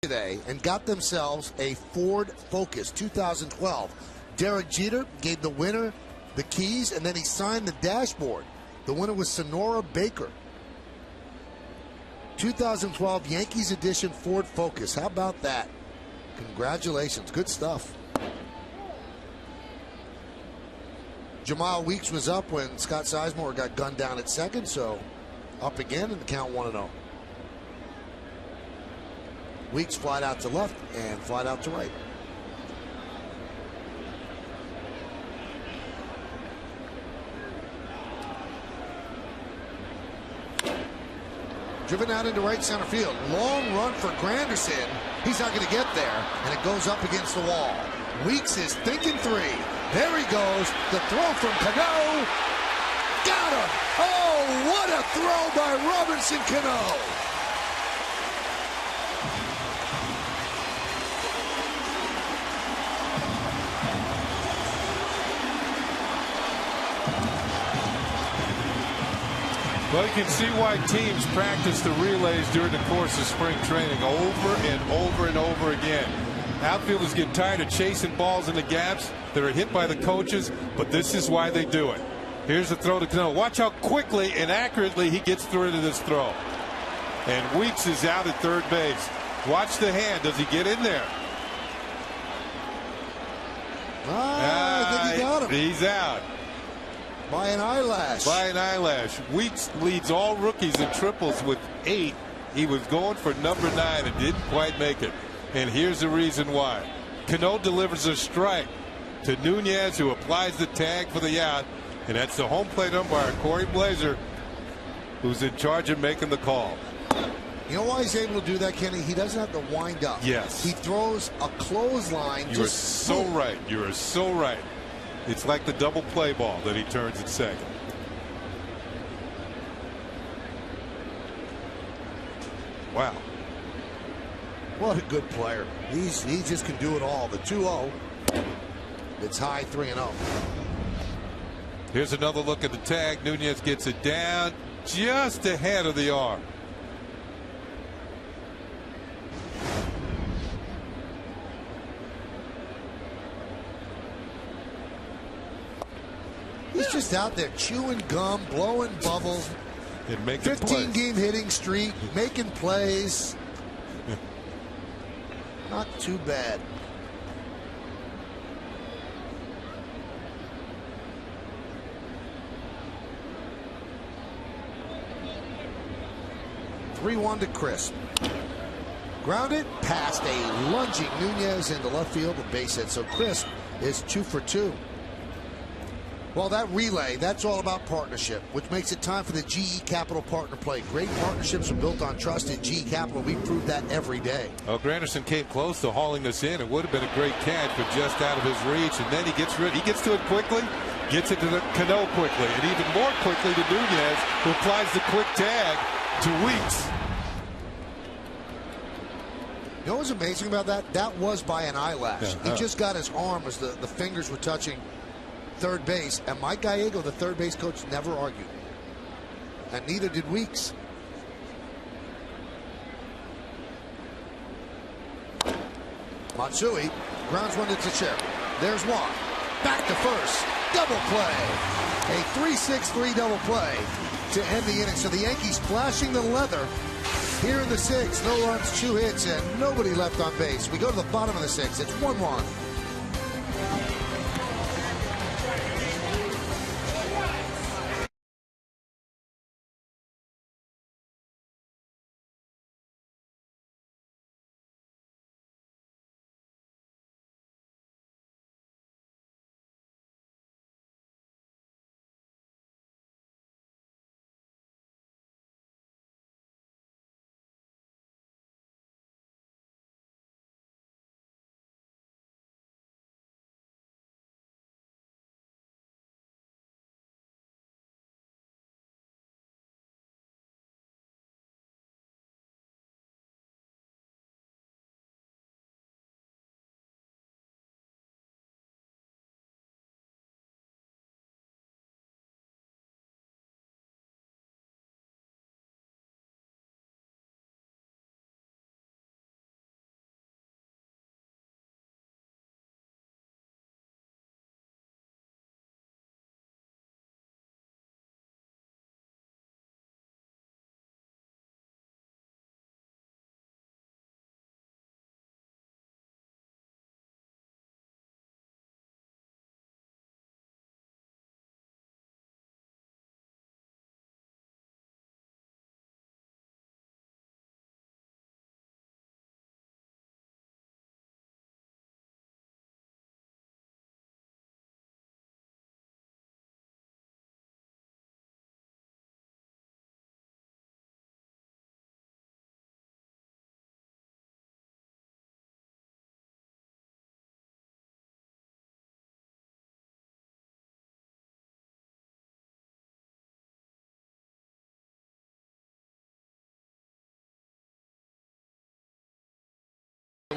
A: Today and got themselves a Ford Focus 2012. Derek Jeter gave the winner the keys and then he signed the dashboard. The winner was Sonora Baker. 2012 Yankees edition Ford Focus. How about that? Congratulations. Good stuff. Jamal Weeks was up when Scott Sizemore got gunned down at second, so up again and the count 1-0. Weeks flied out to left and flied out to right. Driven out into right center field. Long run for Granderson. He's not going to get there, and it goes up against the wall. Weeks is thinking 3. There he goes. The throw from Cano. Got him. Oh, what a throw by Robinson Cano.
E: Well, you can see why teams practice the relays during the course of spring training over and over and over again. Outfielders get tired of chasing balls in the gaps that are hit by the coaches, but this is why they do it. Here's the throw to Cano. Watch how quickly and accurately he gets through to this throw. And Weeks is out at third base. Watch the hand. Does he get in there?
A: I think he got him.
E: He's out.
A: By an eyelash.
E: By an eyelash. Weeks leads all rookies in triples with 8. He was going for number 9 and didn't quite make it. And here's the reason why. Cano delivers a strike to Nunez, who applies the tag for the out. And that's the home plate umpire, Corey Blazer, who's in charge of making the call.
A: You know why he's able to do that, Kenny? He doesn't have to wind up.
E: Yes.
A: He throws a clothesline.
E: You are so right. You are so right. It's like the double play ball that he turns at second. Wow.
A: What a good player. He just can do it all. The 2-0. It's high 3-0.
E: Here's another look at the tag. Nunez gets it down just ahead of the arm.
A: He's just out there chewing gum, blowing bubbles.
E: And making
A: 15-game hitting streak, making plays. Not too bad. (3-1) to Crisp. Grounded past a lunging Nunez into left field, a base hit. So Crisp is 2 for 2. Well, that relay, that's all about partnership, which makes it time for the GE Capital Partner Play. Great partnerships are built on trust in GE Capital. We prove that every day.
E: Well, Granderson came close to hauling this in. It would have been a great catch, but just out of his reach. And then he gets to it quickly, gets it to the Cano quickly, and even more quickly to Nunez, who applies the quick tag to Weeks.
A: You know what's amazing about that? That was by an eyelash. He just got his arm as the fingers were touching third base, and Mike Gallego, the third base coach, never argued, and neither did Weeks. Matsui grounds one to Teixeira. There's one. Back to first. Double play. A 3-6-3 double play to end the inning. So the Yankees flashing the leather here in the 6th. No runs, 2 hits, and nobody left on base. We go to the bottom of the 6th. It's 1-1.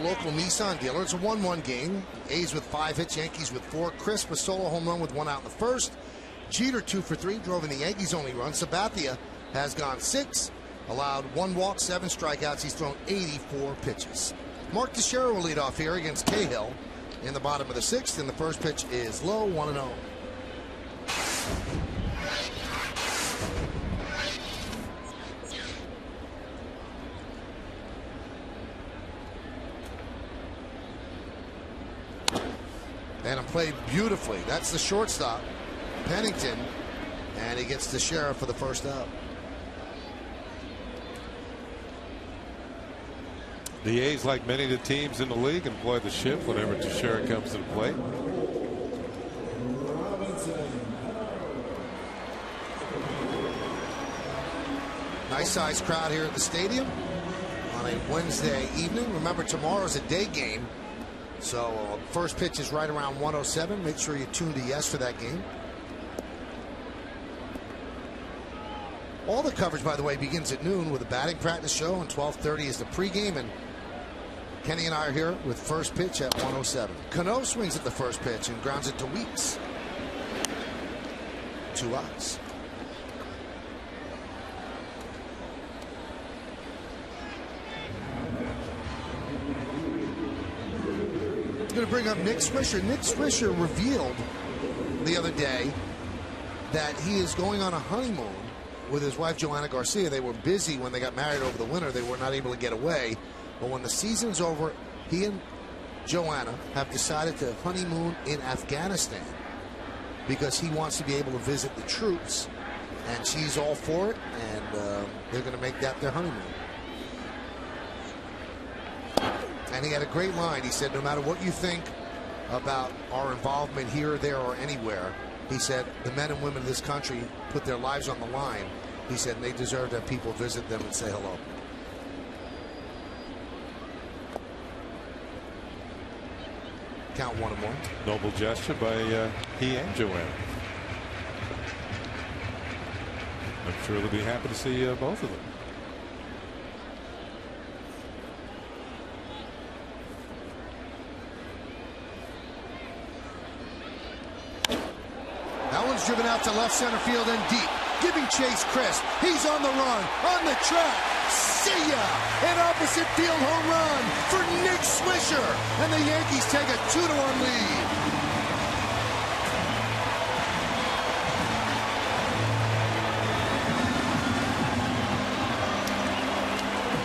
A: Local Nissan dealer. It's a 1-1 game. A's with 5 hits, Yankees with 4. Crisp a solo home run with 1 out in the first. Jeter 2 for 3, drove in the Yankees only run. Sabathia has gone 6, allowed 1 walk, 7 strikeouts. He's thrown 84 pitches. Mark Teixeira will lead off here against Cahill in the bottom of the 6th, and the first pitch is low, 1-0. And played beautifully. That's the shortstop, Pennington, and he gets Teixeira for the first out.
E: The A's, like many of the teams in the league, employ the shift whenever Teixeira comes to the plate.
A: Nice sized crowd here at the stadium on a Wednesday evening. Remember, tomorrow's a day game. So first pitch is right around 107. Make sure you tune to yes for that game. All the coverage, by the way, begins at noon with a batting practice show, and 12:30 is the pregame. And Kenny and I are here with first pitch at 107. Cano swings at the first pitch and grounds it to Weeks. 2 outs. Going to bring up Nick Swisher. Nick Swisher revealed the other day that he is going on a honeymoon with his wife Joanna Garcia. They were busy when they got married over the winter. They were not able to get away. But when the season's over, he and Joanna have decided to honeymoon in Afghanistan because he wants to be able to visit the troops, and she's all for it, and they're going to make that their honeymoon. And he had a great line. He said, no matter what you think about our involvement here, there, or anywhere, he said, the men and women of this country put their lives on the line. He said, they deserve to have people visit them and say hello. Count 1-1.
E: Noble gesture by he and Joanna. I'm sure they'll be happy to see both of them.
A: That one's driven out to left center field and deep. Giving chase Chris. He's on the run, on the track. See ya! An opposite field home run for Nick Swisher. And the Yankees take a 2-1 lead.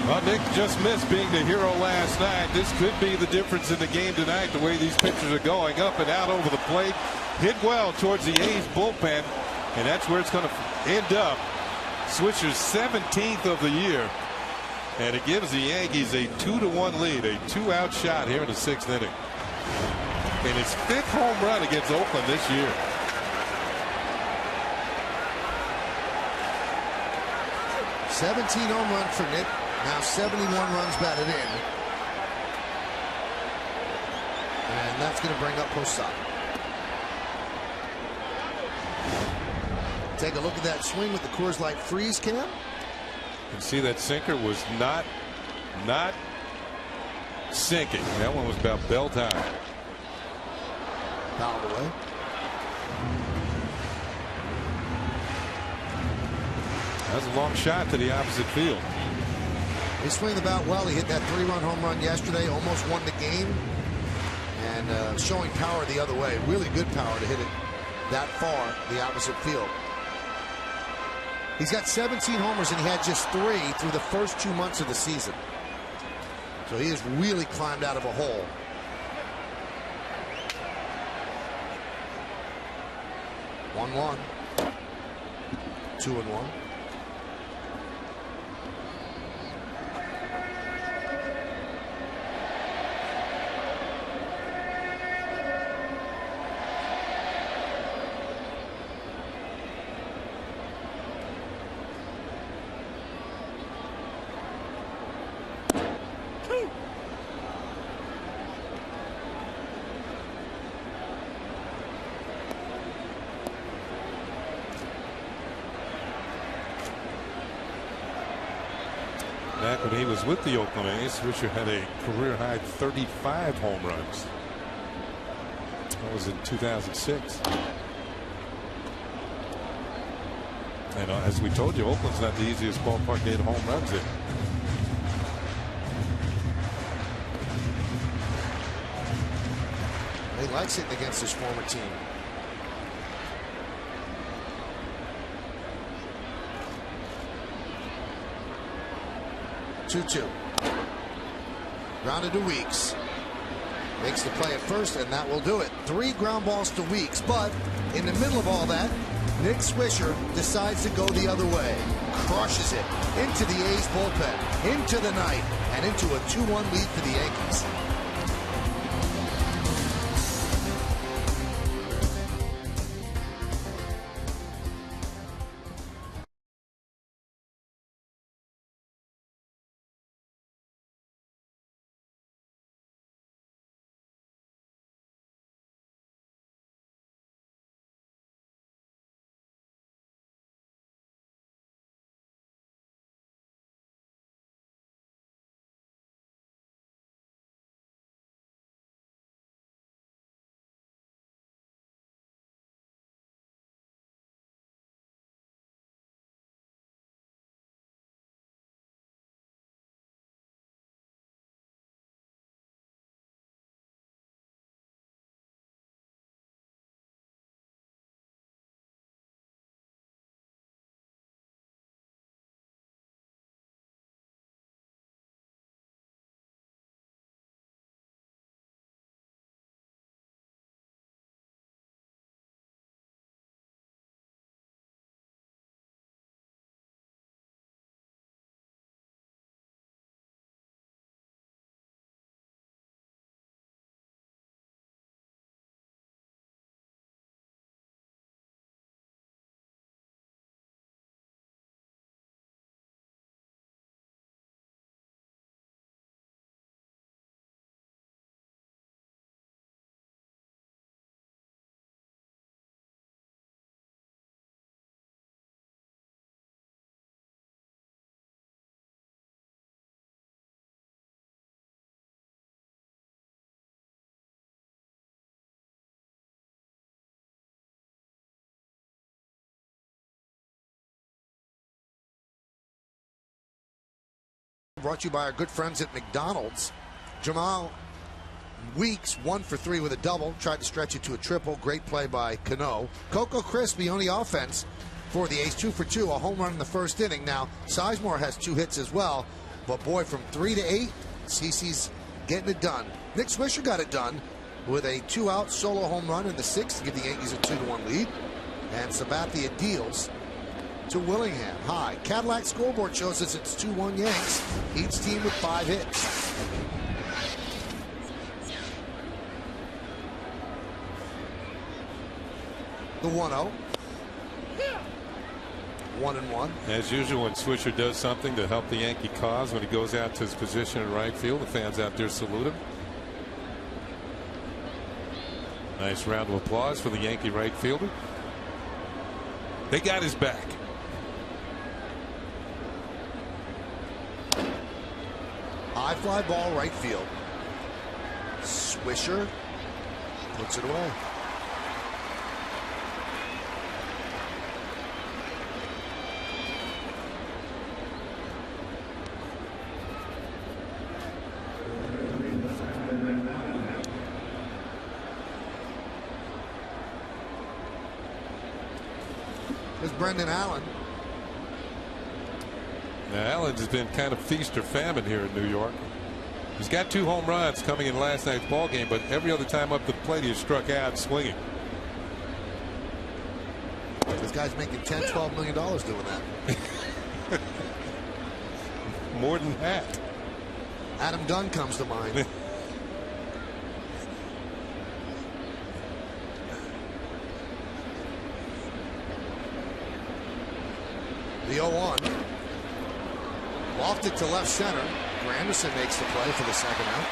E: Well, Nick just missed being the hero last night. This could be the difference in the game tonight, the way these pitchers are going up and out over the plate. Hit well towards the A's bullpen, and that's where it's going to end up. Swisher's 17th of the year, and it gives the Yankees a 2-1 lead, a 2-out shot here in the 6th inning. And his 5th home run against Oakland this year.
A: '17 home run for Nick. Now 71 runs batted in. And that's going to bring up Posada. Take a look at that swing with the Coors Light freeze cam.
E: You can see that sinker was not sinking. That one was about belt high.
A: Fouled away.
E: That was a long shot to the opposite field.
A: He swung the bat well. He hit that 3-run home run yesterday. Almost won the game. And showing power the other way. Really good power to hit it that far the opposite field. He's got 17 homers, and he had just 3 through the first 2 months of the season. So he has really climbed out of a hole. One, 2-1.
E: Back when he was with the Oakland A's, Swisher had a career-high 35 home runs. That was in 2006. And as we told you, Oakland's not the easiest ballpark to hit home runs in.
A: He likes hitting against his former team. Two. Grounded to Weeks. Makes the play at first, and that will do it. 3 ground balls to Weeks, but in the middle of all that, Nick Swisher decides to go the other way. Crushes it into the A's bullpen, into the night, and into a 2-1 lead for the Yankees. Brought to you by our good friends at McDonald's. Jamal Weeks 1 for 3 with a double. Tried to stretch it to a triple. Great play by Cano. Coco Crispy on the offense for the A's. 2 for 2. A home run in the first inning. Now, Sizemore has 2 hits as well. But boy, from 3 to 8, CeCe's getting it done. Nick Swisher got it done with a 2-out solo home run in the 6th to give the Yankees a 2-1 lead. And Sabathia deals to Willingham. High. Cadillac scoreboard shows us it's 2-1 Yanks. Each team with 5 hits. The 1-0. 1-1.
E: As usual, when Swisher does something to help the Yankee cause, when he goes out to his position in right field, the fans out there salute him. Nice round of applause for the Yankee right fielder. They got his back.
A: High fly ball right field. Swisher puts it away. There's Brendan Allen.
E: Now, Allen has been kind of feast or famine here in New York. He's got 2 home runs coming in last night's ball game, but every other time up the plate he has struck out swinging.
A: This guy's making $10-12 million doing that.
E: More than that.
A: Adam Dunn comes to mind. The 0-1. Lofted to left center. Granderson makes the play for the second out.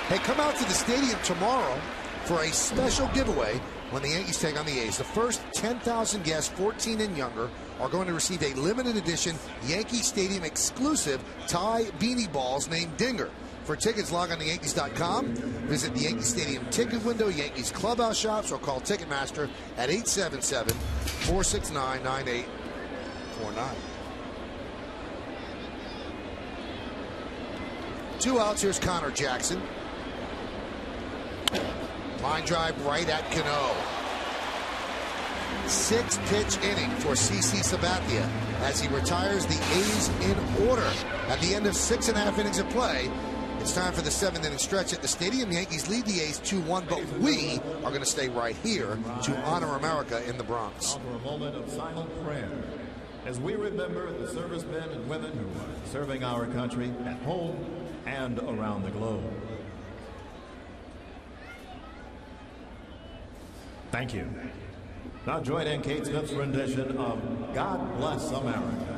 A: Hey, come out to the stadium tomorrow for a special giveaway when the Yankees take on the A's. The first 10,000 guests 14 and younger are going to receive a limited edition Yankee Stadium exclusive tie beanie balls named Dinger. For tickets, log on to Yankees.com. Visit the Yankee Stadium ticket window, Yankees clubhouse shops, or call Ticketmaster at 877-469-9849. Two outs. Here's Connor Jackson. Line drive right at Cano. 6-pitch inning for CC Sabathia as he retires the A's in order. At the end of 6.5 innings of play, it's time for the 7th inning stretch at the stadium. Yankees lead the A's 2-1, but we are going to stay right here to honor America in the Bronx.
G: For a moment of silent prayer as we remember the servicemen and women who are serving our country at home and around the globe. Thank you. Now join in Kate Smith's rendition of God Bless America.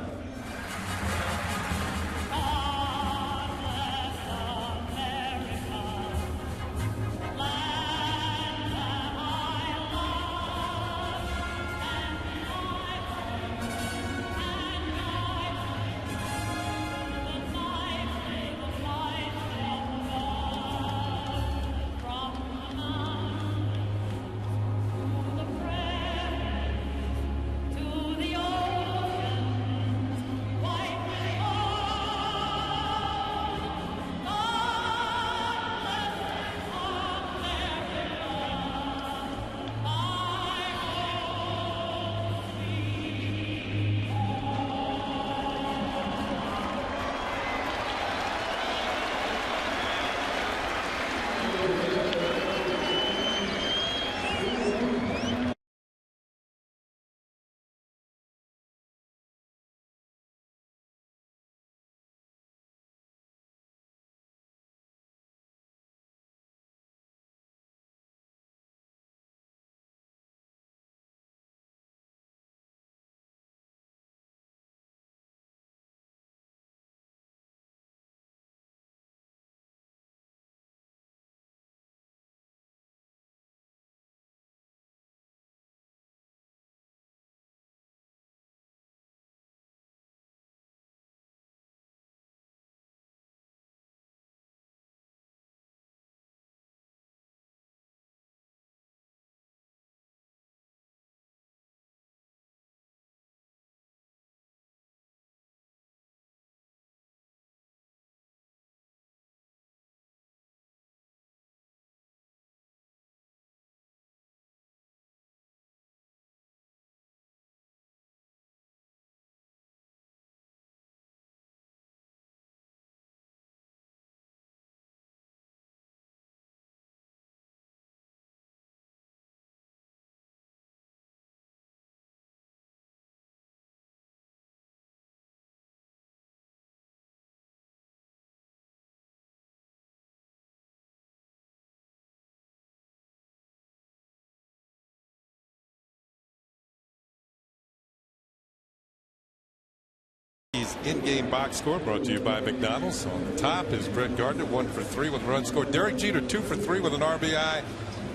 E: In-game box score brought to you by McDonald's. On the top is Brett Gardner, 1 for 3 with a run scored. Derek Jeter, 2 for 3 with an RBI.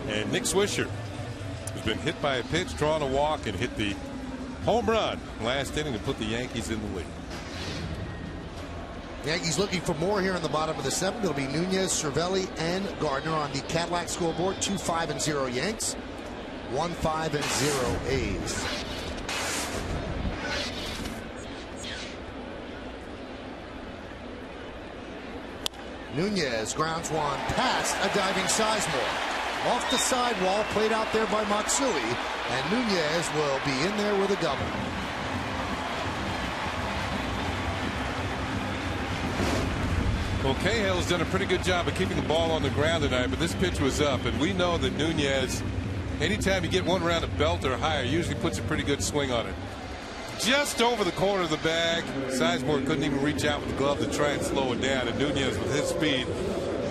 E: And Nick Swisher has been hit by a pitch, drawn a walk, and hit the home run last inning to put the Yankees in the lead.
A: Yankees looking for more here in the bottom of the 7th. It'll be Nunez, Cervelli, and Gardner on the Cadillac scoreboard. 2-5-0 Yanks, 1-5-0 A's. Nunez grounds one past a diving Sizemore. Off the sidewall, played out there by Matsui, and Nunez will be in there with a double.
E: Well, Cahill's done a pretty good job of keeping the ball on the ground tonight, but this pitch was up, and we know that Nunez, anytime you get one around a belt or higher, usually puts a pretty good swing on it. Just over the corner of the bag. Sizemore couldn't even reach out with the glove to try and slow it down, and Nunez, with his speed,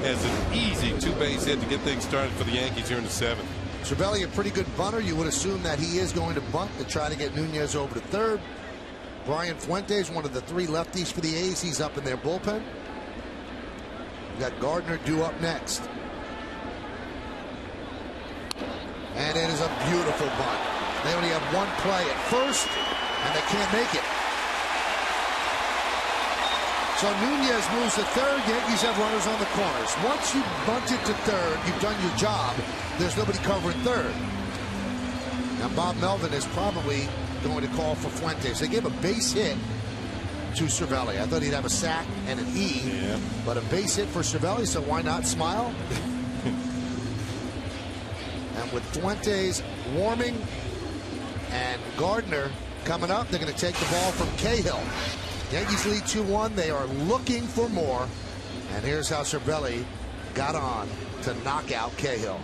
E: has an easy 2-base hit to get things started for the Yankees here in the 7th.
A: Cervelli, a pretty good bunter. You would assume that he is going to bunt to try to get Nunez over to third. Brian Fuentes, one of the 3 lefties for the A's. He's up in their bullpen. We've got Gardner due up next. And it is a beautiful bunt. They only have one play at first, and they can't make it. So Nunez moves to third. Yankees have runners on the corners. Once you bunt it to third, you've done your job. There's nobody covering third. Now Bob Melvin is probably going to call for Fuentes. They gave a base hit to Cervelli. I thought he'd have a sack and an E, but a base hit for Cervelli, so why not smile? And with Fuentes warming and Gardner coming up, they're going to take the ball from Cahill. Yankees lead 2-1. They are looking for more. And here's how Cervelli got on to knock out Cahill.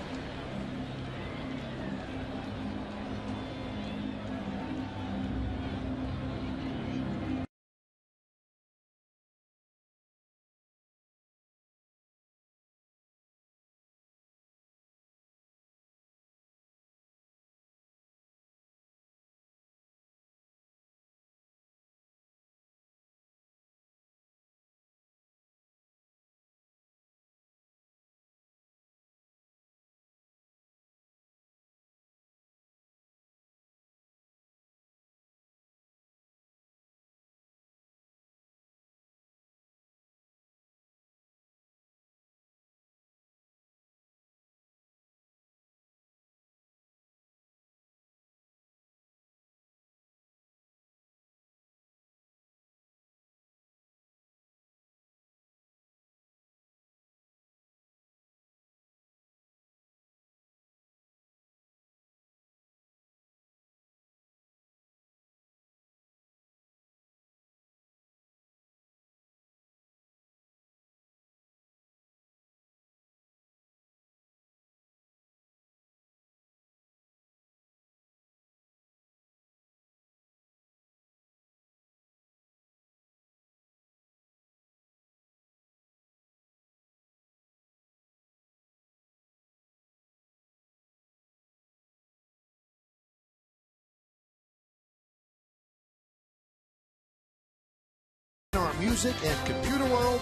A: Our music and computer world,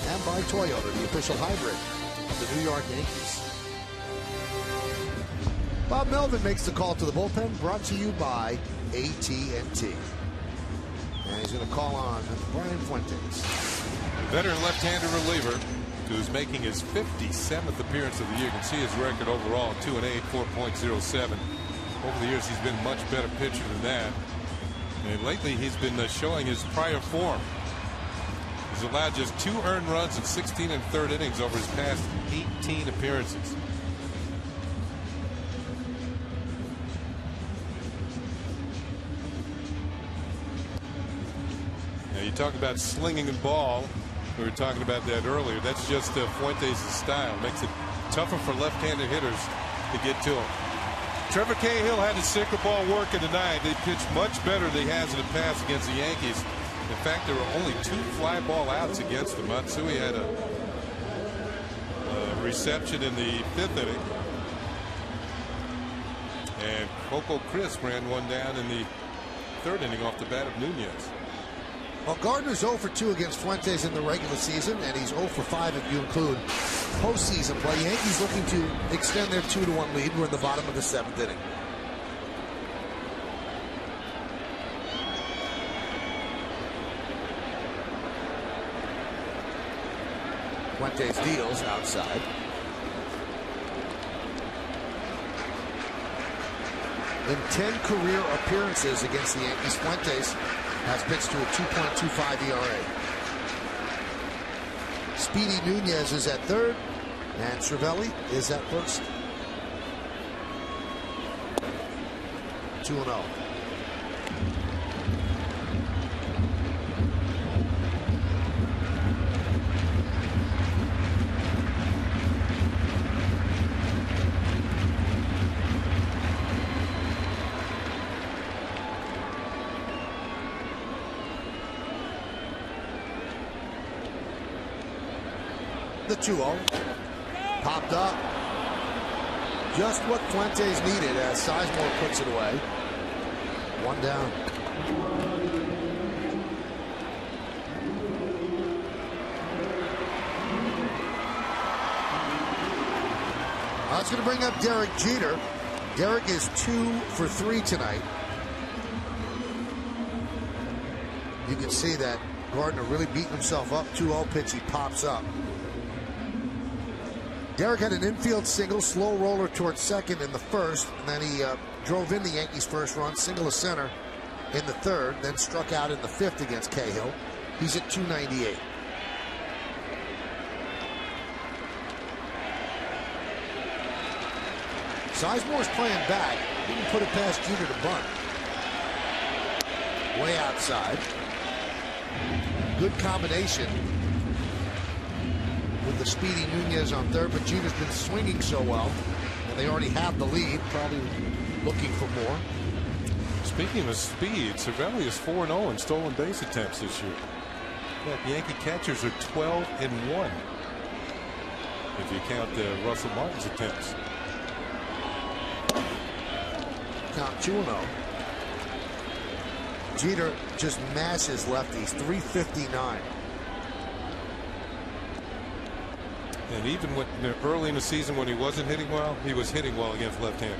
A: and by Toyota, the official hybrid of the New York Yankees. Bob Melvin makes the call to the bullpen, brought to you by AT&T. And he's going to call on Brian Fuentes.
E: Veteran left-hander reliever who's making his 57th appearance of the year. You can see his record overall, 2-8, 4.07. Over the years, he's been a much better pitcher than that. And lately, he's been showing his prior form. He's allowed just 2 earned runs in 16 1/3 innings over his past 18 appearances. Now you talk about slinging the ball. We were talking about that earlier. That's just Fuentes' style. Makes it tougher for left-handed hitters to get to him.
B: Trevor Cahill had his sinker ball working tonight. They pitched much better than he has in the past against the Yankees. In fact, there were only 2 fly ball outs against them. Matsui had a reception in the 5th inning. And Coco Crisp ran one down in the 3rd inning off the bat of Nunez.
A: Well, Gardner's 0 for 2 against Fuentes in the regular season, and he's 0 for 5 if you include postseason play. Yankees looking to extend their 2-1 lead. We're in the bottom of the 7th inning. Fuentes deals outside. In 10 career appearances against the Yankees, Fuentes has pitched to a 2.25 ERA. Speedy Nunez is at 3rd, and Cervelli is at 1st. 2-0. The 2-0 popped up. Just what Fuentes needed as Sizemore puts it away. 1 down. That's going to bring up Derek Jeter. Derek is 2 for 3 tonight. You can see that Gardner really beating himself up. 2-0 pitch, he pops up. Derek had an infield single, slow roller towards second in the first, and then he drove in the Yankees' first run, single to center in the third, then struck out in the fifth against Cahill. He's at 298. Sizemore's playing back. Didn't put it past Jeter to bunt. Way outside. Good combination with the speedy Nunez on third, but Jeter's been swinging so well, and they already have the lead, probably looking for more.
E: Speaking of speed, Cervelli is 4-0 in stolen base attempts this year. The Yankee catchers are 12-1 if you count Russell Martin's attempts.
A: Count 2-0. Jeter just mashes lefties, 359.
E: And even when, early in the season when he wasn't hitting well, he was hitting well against left-handers.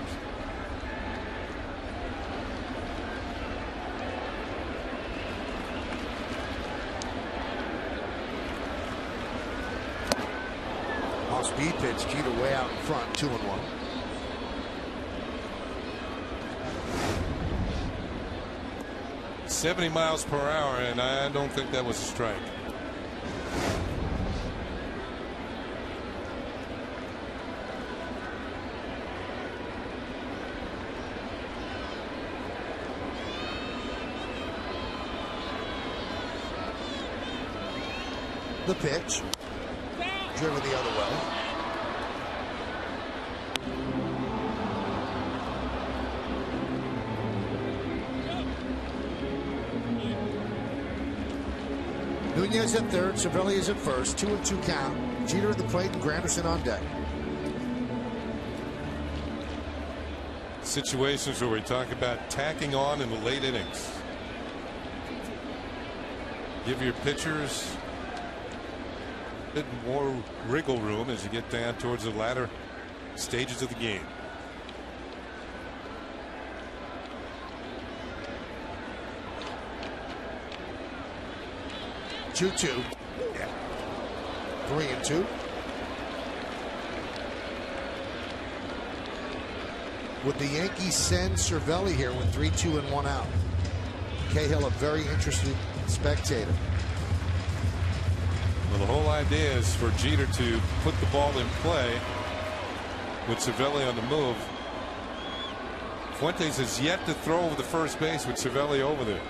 A: Off-speed pitch, Jeter way out in front, 2-1.
E: .70 miles per hour, and I don't think that was a strike.
A: The pitch, driven the other way. Nunez at third, Cervelli is at first, 2-2 count. Jeter at the plate and Granderson on deck.
E: Situations where we talk about tacking on in the late innings. Give your pitchers a bit more wriggle room as you get down towards the latter stages of the game.
A: Two. Yeah. 3-2. Would the Yankees send Cervelli here with 3-2 and 1 out? Cahill, a very interested spectator.
E: Well, the whole idea is for Jeter to put the ball in play with Cervelli on the move. Fuentes has yet to throw over the first base with Cervelli over there.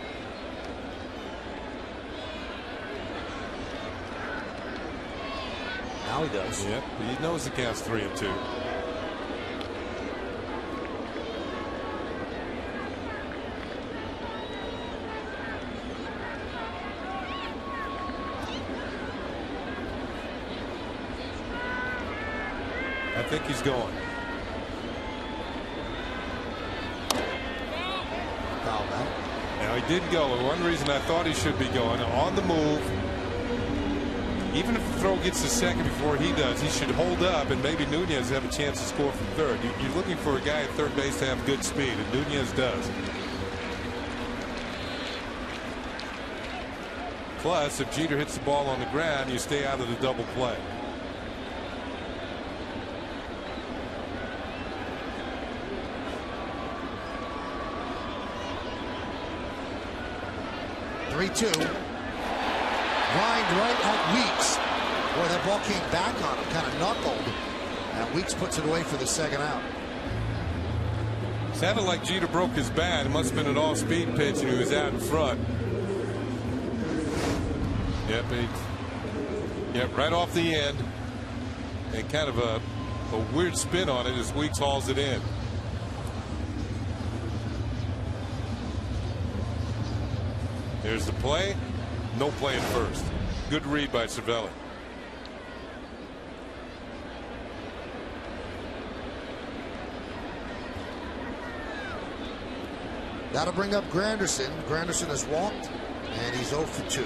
A: Now he does.
E: Yep, he knows the count's 3-2. I think he's going.
A: Foul back.
E: Now he did go. One reason I thought he should be going on the move. Even if the throw gets to second before he does, he should hold up and maybe Nunez have a chance to score from third. You're looking for a guy at third base to have good speed, and Nunez does. Plus, if Jeter hits the ball on the ground, you stay out of the double play.
A: Lined right at Weeks. Boy, that ball came back on him, kind of knuckled. And Weeks puts it away for the second out.
E: Sounded like Jeter broke his bat. It must have been an off-speed pitch, and he was out in front. Yep, right off the end. And kind of a weird spin on it as Weeks hauls it in. There's the play. No play at first. Good read by Cervelli.
A: That'll bring up Granderson. Granderson has walked, and he's 0 for 2.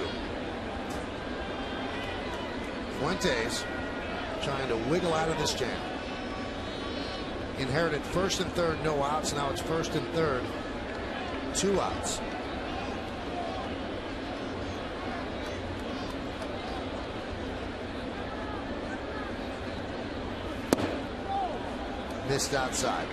A: Fuentes trying to wiggle out of this jam. Inherited first and third, no outs. Now it's first and third, 2 outs. Missed outside.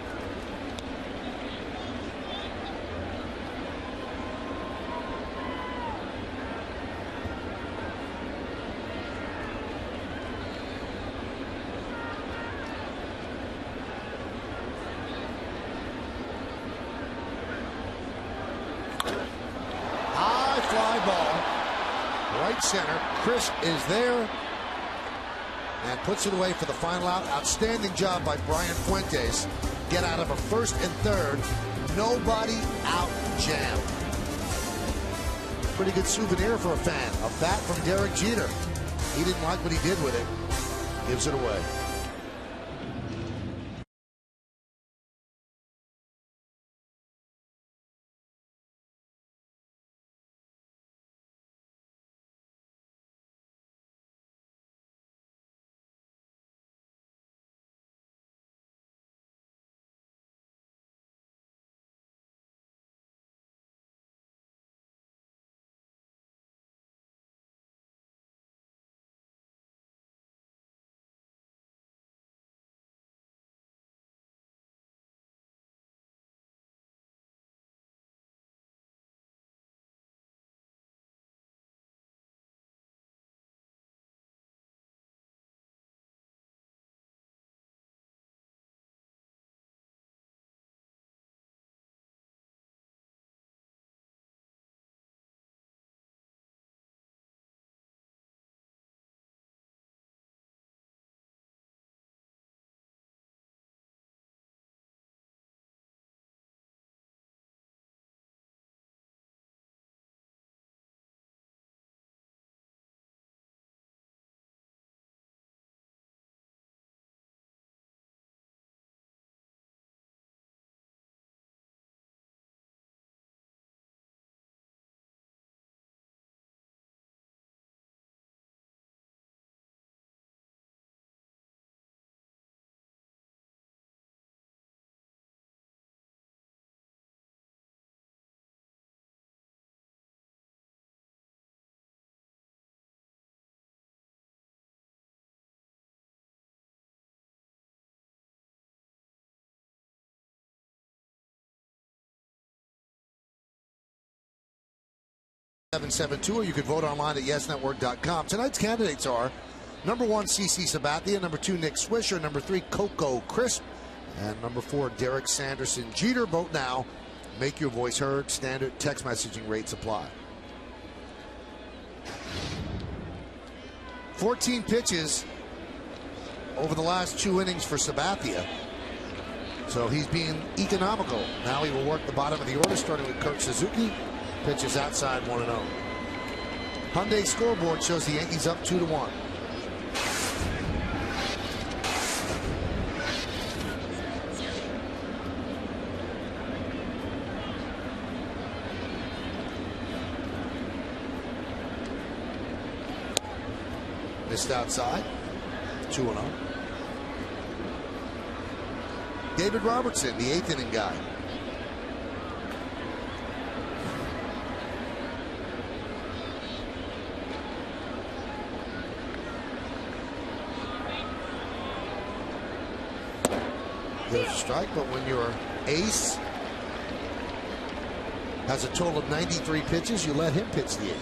A: High fly ball. Right center. Chris is there. And puts it away for the final out. Outstanding job by Brian Fuentes. Get out of a first and third. Nobody out jammed. Pretty good souvenir for a fan. A bat from Derek Jeter. He didn't like what he did with it. Gives it away. Or you could vote online at yesnetwork.com. Tonight's candidates are number 1, CC Sabathia, number 2, Nick Swisher, number 3, Coco Crisp, and number 4, Derek Sanderson Jeter. Vote now. Make your voice heard. Standard text messaging rates apply. 14 pitches over the last 2 innings for Sabathia. So he's being economical. Now he will work the bottom of the order, starting with Kurt Suzuki. Pitches outside 1-0. Hyundai scoreboard shows the Yankees up 2-1. Missed outside. 2-0. David Robertson, the 8th inning guy. There's a strike, but when your ace has a total of 93 pitches, you let him pitch the 8th.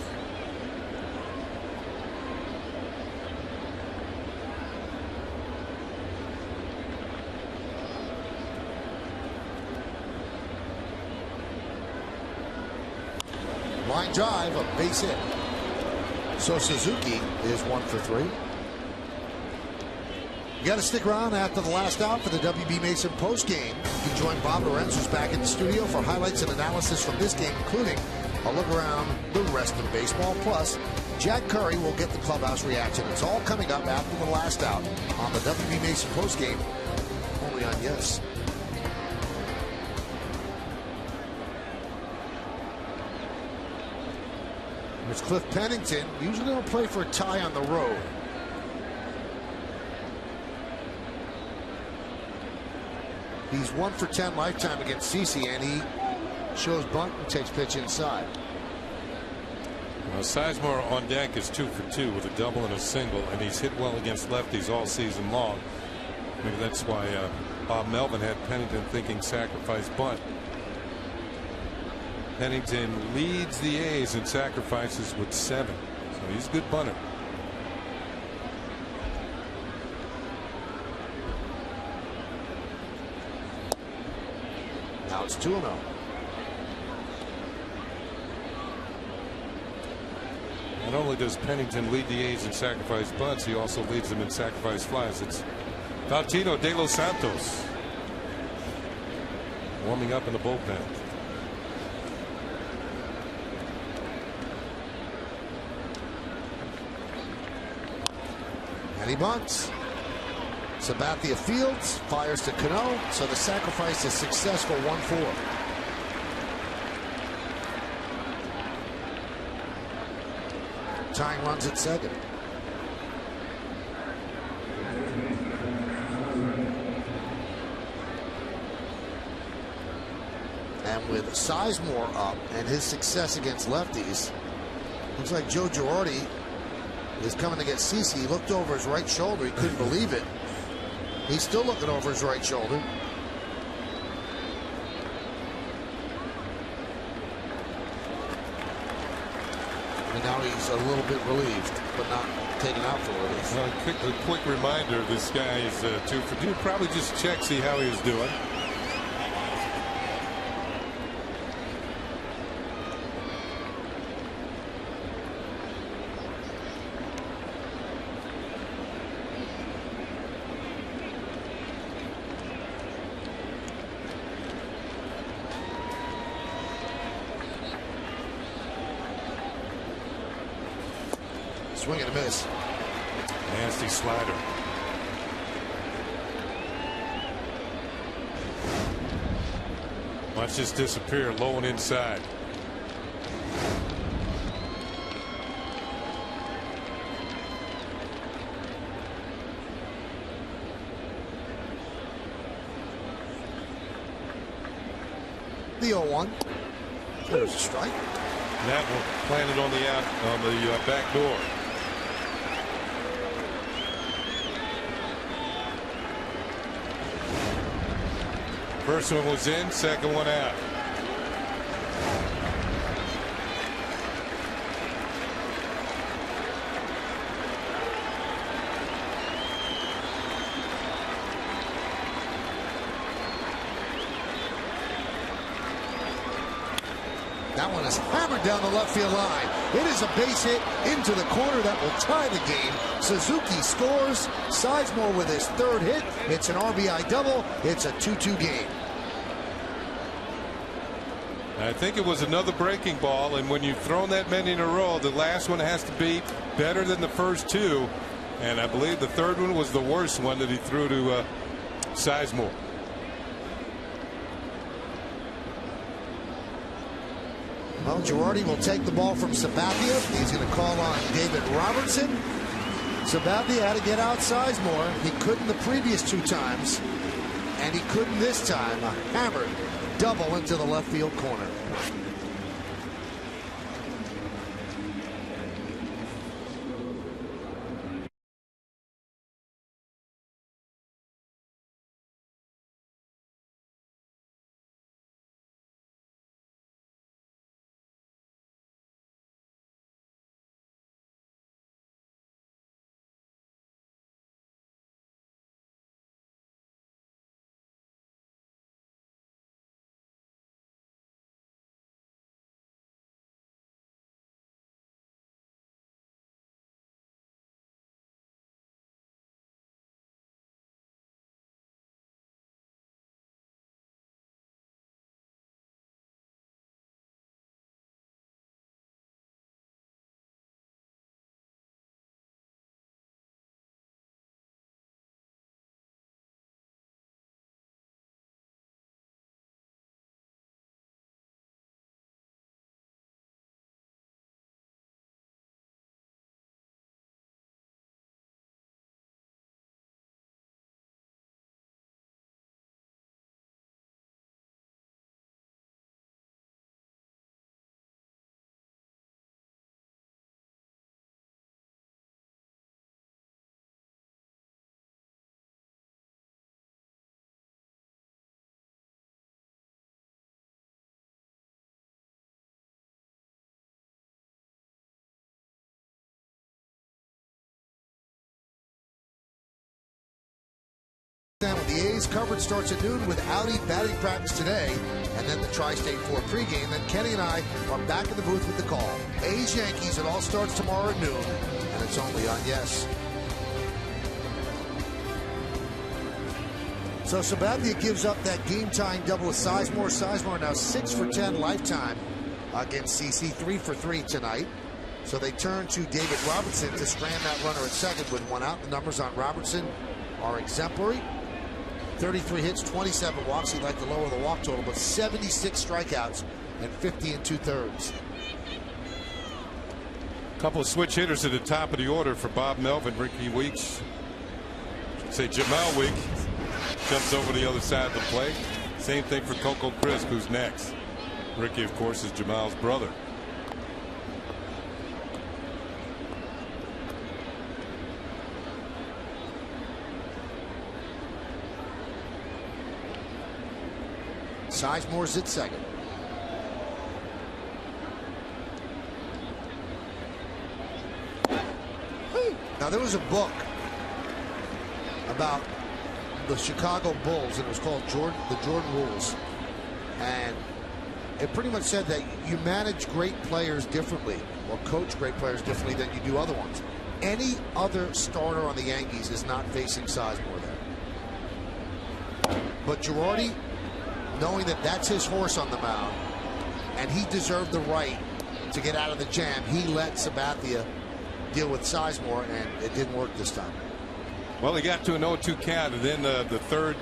A: Line drive, a base hit. So Suzuki is 1 for 3. You got to stick around after the last out for the WB Mason postgame. You can join Bob Lorenz, who's back in the studio, for highlights and analysis from this game, including a look around the rest of baseball. Plus, Jack Curry will get the clubhouse reaction. It's all coming up after the last out on the WB Mason postgame, only on Yes. There's Cliff Pennington. Usually don't play for a tie on the road. He's 1 for 10 lifetime against CC, and he shows bunt and takes pitch inside.
E: Well, Sizemore on deck is 2 for 2 with a double and a single, and he's hit well against lefties all season long. Maybe that's why Bob Melvin had Pennington thinking sacrifice bunt. Pennington leads the A's in sacrifices with 7. So he's a good bunter.
A: Now it's 2-0.
E: Not only does Pennington lead the A's in sacrifice bunts, he also leads them in sacrifice flies. It's Faustino de los Santos warming up in the bullpen.
A: And he bunts. Sabathia fields, fires to Cano, so the sacrifice is successful, 1-4. Tying runs at second. And with Sizemore up and his success against lefties, looks like Joe Girardi is coming to get CeCe. He looked over his right shoulder. He couldn't believe it. He's still looking over his right shoulder. And now he's a little bit relieved, but not taken out for what it is.
E: Well, a quick reminder, this guy is 2 for 2. Probably just check, see how he's doing.
A: Swing and a miss.
E: Nasty slider. Watch this disappear low and inside.
A: The 0-1. There's a strike.
E: And that one planted on the back door. First one was in, second one out.
A: That one is hammered down the left field line. It is a base hit into the corner that will tie the game. Suzuki scores. Sizemore with his 3rd hit. It's an RBI double. It's a 2-2 game.
E: I think it was another breaking ball, and when you've thrown that many in a row, the last one has to be better than the first 2. And I believe the 3rd one was the worst one that he threw to Sizemore.
A: Well, Girardi will take the ball from Sabathia. He's going to call on David Robertson. Sabathia had to get out Sizemore. He couldn't the previous 2 times, and he couldn't this time. A hammered double into the left field corner. When the A's coverage starts at noon with Audi batting practice today, and then the Tri-State 4 pregame. Then Kenny and I are back in the booth with the call. A's Yankees, it all starts tomorrow at noon, and it's only on Yes. So Sabathia gives up that game-tying double with Sizemore. Sizemore now 6 for 10 lifetime against CC, 3 for 3 tonight. So they turn to David Robertson to strand that runner at second with one out. The numbers on Robertson are exemplary. 33 hits, 27 walks. He'd like to lower the walk total, but 76 strikeouts and 50 2/3.
E: A couple of switch hitters at the top of the order for Bob Melvin. Ricky Weeks, Jamal Week, jumps over the other side of the plate. Same thing for Coco Crisp, who's next. Ricky, of course, is Jamal's brother.
A: Sizemore's at second. Now there was a book about the Chicago Bulls, and it was called The Jordan Rules, and it pretty much said that you manage great players differently or coach great players differently than you do other ones. Any other starter on the Yankees is not facing Sizemore there, but Girardi, knowing that that's his horse on the mound and he deserved the right to get out of the jam, he let Sabathia deal with Sizemore, and it didn't work this time.
E: Well, he got to an 0-2 count, and then the third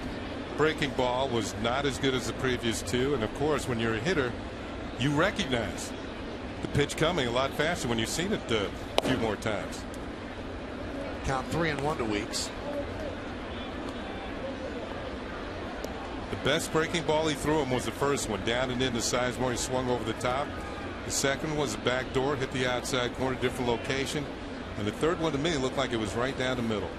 E: breaking ball was not as good as the previous two. And of course, when you're a hitter, you recognize the pitch coming a lot faster when you've seen it a few more times.
A: Count 3-1 to Weeks.
E: The best breaking ball he threw him was the first one, down and into Sizemore. He swung over the top. The second was a back door, hit the outside corner, different location. And the third one to me looked like it was right down the middle.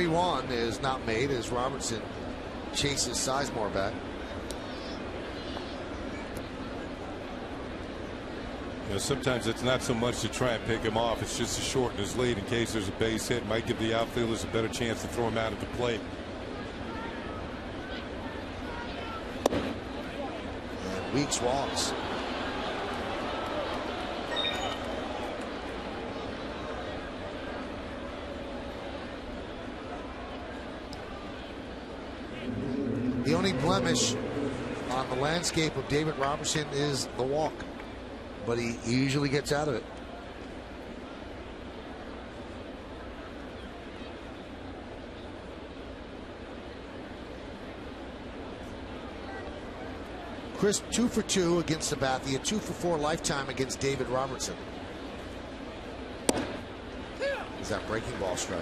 A: One is not made as Robertson chases Sizemore back.
E: You know, sometimes it's not so much to try and pick him off, it's just to shorten his lead in case there's a base hit. Might give the outfielders a better chance to throw him out at the plate.
A: And Weeks walks. The only blemish on the landscape of David Robertson is the walk, but he usually gets out of it. Chris 2 for 2 against Sabathia, 2 for 4 lifetime against David Robertson. Is that breaking ball strike?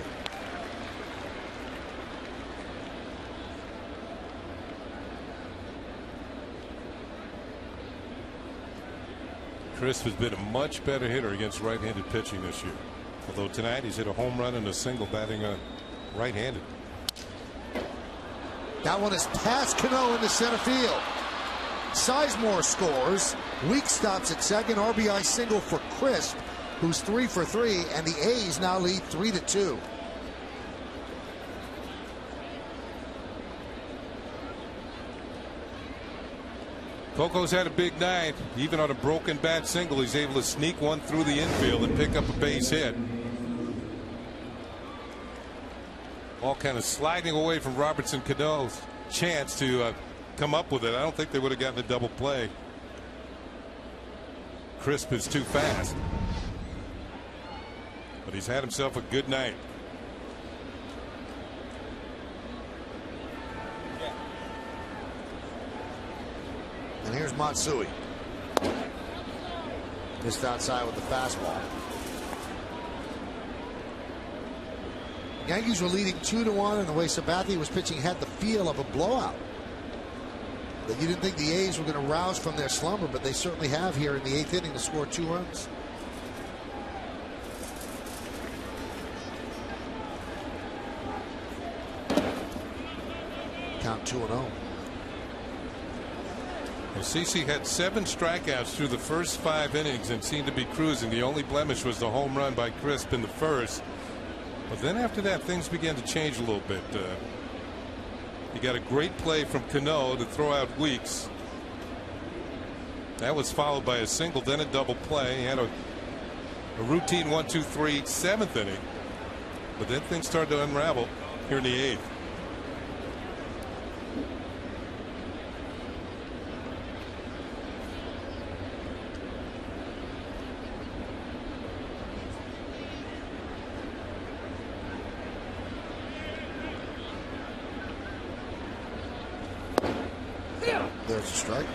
E: Chris has been a much better hitter against right-handed pitching this year. Although tonight he's hit a home run and a single batting right-handed.
A: That one is past Cano into center field. Sizemore scores. Weeks stops at second. RBI single for Crisp, who's 3 for 3, and the A's now lead 3-2.
E: Coco's had a big night. Even on a broken bat single, he's able to sneak one through the infield and pick up a base hit. All kind of sliding away from Robertson Cano's chance to come up with it. I don't think they would have gotten a double play. Crisp is too fast. But he's had himself a good night.
A: And here's Matsui. Missed outside with the fastball. Yankees were leading 2-1, and the way Sabathia was pitching had the feel of a blowout. That you didn't think the A's were going to rouse from their slumber, but they certainly have here in the 8th inning to score 2 runs. Count 2-0.
E: Well, CC had 7 strikeouts through the first 5 innings and seemed to be cruising. The only blemish was the home run by Crisp in the first. But then after that, things began to change a little bit. He got a great play from Cano to throw out Weeks. That was followed by a single, then a double play. He had a routine 1-2-3 7th inning. But then things started to unravel here in the 8th.
A: There's a strike.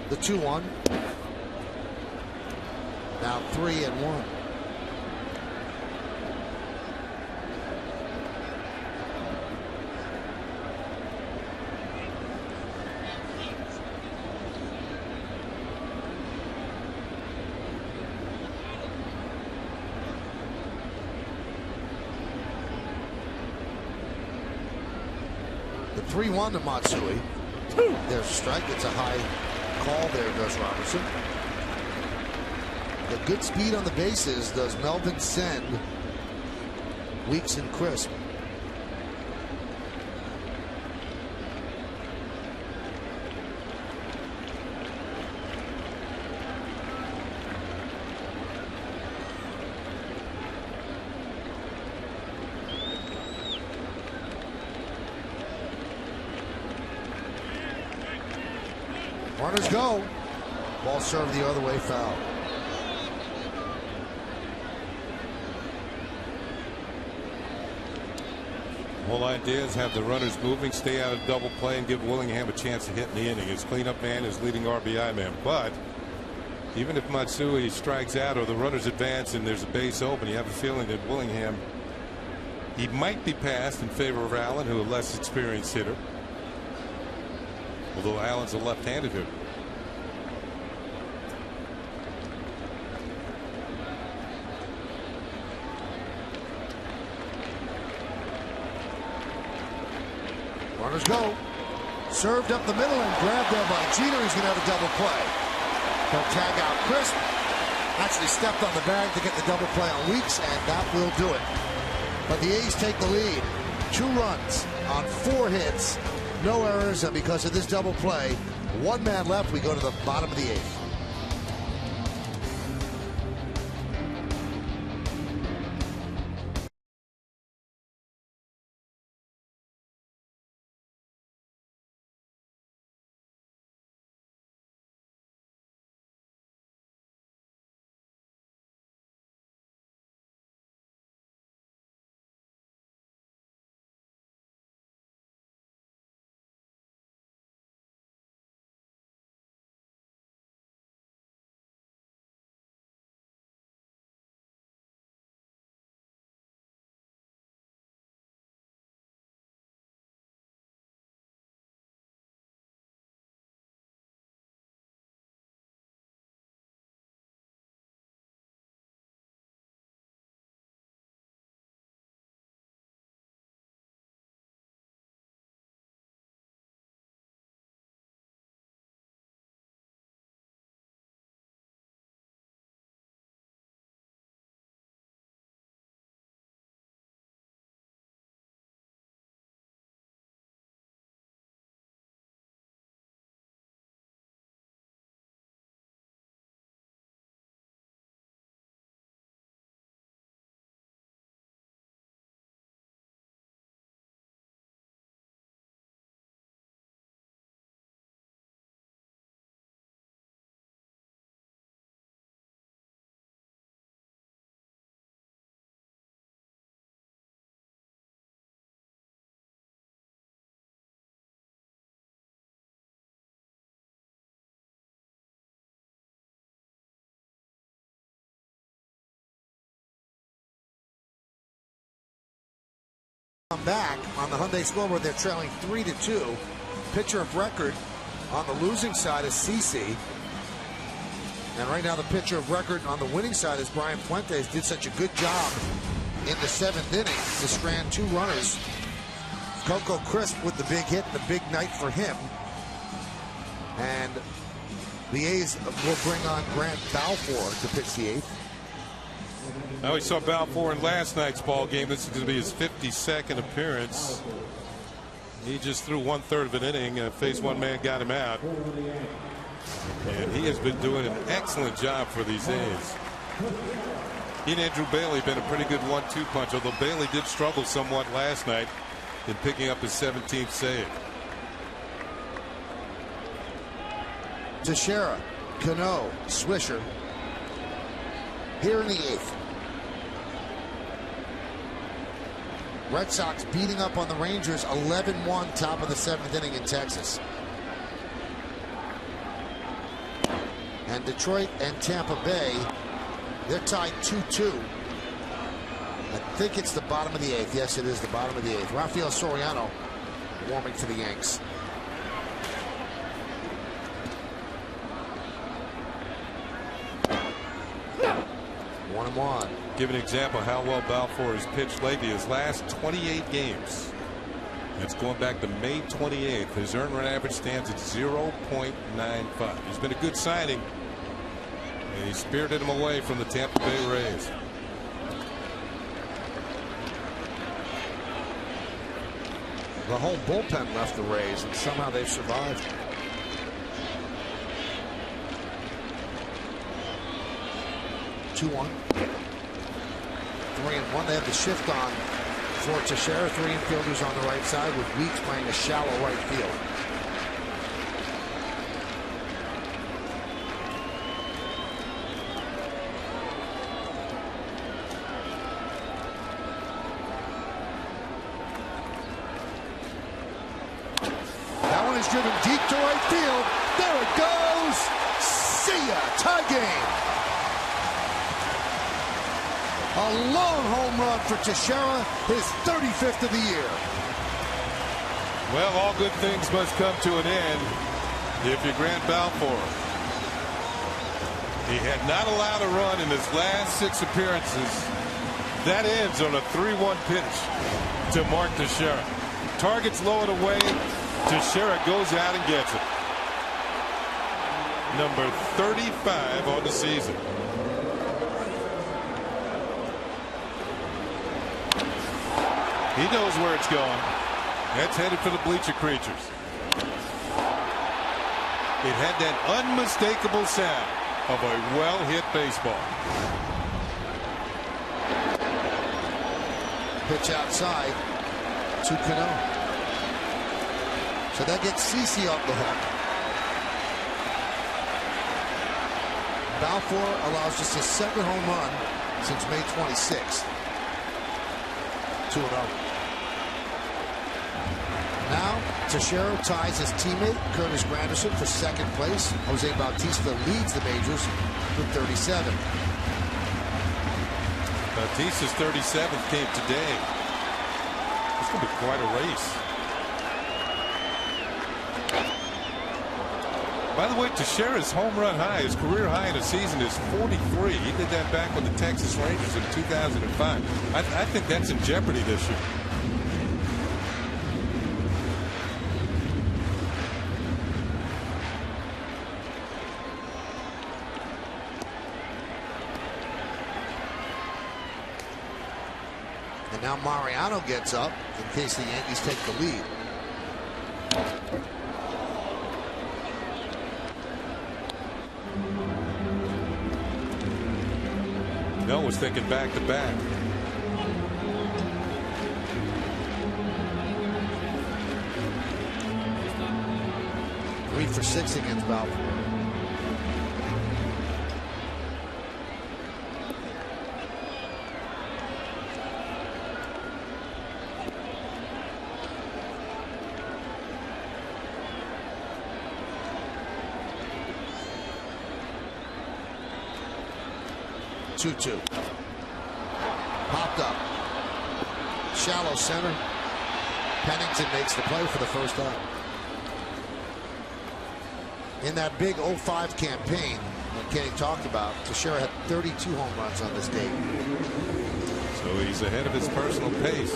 A: The 2-1. Now 3-1. The 3-1 to Matsui. There's a strike. It's a high call there, does Robertson. The good speed on the bases does Melvin send Weeks and Crisp. Runners go. Ball served the other way, foul.
E: The whole idea is have the runners moving, stay out of double play, and give Willingham a chance to hit in the inning. His cleanup man, his leading RBI man. But even if Matsui strikes out or the runners advance and there's a base open, you have a feeling that Willingham, he might be passed in favor of Allen, who is a less experienced hitter. Although Allen's a left-handed hitter.
A: Runners go. Served up the middle and grabbed there by Jeter. He's going to have a double play. He'll tag out Crisp. Actually stepped on the bag to get the double play on Weeks, and that will do it. But the A's take the lead. 2 runs on 4 hits. No errors, and because of this double play, 1 man left. We go to the bottom of the 8th.
H: back on the Hyundai scoreboard. They're trailing 3-2. Pitcher of record on the losing side is CeCe. And right now the pitcher of record on the winning side is Brian Fuentes. Did such a good job in the 7th inning to strand 2 runners. Coco Crisp with the big hit and the big night for him. And the A's will bring on Grant Balfour to pitch the 8th.
E: Now we saw Balfour in last night's ball game. This is going to be his 52nd appearance. He just threw 1/3 of an inning. Faced one man, got him out. And he has been doing an excellent job for these A's. He and Andrew Bailey have been a pretty good 1-2 punch, although Bailey did struggle somewhat last night in picking up his 17th save.
H: Teixeira, Cano, Swisher here in the 8th. Red Sox beating up on the Rangers 11-1, top of the 7th inning in Texas. And Detroit and Tampa Bay, they're tied 2-2. I think it's the bottom of the 8th. Yes, it is the bottom of the 8th. Rafael Soriano warming for the Yanks. One and one.
E: Give an example of how well Balfour has pitched lately. His last 28 games. It's going back to May 28th. His earned run average stands at 0.95. He's been a good signing. And he spirited him away from the Tampa Bay Rays.
H: The whole bullpen left the Rays, and somehow they've survived. Two-one. 3-1. They have the shift on for Teixeira. 3 infielders on the right side with Weeks playing a shallow right field. That one is driven deep to right field. There it goes. See ya. Tie game. A long home run for Teixeira, his 35th of the year.
E: Well, all good things must come to an end if you're Grant Balfour. He had not allowed a run in his last 6 appearances. That ends on a 3-1 pitch to Mark Teixeira. Target's low and away. Teixeira goes out and gets it. Number 35 on the season. He knows where it's going. That's headed for the bleacher creatures. It had that unmistakable sound of a well-hit baseball.
H: Pitch outside to Cano. So that gets CeCe off the hook. Balfour allows just his 2nd home run since May 26th. 2-0. Now Teixeira ties his teammate Curtis Granderson for 2nd place. Jose Bautista leads the majors with 37.
E: Bautista's 37th came today. It's going to be quite a race. By the way, Teixeira's home run high, his career high in a season, is 43. He did that back with the Texas Rangers in 2005. I think that's in jeopardy this year.
H: And now Mariano gets up in case the Yankees take the lead.
E: Mel was thinking back to back.
H: Three for 6 against Balfour. Popped up. Shallow center. Pennington makes the play for the first time. In that big 05 campaign that Kenny talked about, Teixeira had 32 home runs on this date.
E: So he's ahead of his personal pace.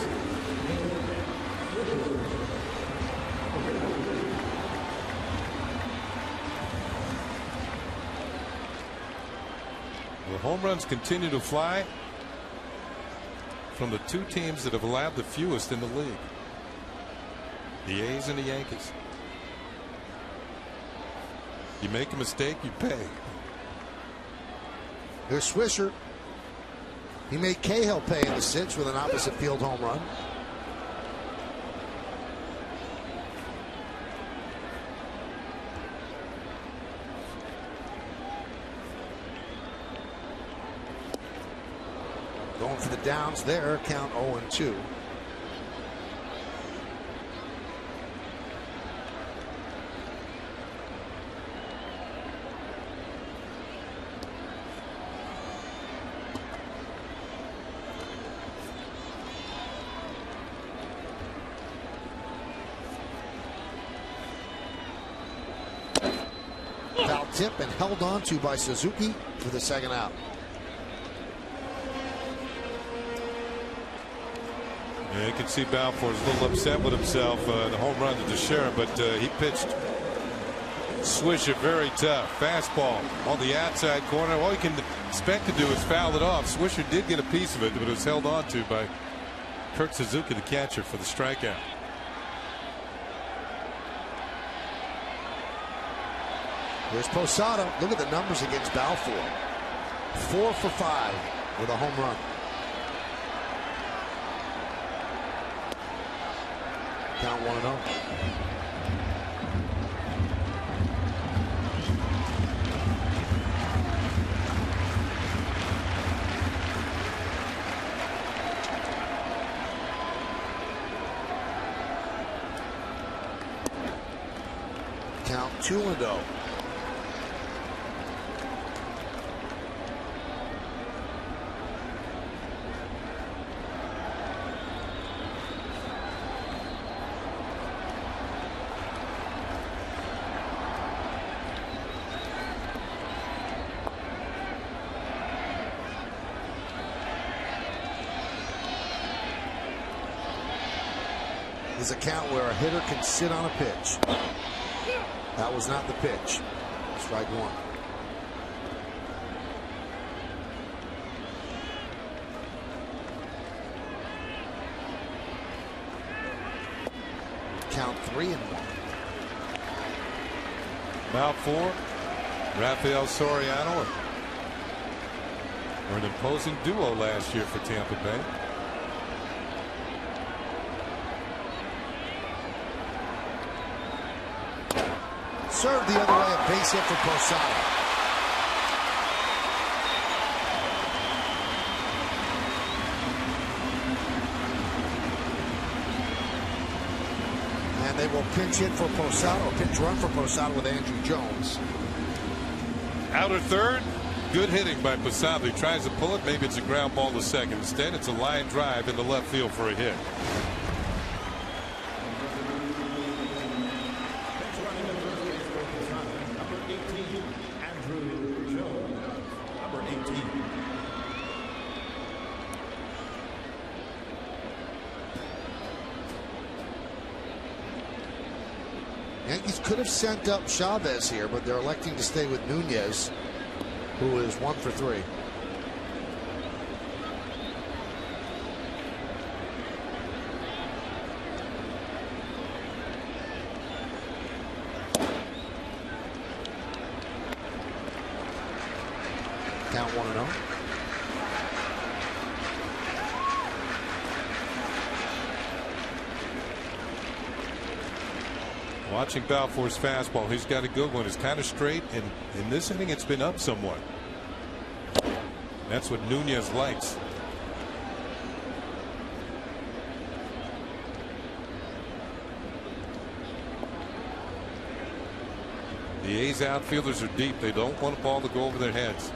E: The home runs continue to fly from the two teams that have allowed the fewest in the league, the A's and the Yankees. You make a mistake, you pay.
H: Here's Swisher. He made Cahill pay in the 6th with an opposite field home run. Going for the downs there, count 0-2. Foul tip and held on to by Suzuki for the second out.
E: Yeah, you can see Balfour's a little upset with himself. The home run to Teixeira, but he pitched Swisher very tough. Fastball on the outside corner. All you can expect to do is foul it off. Swisher did get a piece of it, but it was held on to by Kurt Suzuki, the catcher, for the strikeout.
H: Here's Posada. Look at the numbers against Balfour. 4 for 5 with a home run. Count 1-0. Count 2-0. Is a count where a hitter can sit on a pitch. That was not the pitch. Strike one. Count 3-1.
E: Balfour, Rafael Soriano were an imposing duo last year for Tampa Bay.
H: Served the other way, a base hit for Posada. And they will pinch hit for Posada, or pinch run for Posada with Andrew Jones.
E: Outer third, good hitting by Posada. He tries to pull it, maybe it's a ground ball to second. Instead, it's a line drive in the left field for a hit.
H: Yankees could have sent up Chavez here, but they're electing to stay with Nunez, who is 1 for 3. Count 1-0.
E: Watching Balfour's fastball, he's got a good one. It's kind of straight, and in this inning, it's been up somewhat. That's what Nunez likes. The A's outfielders are deep. They don't want a ball to go over their heads.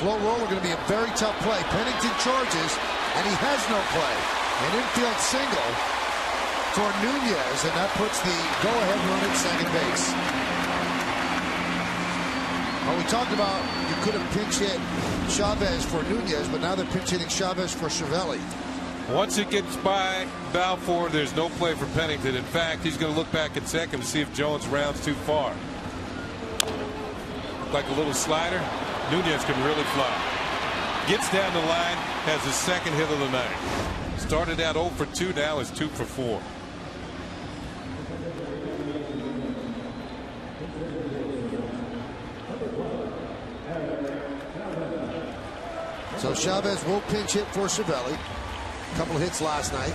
A: Slow roller going to be a very tough play. Pennington charges, and he has no play. An infield single for Nunez, and that puts the go-ahead run at second base. Well, we talked about you could have pinch hit Chavez for Nunez, but now they're pinch hitting Chavez for Cervelli.
E: Once it gets by Balfour, there's no play for Pennington. In fact, he's going to look back at second to see if Jones rounds too far. Like a little slider. Nunez can really fly. Gets down the line, has his second hit of the night. Started out 0 for 2, now is 2 for 4.
A: So Chavez will pinch hit for Cervelli. A couple of hits last night.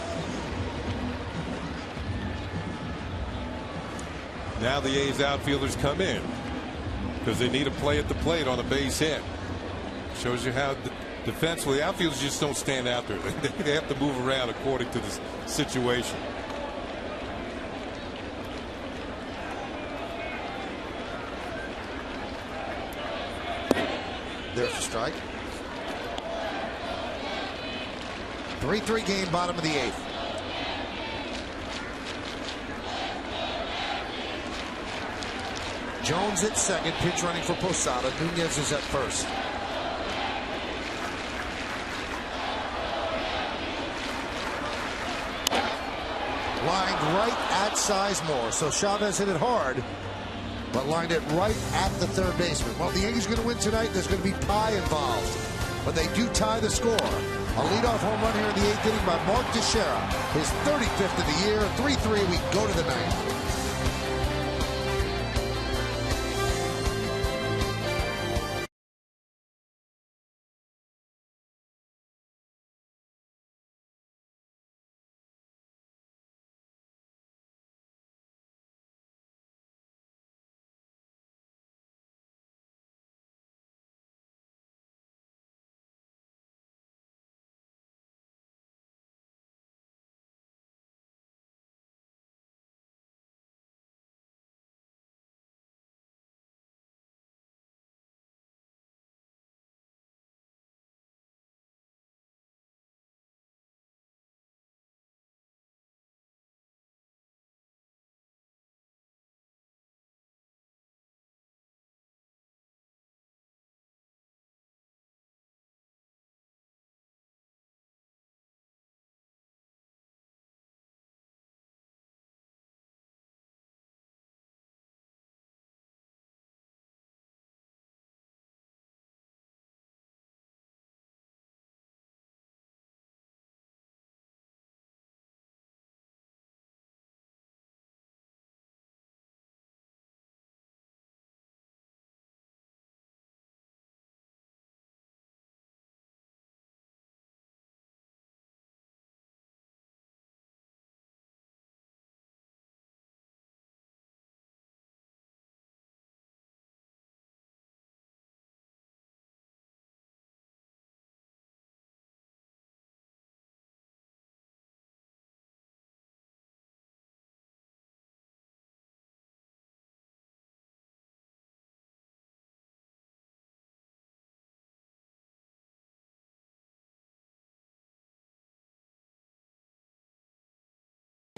E: Now the A's outfielders come in because they need a play at the plate on a base hit. Shows you how defensively outfielders just don't stand out there. They have to move around according to the situation.
A: There's a strike. 3-3 game, bottom of the 8th. Jones at second, pitch running for Posada. Nunez is at first. Lined right at Sizemore. So Chavez hit it hard, but lined it right at the third baseman. Well, the Yankees are going to win tonight. There's going to be pie involved, but they do tie the score. A leadoff home run here in the 8th inning by Mark Teixeira. His 35th of the year. 3-3. We go to the 9th.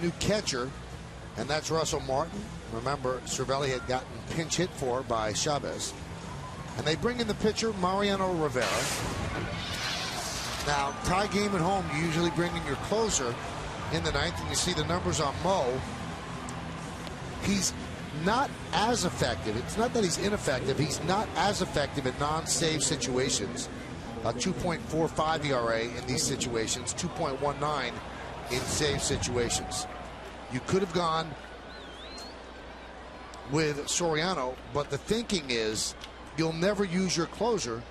A: New catcher, and that's Russell Martin. Remember, Cervelli had gotten pinch hit for by Chavez. And they bring in the pitcher, Mariano Rivera. Now, tie game at home, you usually bring in your closer in the 9th, and you see the numbers on Mo. He's not as effective. It's not that he's ineffective. He's not as effective in non-save situations. A 2.45 ERA in these situations, 2.19 in save situations. You could have gone with Soriano, but the thinking is you'll never use your closer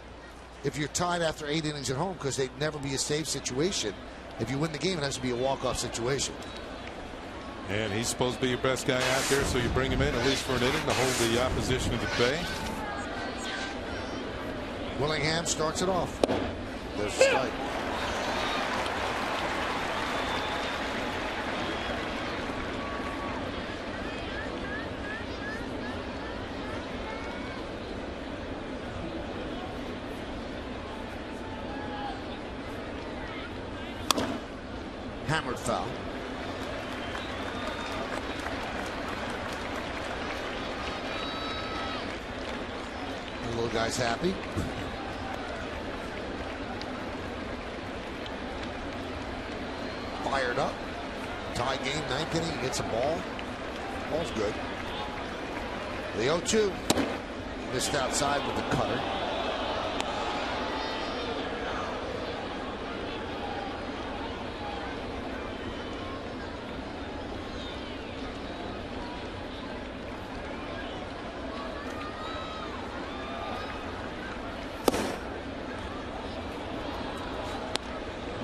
A: if you're tied after 8 innings at home, because they'd never be a save situation. If you win the game, it has to be a walk-off situation.
E: And he's supposed to be your best guy out there, so you bring him in at least for an inning to hold the opposition at bay.
A: Willingham starts it off. There's a strike.
H: Hammered foul. The little guy's happy. Fired up. Tie game, ninth inning. He gets a ball. Ball's good. The 0-2. Missed outside with the cutter.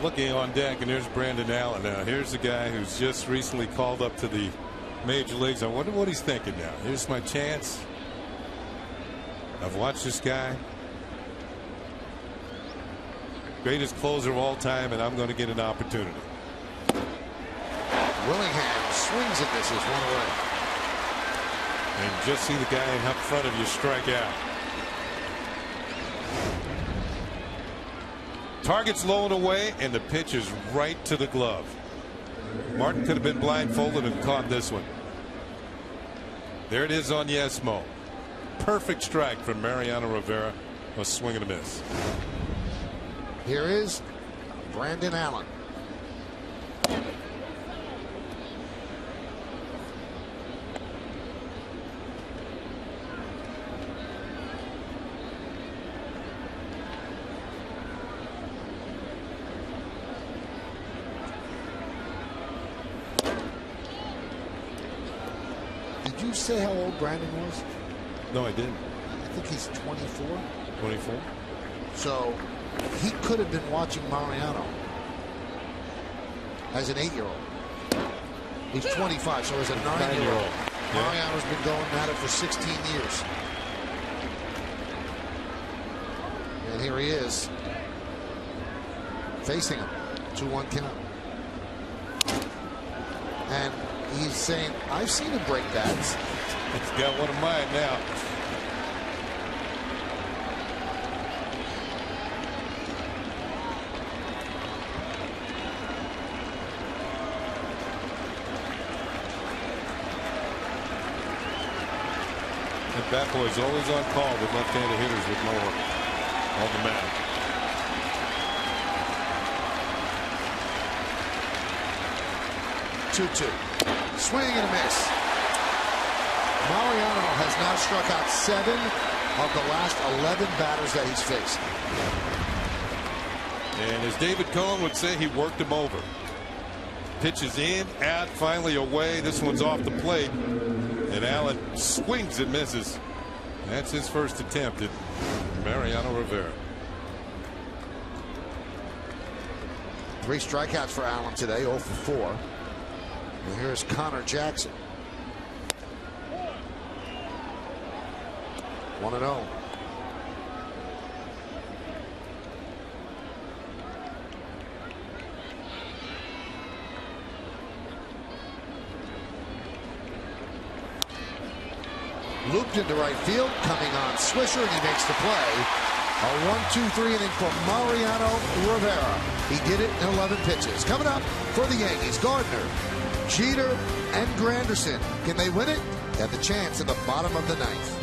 E: Looking on deck, and there's Brandon Allen. Now, here's the guy who's just recently called up to the major leagues. I wonder what he's thinking now. Here's my chance. I've watched this guy. Greatest closer of all time, and I'm going to get an opportunity.
H: Willingham swings and misses, one away.
E: And just see the guy up front of you strike out. Target's low and away, and the pitch is right to the glove. Martin could have been blindfolded and caught this one. There it is on Yesmo. Perfect strike from Mariano Rivera. A swing and a miss.
H: Here is Brandon Allen. Did you say how old Brandon was?
E: No, I didn't.
H: I think he's 24.
E: 24.
H: So he could have been watching Mariano as an 8-year-old. He's 25, so as a 9-year-old. Mariano's been going at it for 16 years. And here he is facing him. 2-1 count. And he's saying, I've seen him break bats.
E: He's got one of mine now. And Bat Boy's always on call with left-handed hitters with more on the mound.
H: Two-two. Swing and a miss. Mariano has now struck out 7 of the last 11 batters that he's faced.
E: And as David Cohen would say, he worked him over. Pitches in, out, finally away. This one's off the plate. And Allen swings and misses. That's his first attempt at Mariano Rivera.
H: 3 strikeouts for Allen today, 0 for 4. And here's Connor Jackson. 1-0. Looped into right field, coming on Swisher, and he makes the play. A 1-2-3 inning for Mariano Rivera. He did it in 11 pitches. Coming up for the Yankees, Gardner, Jeter, and Granderson. Can they win it? Got the chance in the bottom of the 9th.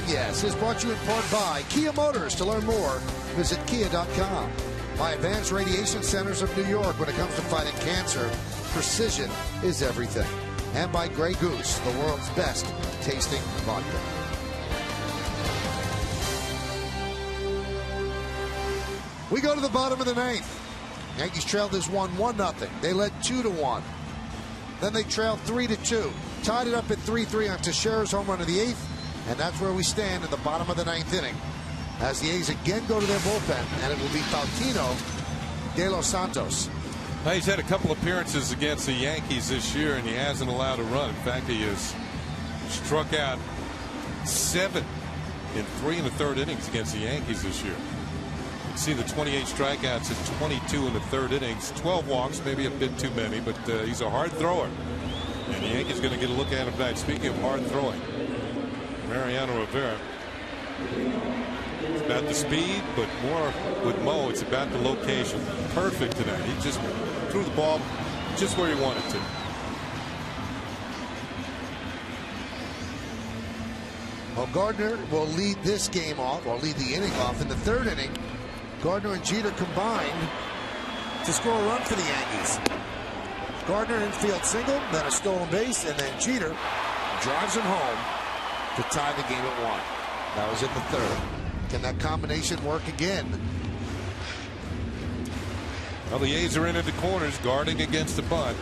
A: Yes is brought to you in part by Kia Motors. To learn more, visit kia.com. By Advanced Radiation Centers of New York. When it comes to fighting cancer, precision is everything. And by Grey Goose, the world's best tasting vodka. We go to the bottom of the ninth. Yankees trailed this one 1-0. They led 2-1. Then they trailed 3-2. Tied it up at 3-3 on Teixeira's home run of the eighth. And that's where we stand in the bottom of the ninth inning, as the A's again go to their bullpen, and it will be Faustino de los Santos.
E: Well, he's had a couple appearances against the Yankees this year, and he hasn't allowed a run. In fact, he has struck out 7 in 3 1/3 innings against the Yankees this year. You can see the 28 strikeouts in 22 in the third innings. 12 walks, maybe a bit too many, but he's a hard thrower. And the Yankees going to get a look at him tonight. Speaking of hard throwing, Mariano Rivera. It's about the speed, but more with Mo, it's about the location. Perfect tonight. He just threw the ball just where he wanted to.
A: Well, Gardner will lead this game off, or lead the inning off. In the third inning, Gardner and Jeter combined to score a run for the Yankees. Gardner infield single, then a stolen base, and then Jeter drives him home to tie the game at 1. That was in the third. Can that combination work again?
E: Well, the A's are in at the corners, guarding against the bunt.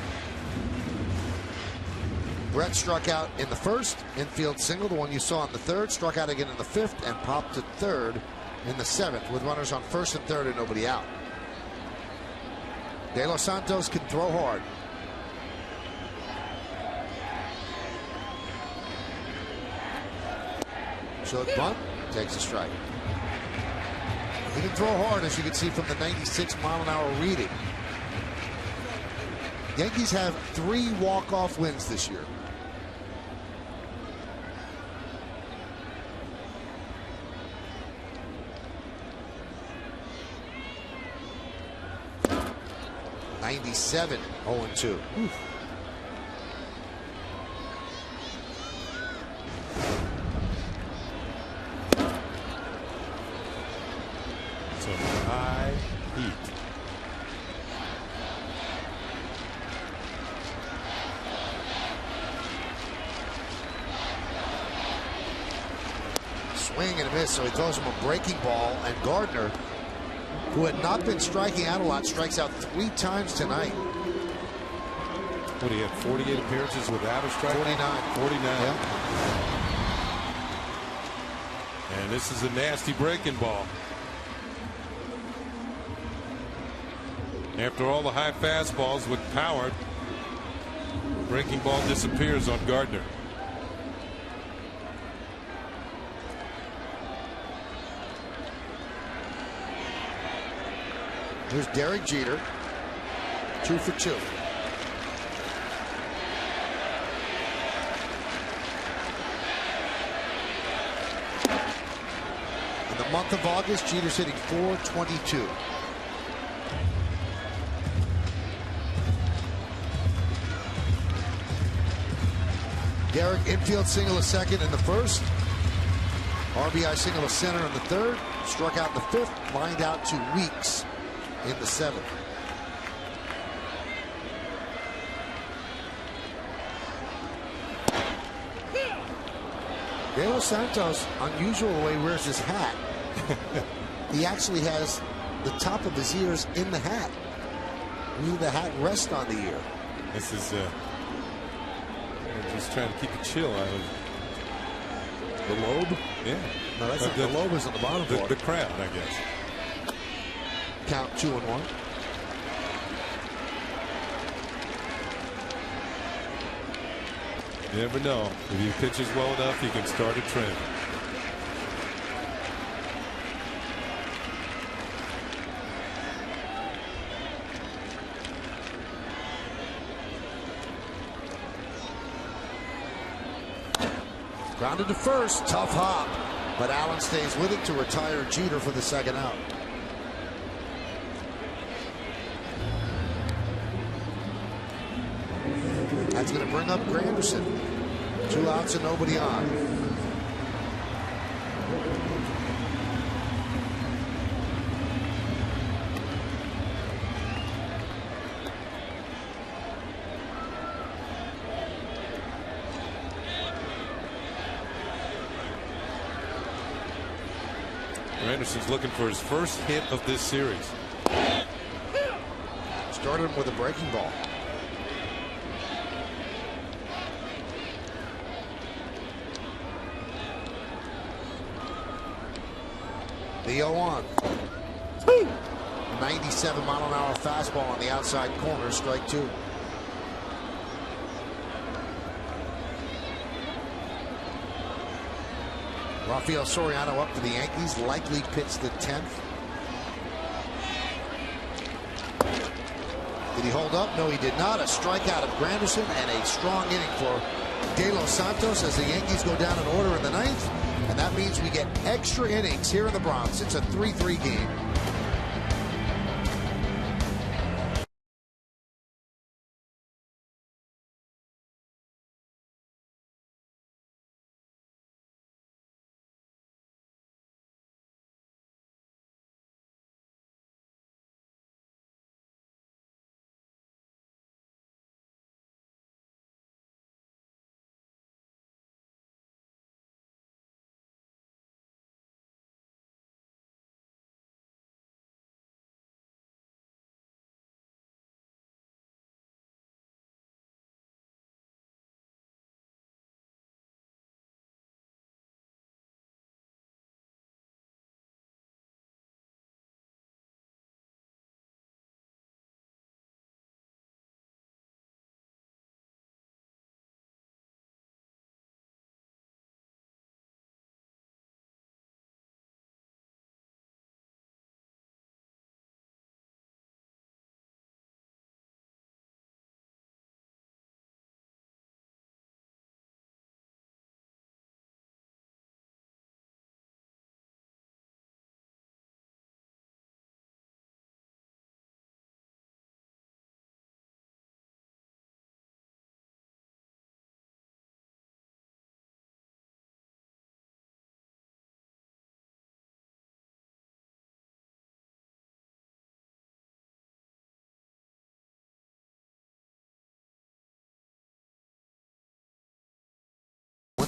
A: Brett struck out in the first, infield single, the one you saw in the third, struck out again in the fifth, and popped to third in the seventh with runners on first and third and nobody out. De Los Santos can throw hard. Short bunt, takes a strike. He can throw hard, as you can see from the 96-mile-an-hour reading. Yankees have 3 walk-off wins this year. '97, 0-2.
E: High heat.
A: Swing and a miss, so he throws him a breaking ball, and Gardner, who had not been striking out a lot, strikes out 3 times tonight.
E: What, he had 48 appearances without a strike?
A: 49.
E: 49.
A: Yeah.
E: And this is a nasty breaking ball. After all the high fastballs with power, breaking ball disappears on Gardner.
A: Here's Derek Jeter, 2 for 2. In the month of August, Jeter's hitting .422. Derek infield single to second in the first. RBI single to center in the third. Struck out in the fifth. Lined out to Weeks in the seventh. De Los Santos, unusual the way he wears his hat. He actually has the top of his ears in the hat. Usually the hat rests on the ear.
E: This is just trying to keep a chill out of
A: the lobe.
E: Yeah.
A: No, that's not the lobe is on the bottom part.
E: The crown, I guess.
A: Count 2-1.
E: You never know. If he pitches well enough, he can start a trend.
A: Grounded to first, tough hop, but Allen stays with it to retire Jeter for the second out. That's going to bring up Granderson. 2 outs and nobody on.
E: Anderson's looking for his first hit of this series.
H: Started him with a breaking ball. The 0-1. 97-mile-an-hour fastball on the outside corner, strike two. Rafael Soriano up for the Yankees, likely pitch the 10th. Did he hold up? No, he did not. A strikeout of Granderson and a strong inning for De Los Santos as the Yankees go down in order in the 9th. And that means we get extra innings here in the Bronx. It's a 3-3 game.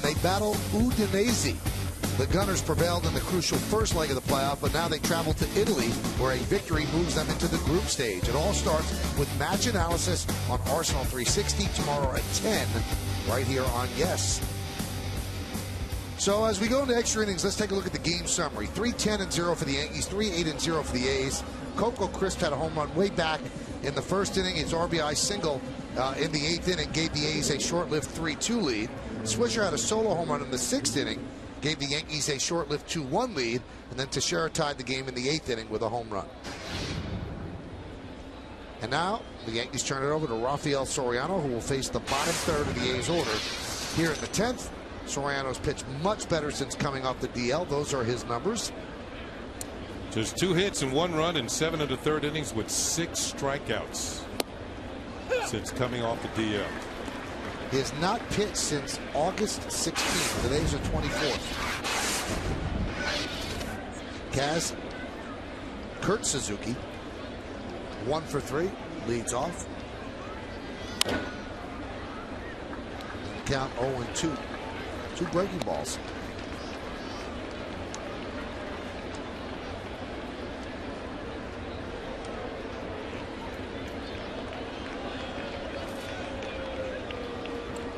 H: They battle Udinese. The Gunners prevailed in the crucial first leg of the playoff, but now they travel to Italy, where a victory moves them into the group stage. It all starts with match analysis on Arsenal 360 tomorrow at 10, right here on Yes. So as we go into extra innings, let's take a look at the game summary. 3-10-0 for the Yankees, 3-8-0 for the A's. Coco Crisp had a home run way back in the first inning. His RBI single in the 8th inning gave the A's a short-lived 3-2 lead. Swisher had a solo home run in the 6th inning, gave the Yankees a short-lived 2-1 lead, and then Teixeira tied the game in the 8th inning with a home run. And now the Yankees turn it over to Rafael Soriano, who will face the bottom third of the A's order here in the 10th. Soriano's pitched much better since coming off the DL. Those are his numbers.
E: Just 2 hits and 1 run in 7 of the 3rd innings with 6 strikeouts since coming off the DL.
H: He has not pitched since August 16th. Today's the 24th. Kaz, Kurt Suzuki, 1 for 3, leads off. Count 0-2. 2 breaking balls.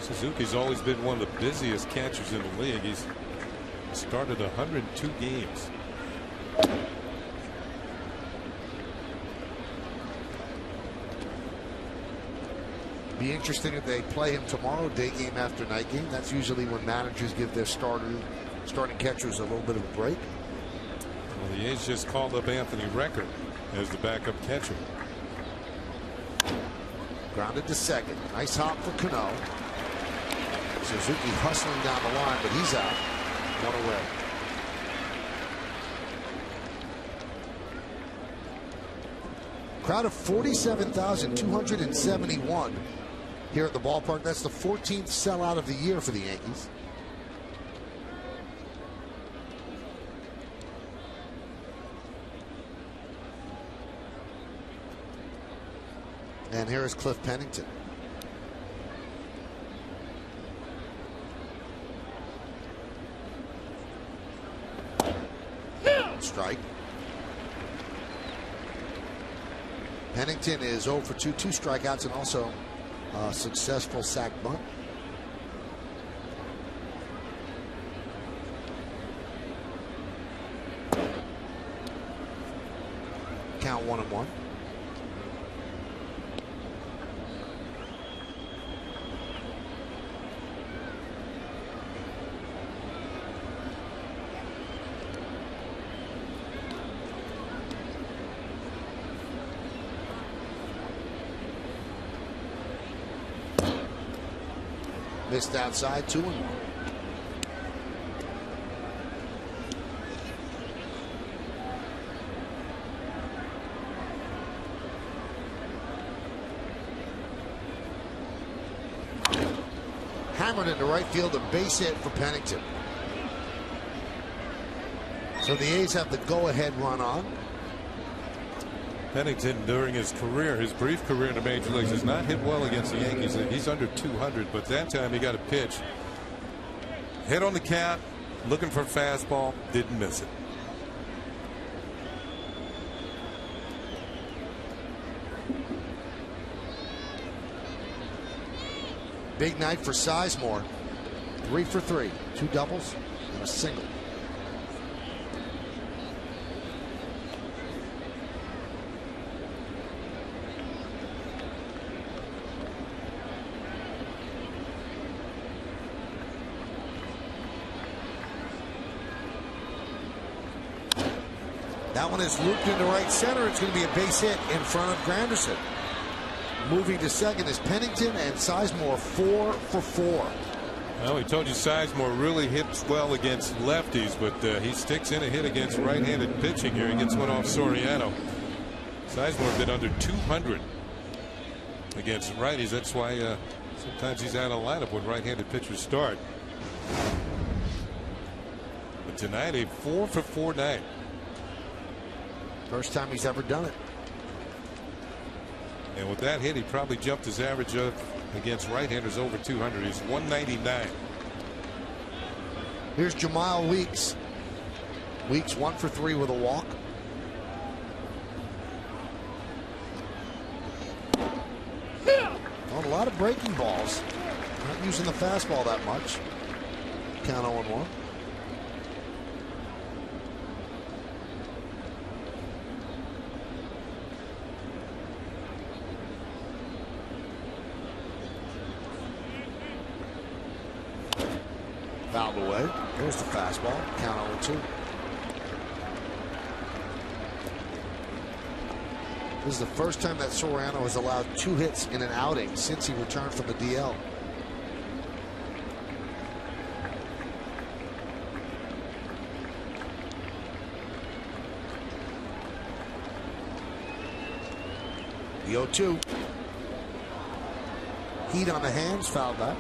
E: Suzuki's always been one of the busiest catchers in the league. He's started 102 games.
H: Be interesting if they play him tomorrow, day game after night game. That's usually when managers give their starting catchers a little bit of a break.
E: Well, the A's just called up Anthony Recker as the backup catcher.
H: Grounded to second. Nice hop for Cano. Suzuki hustling down the line, but he's out. 1 away. Crowd of 47,271 here at the ballpark. That's the 14th sellout of the year for the Yankees. And here is Cliff Pennington. Strike. Pennington is 0 for 2 strikeouts, and also a successful sac bunt. Count 1-1. Missed outside, 2-1. Hammered into right field, a base hit for Pennington. So the A's have the go-ahead run on.
E: Pennington, during his career, his brief career in the major leagues, has not hit well against the Yankees. He's under 200, but that time he got a pitch. Hit on the count, looking for a fastball, didn't miss it.
H: Big night for Sizemore. 3 for 3, 2 doubles and a single. That one is looped into right center. It's going to be a base hit in front of Granderson. Moving to second is Pennington, and Sizemore 4 for 4.
E: Well, we told you Sizemore really hits well against lefties, but he sticks in a hit against right-handed pitching here. He gets one off Soriano. Sizemore been under 200 against righties. That's why sometimes he's out of lineup when right-handed pitchers start. But tonight, a 4 for 4 night.
H: First time he's ever done it.
E: And with that hit, he probably jumped his average up against right-handers over 200. He's 199.
H: Here's Jamal Weeks. Weeks 1 for 3 with a walk. Well, a lot of breaking balls. Not using the fastball that much. Count 0-1. Fouled away. There's the fastball. Count 0-2. This is the first time that Soriano has allowed 2 hits in an outing since he returned from the DL. The 0-2. Heat on the hands, fouled back.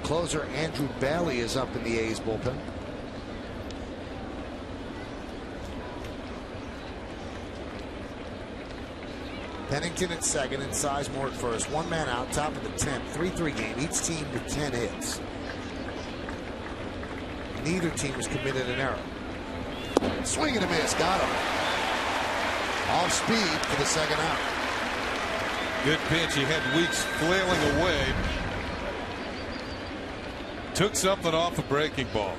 H: Closer Andrew Bailey is up in the A's bullpen. Pennington at second and Sizemore at first. 1 man out, top of the 10th. 3-3 game. Each team with 10 hits. Neither team has committed an error. Swing and a miss. Got him. Off speed for the second out.
E: Good pitch. He had Weeks flailing away. Took something off a breaking ball.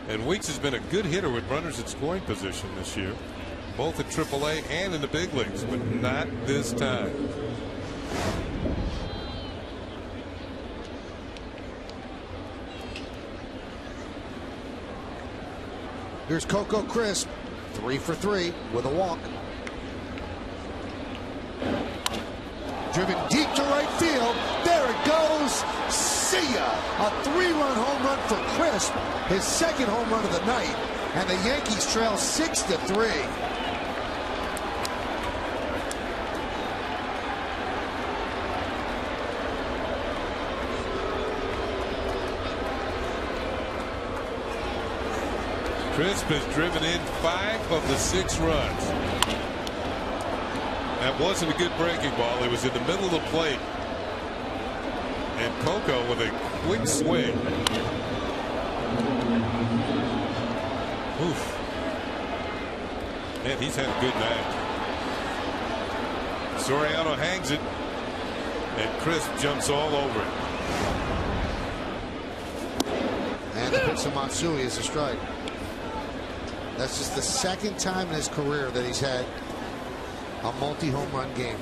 E: And Weeks has been a good hitter with runners at scoring position this year, both at AAA and in the big leagues, but not this time.
H: Here's Coco Crisp, 3 for 3 with a walk. Driven deep to right field. There it goes. See ya. A 3-run home run for Crisp, his second home run of the night, and the Yankees trail 6-3.
E: Crisp has driven in 5 of the 6 runs. That wasn't a good breaking ball. It was in the middle of the plate. And Coco with a quick swing. Oof. Man, he's had a good night. Soriano hangs it. And Crisp jumps all over it.
H: And the pitch to Matsui is a strike. That's just the second time in his career that he's had a multi-home run game.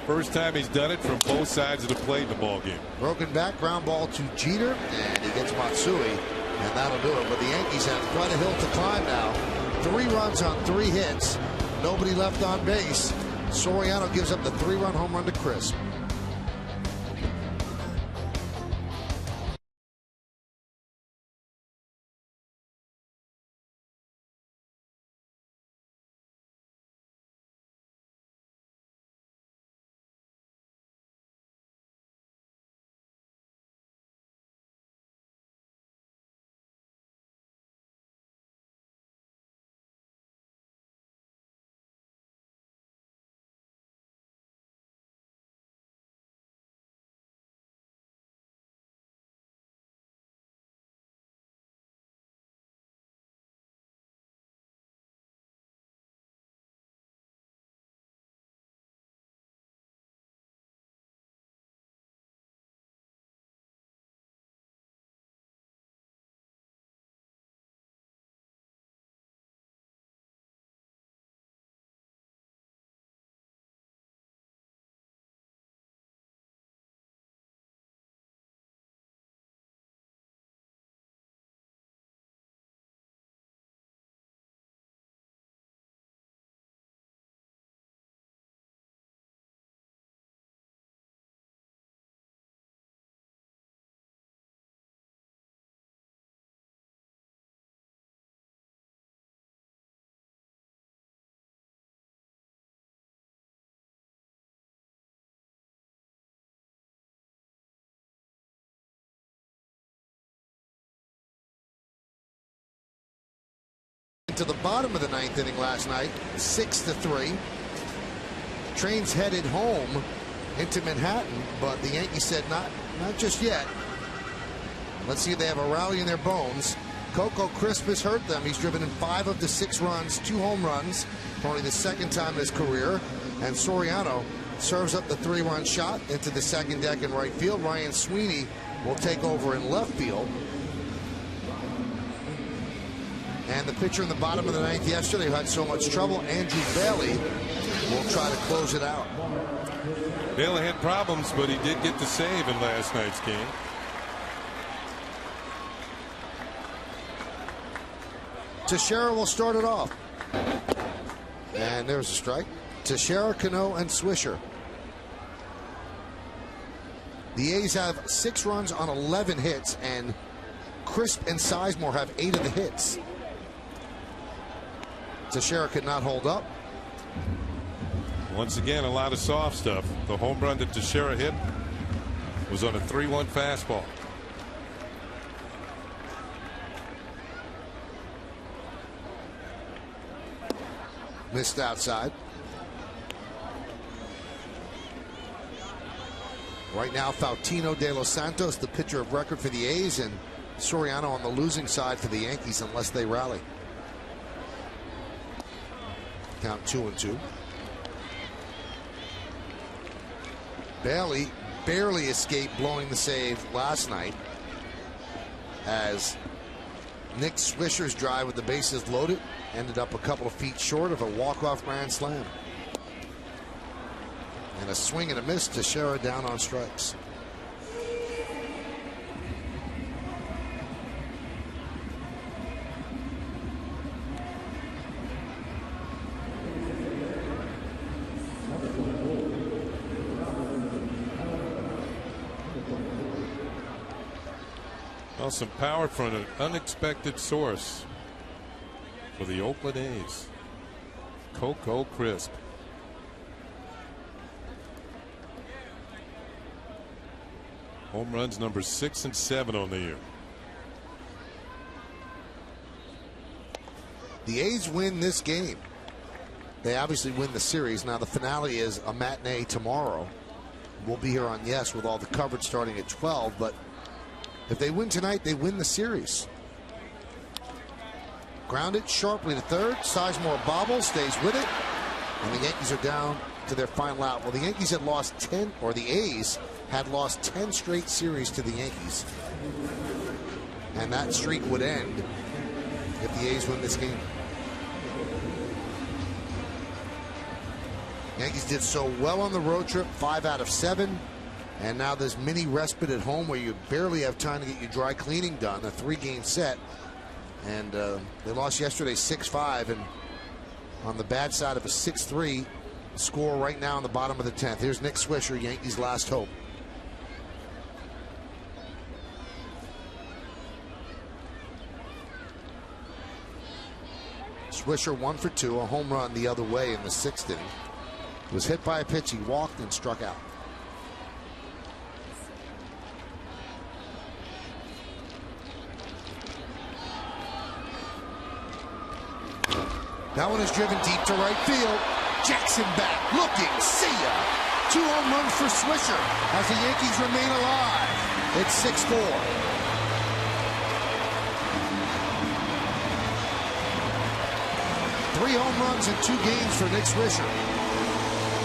E: First time he's done it from both sides of the plate in the ball game.
H: Broken back, ground ball to Jeter, and he gets Matsui, and that'll do it. But the Yankees have quite a hill to climb now. 3 runs on 3 hits. Nobody left on base. Soriano gives up the 3-run home run to Crisp. To the bottom of the 9th inning last night, 6-3. Trains headed home into Manhattan, but the Yankees said not just yet. Let's see if they have a rally in their bones. Coco Crisp has hurt them. He's driven in 5 of the 6 runs, 2 home runs, for only the 2nd time in his career. And Soriano serves up the 3-run shot into the 2nd deck in right field. Ryan Sweeney will take over in left field. And the pitcher in the bottom of the 9th yesterday who had so much trouble, Andrew Bailey, will try to close it out.
E: Bailey had problems, but he did get the save in last night's game.
H: Teixeira will start it off. And there's a strike. Teixeira, Cano, and Swisher. The A's have 6 runs on 11 hits, and Crisp and Sizemore have 8 of the hits. Teixeira could not hold up.
E: Once again, a lot of soft stuff. The home run that Teixeira hit was on a 3-1 fastball.
H: Missed outside. Right now, Faustino De Los Santos, the pitcher of record for the A's, and Soriano on the losing side for the Yankees unless they rally. Count 2-2. Bailey barely escaped blowing the save last night as Nick Swisher's drive with the bases loaded ended up a couple of feet short of a walk-off grand slam. And a swing and a miss. Teixeira down on strikes.
E: Well, some power from an unexpected source for the Oakland A's. Coco Crisp. Home runs number 6 and 7 on the year.
H: the A's win this game, they obviously win the series. Now the finale is a matinee tomorrow. We'll be here on Yes with all the coverage starting at 12. But if they win tonight, they win the series. Grounded sharply to third. Sizemore bobbles, stays with it. And the Yankees are down to their final out. Well, the Yankees had lost 10, or the A's had lost 10 straight series to the Yankees. And that streak would end if the A's win this game. Yankees did so well on the road trip, 5 out of 7. And now this mini respite at home where you barely have time to get your dry cleaning done, a 3-game set. And they lost yesterday 6-5, and on the bad side of a 6-3 score right now in the bottom of the 10th. Here's Nick Swisher, Yankees' last hope. Swisher 1 for 2, a home run the other way in the 6th inning. Was hit by a pitch, he walked and struck out. That one is driven deep to right field. Jackson back, looking, see ya. 2 home runs for Swisher as the Yankees remain alive. It's 6-4. Three home runs in 2 games for Nick Swisher.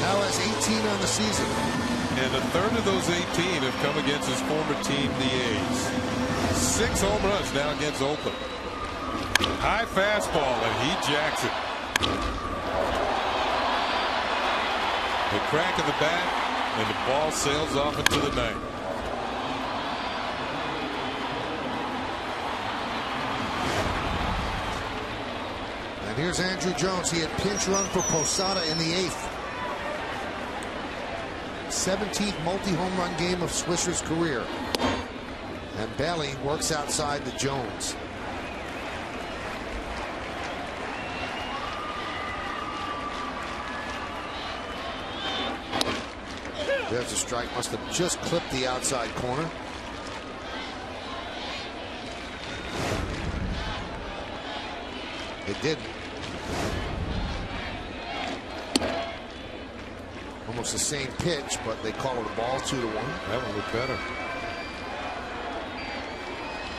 H: Now has 18 on the season.
E: And a third of those 18 have come against his former team, the A's. 6 home runs now against Oakland. High fastball, and he jacks it. The crack of the bat, and the ball sails off into the night.
H: And here's Andrew Jones. He had pinch run for Posada in the 8th. 17th multi-home run game of Swisher's career. And Bailey works outside the Jones. There's a strike. Must have just clipped the outside corner. It didn't. Almost the same pitch, but they call it a ball, 2-1.
E: That one looked better.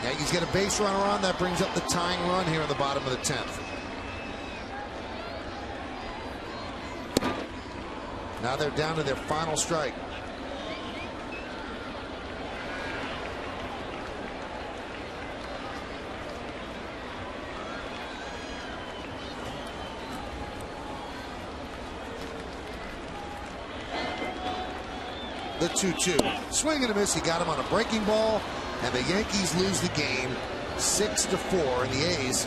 H: Yankees get a base runner on. That brings up the tying run here in the bottom of the 10th. Now they're down to their final strike. The 2-2. Swing and a miss. He got him on a breaking ball, and the Yankees lose the game 6-4. And the A's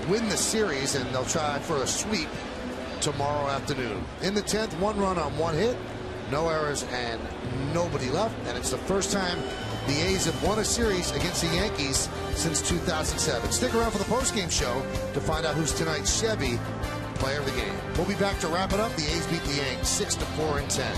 H: win the series, and they'll try for a sweep tomorrow afternoon. In the 10th, 1 run on 1 hit, no errors, and nobody left. And it's the first time the A's have won a series against the Yankees since 2007. Stick around for the postgame show to find out who's tonight's Chevy player of the game. We'll be back to wrap it up. The A's beat the Yanks 6-4 in 10.